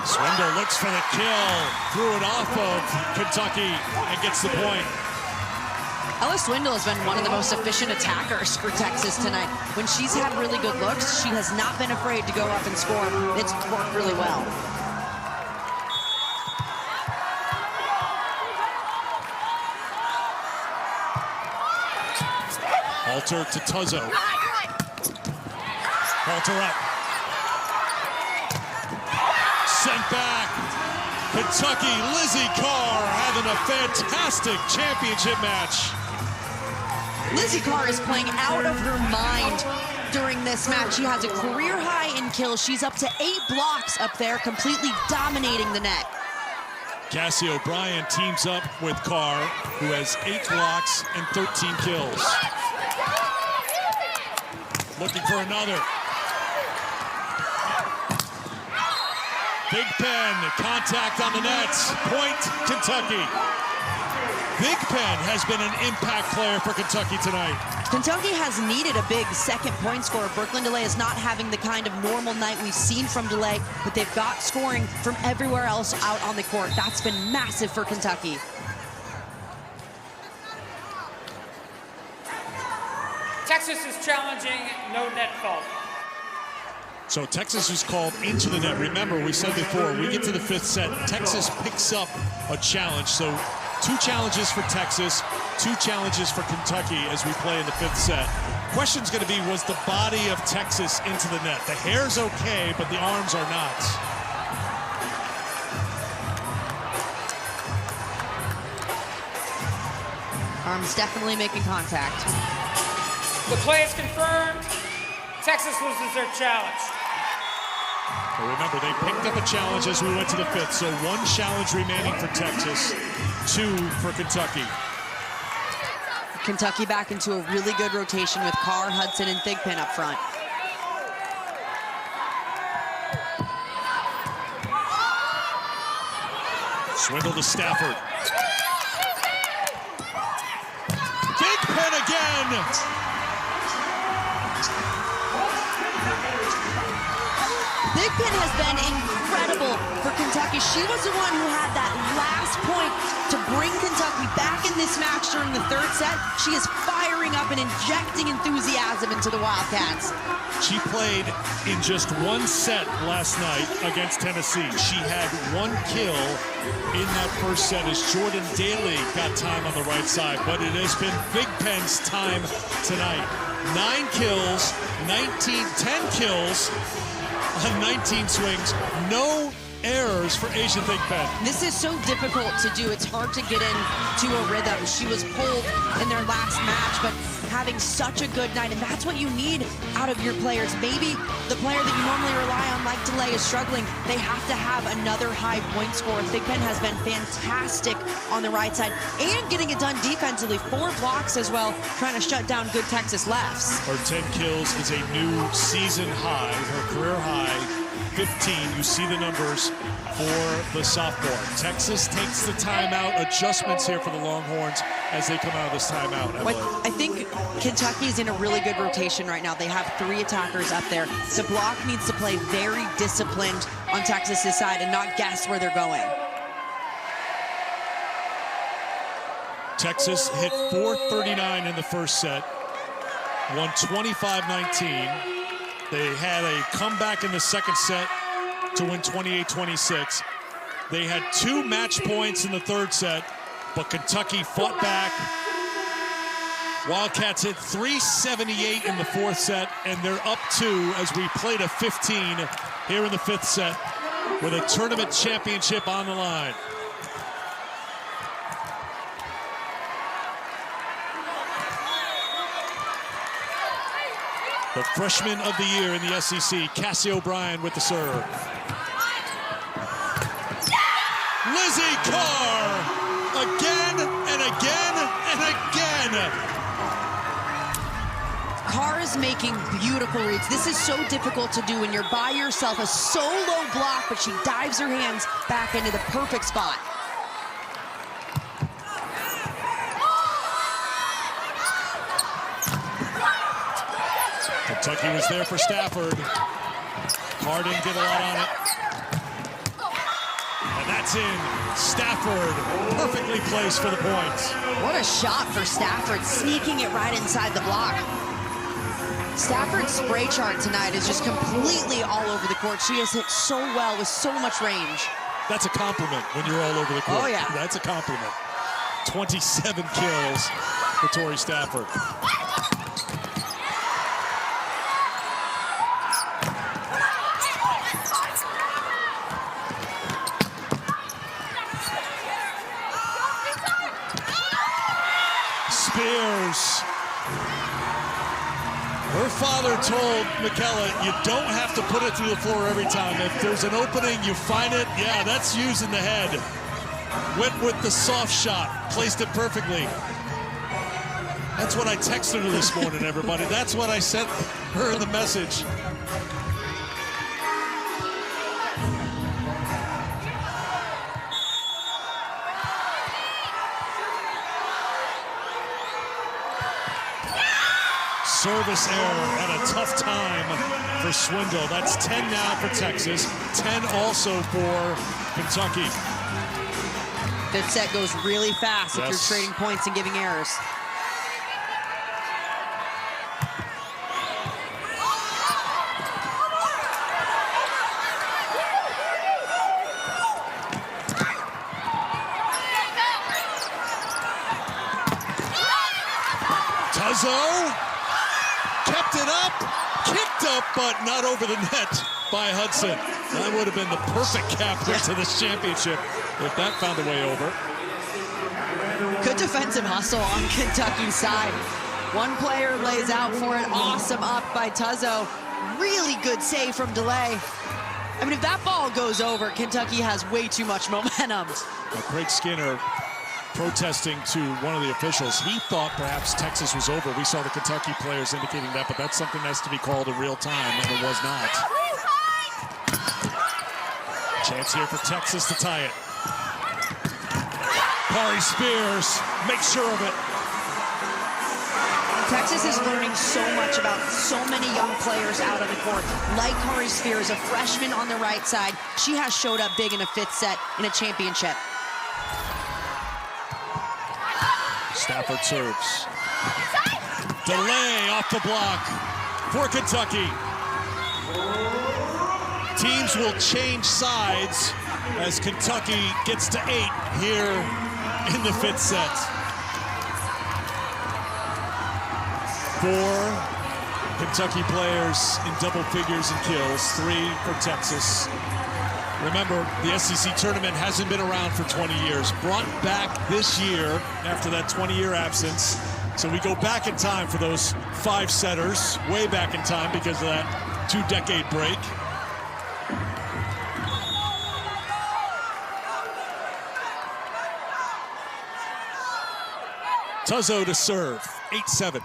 Swindle looks for the kill, threw it off of Kentucky and gets the point. Ella Swindle has been one of the most efficient attackers for Texas tonight. When she's had really good looks, she has not been afraid to go up and score. It's worked really well. Halter to Tuzzo. Halter up. Sent back. Kentucky, Lizzie Carr having a fantastic championship match. Lizzie Carr is playing out of her mind during this match. She has a career high in kills. She's up to 8 blocks up there, completely dominating the net. Cassie O'Brien teams up with Carr, who has 8 blocks and 13 kills. Looking for another. Big Pen, contact on the nets. Point, Kentucky. Big Pen has been an impact player for Kentucky tonight. Kentucky has needed a big second point scorer. Brooklyn DeLay is not having the kind of normal night we've seen from DeLay, but they've got scoring from everywhere else out on the court. That's been massive for Kentucky. Texas is challenging no net fault. So Texas was called into the net. Remember, we said before, we get to the 5th set, Texas picks up a challenge. So 2 challenges for Texas, 2 challenges for Kentucky as we play in the 5th set. Question's going to be, was the body of Texas into the net? The hair's okay, but the arms are not. Arms definitely making contact. The play is confirmed. Texas loses their challenge. But remember, they picked up a challenge as we went to the 5th, so 1 challenge remaining for Texas, 2 for Kentucky. Kentucky back into a really good rotation with Carr, Hudson, and Thigpen up front. Swindle to Stafford. Thigpen again! Thigpen has been incredible for Kentucky. She was the one who had that last point to bring Kentucky back in this match during the 3rd set. She is firing up and injecting enthusiasm into the Wildcats. She played in just 1 set last night against Tennessee. She had 1 kill in that 1st set as Jordan Daly got time on the right side, but it has been Thigpen's time tonight. 9 kills, 10 kills on 19 swings, no errors for Asia Thigpen. This is so difficult to do. It's hard to get into a rhythm. She was pulled in their last match, but having such a good night, and that's what you need out of your players. Maybe the player that you normally rely on, like DeLay, is struggling. They have to have another high point scorer. Thigpen has been fantastic on the right side and getting it done defensively. 4 blocks as well, trying to shut down good Texas lefts. Her 10 kills is a new season high, her career high 15. You see the numbers for the sophomore. Texas takes the timeout. Adjustments here for the Longhorns as they come out of this timeout. I think Kentucky is in a really good rotation right now. They have 3 attackers up there. The block needs to play very disciplined on Texas's side and not guess where they're going. Texas hit 439 in the 1st set, won 25-19. They had a comeback in the 2nd set to win 28-26. They had 2 match points in the 3rd set, but Kentucky fought back. Wildcats hit 378 in the 4th set, and they're up 2 as we played a 15 here in the 5th set with a tournament championship on the line. The freshman of the year in the SEC, Cassie O'Brien with the serve. Lizzie Carr, again and again and again. Carr is making beautiful reads. This is so difficult to do when you're by yourself. A solo block, but she dives her hands back into the perfect spot. Kentucky was there for Stafford. Carr didn't get a lot on it. And that's in. Stafford perfectly placed for the points. What a shot for Stafford, sneaking it right inside the block. Stafford's spray chart tonight is just completely all over the court. She has hit so well with so much range. That's a compliment when you're all over the court. Oh, yeah. That's a compliment. 27 kills for Tori Stafford. Spears Her father told McKella, you don't have to put it through the floor every time. If there's an opening, you find it. Yeah, that's using the head. Went with the soft shot, placed it perfectly. That's what I texted her this morning, everybody. That's what I sent her in the message. Service error at a tough time for Swindle. That's 10 now for Texas, 10 also for Kentucky. Fifth set goes really fast if you're trading points and giving errors. Tuzzo kept it up, kicked up, but not over the net by Hudson. That would have been the perfect capper to this championship if that found a way over. Good defensive hustle on Kentucky's side. One player lays out for it, awesome up by Tuzzo. Really good save from Delay. I mean, if that ball goes over, Kentucky has way too much momentum. Craig Skinner protesting to one of the officials. He thought perhaps Texas was over. We saw the Kentucky players indicating that, but that's something that has to be called in real time, and it was not. Chance here for Texas to tie it. Kari Spears makes sure of it. Texas is learning so much about so many young players out on the court. Like Kari Spears, a freshman on the right side. She has showed up big in a fifth set in a championship. Stafford serves. Delay off the block for Kentucky. Teams will change sides as Kentucky gets to 8 here in the fifth set. 4 Kentucky players in double figures in kills, 3 for Texas. Remember, the SEC tournament hasn't been around for 20 years. Brought back this year after that 20-year absence. So we go back in time for those 5 setters, way back in time because of that 2-decade break. Tuzzo to serve, 8-7.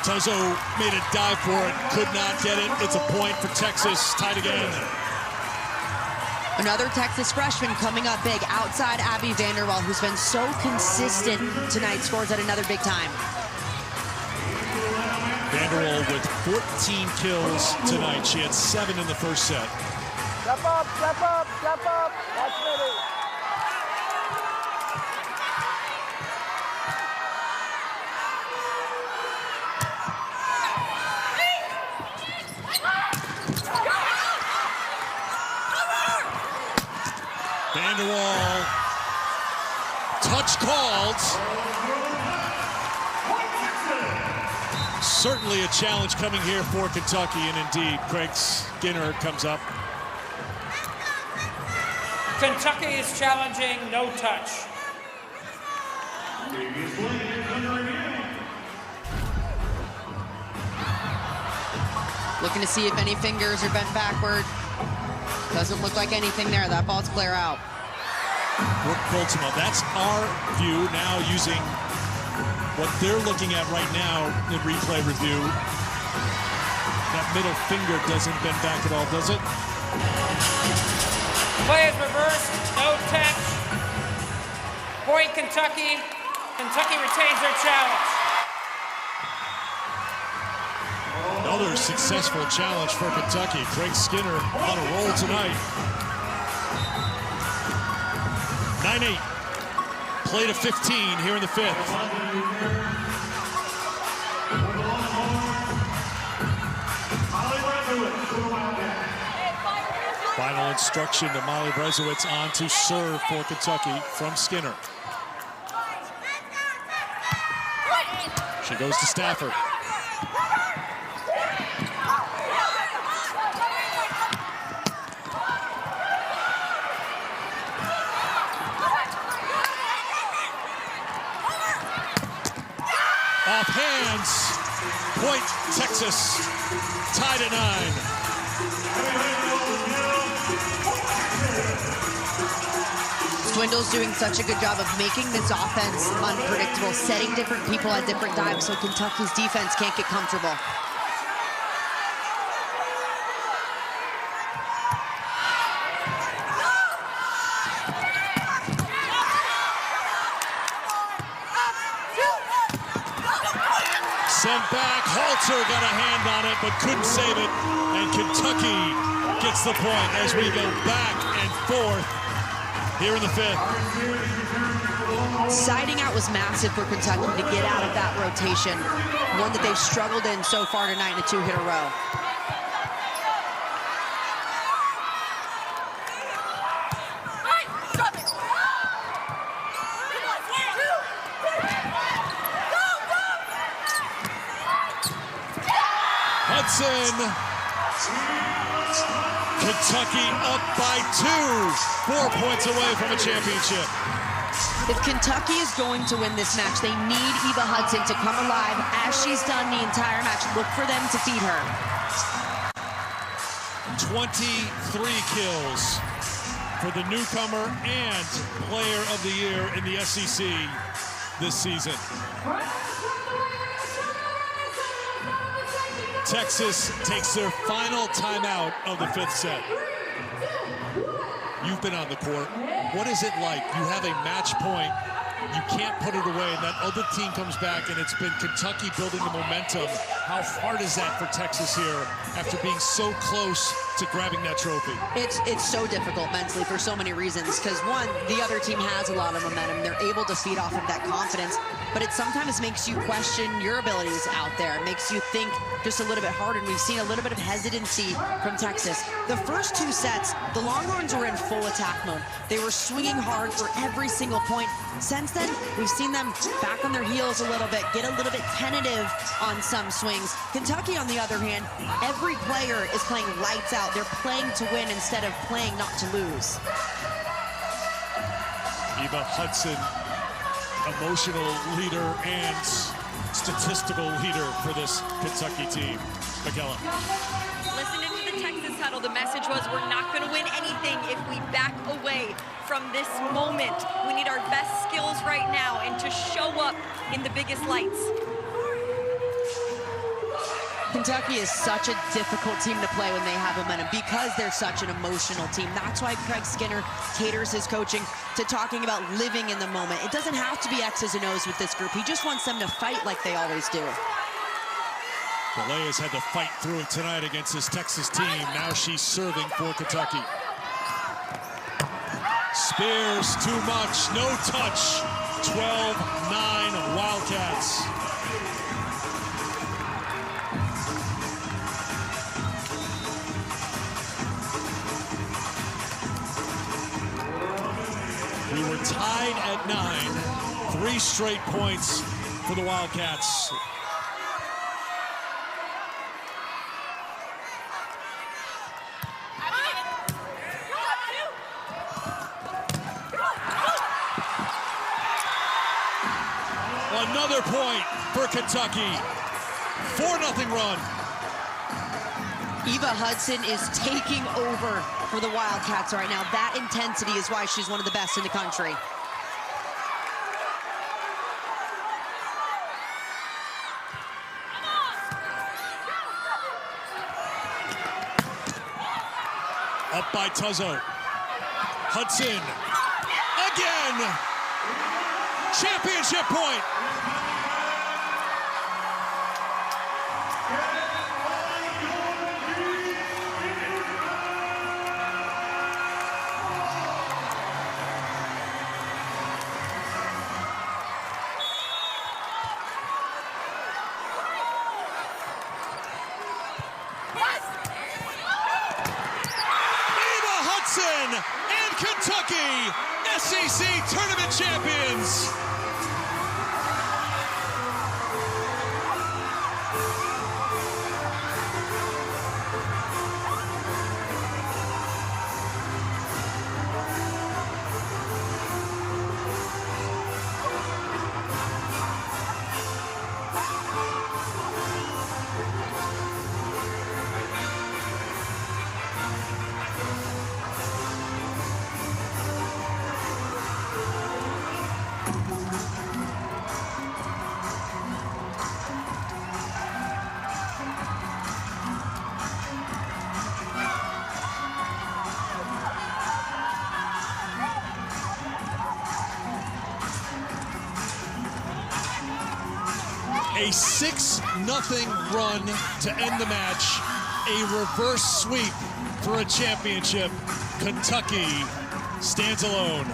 Tuzzo made a dive for it, could not get it. It's a point for Texas, tied again. Another Texas freshman coming up big outside Abby Vanderwall, who's been so consistent tonight, scores at another big time. Vanderwall with 14 kills tonight. She had 7 in the first set. Step up, step up, step up. That's ready. Vanderwall, touch called. Certainly a challenge coming here for Kentucky, and indeed, Craig Skinner comes up. Kentucky is challenging no touch. Looking to see if any fingers are bent backward. Doesn't look like anything there. That ball's clear out. Brooke Fultima, that's our view now using what they're looking at right now in replay review. That middle finger doesn't bend back at all, does it? Play is reversed, no touch. Point Kentucky. Kentucky retains their challenge. Another successful challenge for Kentucky. Craig Skinner on a roll tonight. 9-8. Play to 15 here in the fifth. Final instruction to Molly Brezowitz on to serve for Kentucky from Skinner. She goes to Stafford. Off hands. Point, Texas. Tied at 9. Swindle's doing such a good job of making this offense unpredictable, setting different people at different times so Kentucky's defense can't get comfortable. Sent back, Halter got a hand on it, but couldn't save it. And Kentucky gets the point as we go back and forth here in the 5th. Siding out was massive for Kentucky to get out of that rotation, one that they've struggled in so far tonight in a 2-hit row. Hudson. Kentucky up by 2, 4 points away from a championship. If Kentucky is going to win this match, they need Eva Hudson to come alive as she's done the entire match. Look for them to feed her. 23 kills for the newcomer and player of the year in the SEC this season. Texas takes their final timeout of the 5th set. You've been on the court. What is it like? You have a match point. You can't put it away, and that other team comes back, and it's been Kentucky building the momentum. How hard is that for Texas here after being so close to grabbing that trophy? It's so difficult mentally for so many reasons, because one, the other team has a lot of momentum. They're able to feed off of that confidence, but it sometimes makes you question your abilities out there. It makes you think just a little bit harder, and we've seen a little bit of hesitancy from Texas. The first 2 sets, the Longhorns were in full attack mode. They were swinging hard for every single point. Since then, we've seen them back on their heels a little bit, get a little bit tentative on some swings. Kentucky, on the other hand, every player is playing lights out. They're playing to win instead of playing not to lose. Eva Hudson, emotional leader and statistical leader for this Kentucky team. Michaela. Listening to the Texas huddle, the message was we're not going to win anything if we back away from this moment. We need our best skills right now and to show up in the biggest lights. Kentucky is such a difficult team to play when they have momentum because they're such an emotional team. That's why Craig Skinner caters his coaching to talking about living in the moment. It doesn't have to be X's and O's with this group. He just wants them to fight like they always do. Bolea's had to fight through it tonight against this Texas team. Now she's serving for Kentucky. Spears too much, no touch. 12-9 Wildcats. We were tied at 9. 3 straight points for the Wildcats. Another point for Kentucky. 4-0 run. Eva Hudson is taking over for the Wildcats right now. That intensity is why she's one of the best in the country. Up by Tuzzo. Hudson again. Championship point. And Kentucky, SEC tournament champions. A 6-0 run to end the match. A reverse sweep for a championship. Kentucky stands alone.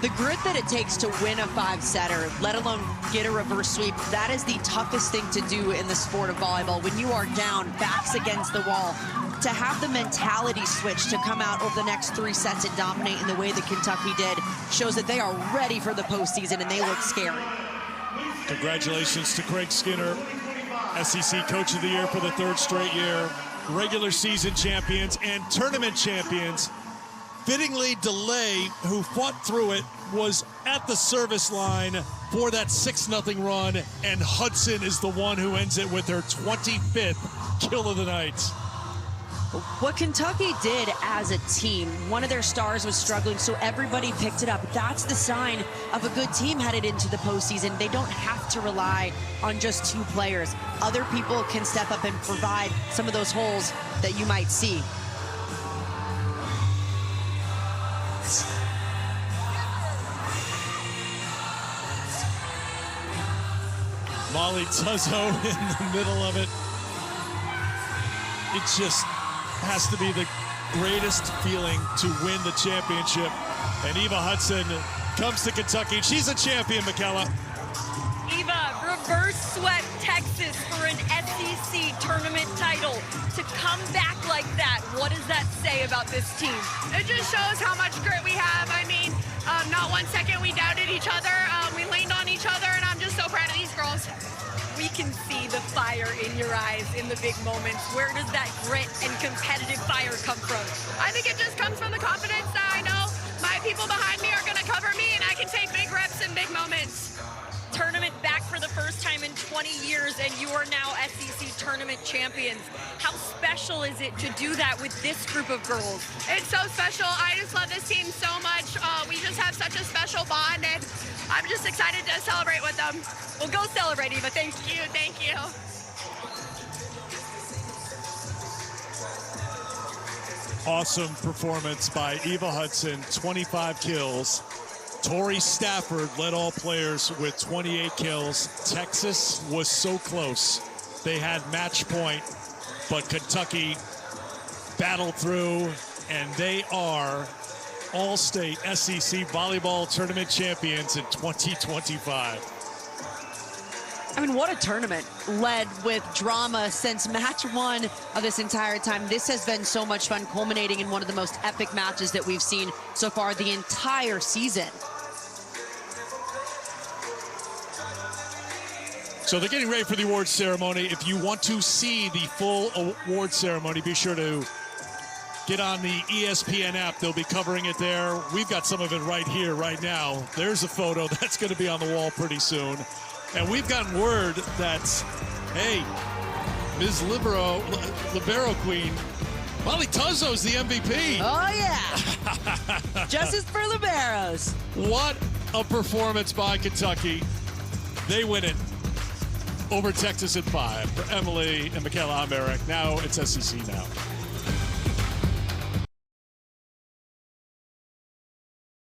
The grit that it takes to win a 5-setter, let alone get a reverse sweep, that is the toughest thing to do in the sport of volleyball. When you are down, backs against the wall, to have the mentality switch to come out over the next 3 sets and dominate in the way that Kentucky did shows that they are ready for the postseason, and they look scary. Congratulations to Craig Skinner, SEC Coach of the Year for the 3rd straight year, regular season champions and tournament champions. Fittingly, DeLay, who fought through it, was at the service line for that 6-0 run, and Hudson is the one who ends it with her 25th kill of the night. What Kentucky did as a team, one of their stars was struggling, so everybody picked it up. That's the sign of a good team headed into the postseason. They don't have to rely on just 2 players. Other people can step up and provide some of those holes that you might see. Molly Tuzzo in the middle of it. It just has to be the greatest feeling to win the championship. And Eva Hudson comes to Kentucky. She's a champion, Michaela. Eva reverse swept Texas for an SEC tournament title. To come back like that, what does that say about this team? It just shows how much grit we have. I mean, not 1 second we doubted each other. We leaned on each other, and I'm just so proud of these girls. We can see the fire in your eyes in the big moments. Where does that grit and competitive fire come from? I think it just comes from the confidence that I know my people behind me are going to cover me, and I can take big reps in big moments. Tournament back for the first time in 20 years, and you are now SEC tournament champions. How special is it to do that with this group of girls? It's so special. I just love this team so much. We just have such a special bond, and I'm just excited to celebrate with them. Well, go celebrate, Eva. Thank you. Thank you. Awesome performance by Eva Hudson, 25 kills. Tori Stafford led all players with 28 kills. Texas was so close. They had match point, but Kentucky battled through, and they are Allstate SEC Volleyball Tournament champions in 2025. I mean, what a tournament, led with drama since match 1 of this entire time. This has been so much fun, culminating in one of the most epic matches that we've seen so far the entire season. So they're getting ready for the awards ceremony. If you want to see the full award ceremony, be sure to get on the ESPN app. They'll be covering it there. We've got some of it right here, right now. There's a photo that's going to be on the wall pretty soon. And we've gotten word that, hey, Ms. Libero Queen, Molly Tuzzo's the MVP. Oh, yeah. Justice for Liberos. What a performance by Kentucky. They win it over Texas at 5. For Emily and Michaela, I'm Eric. Now it's SEC Now.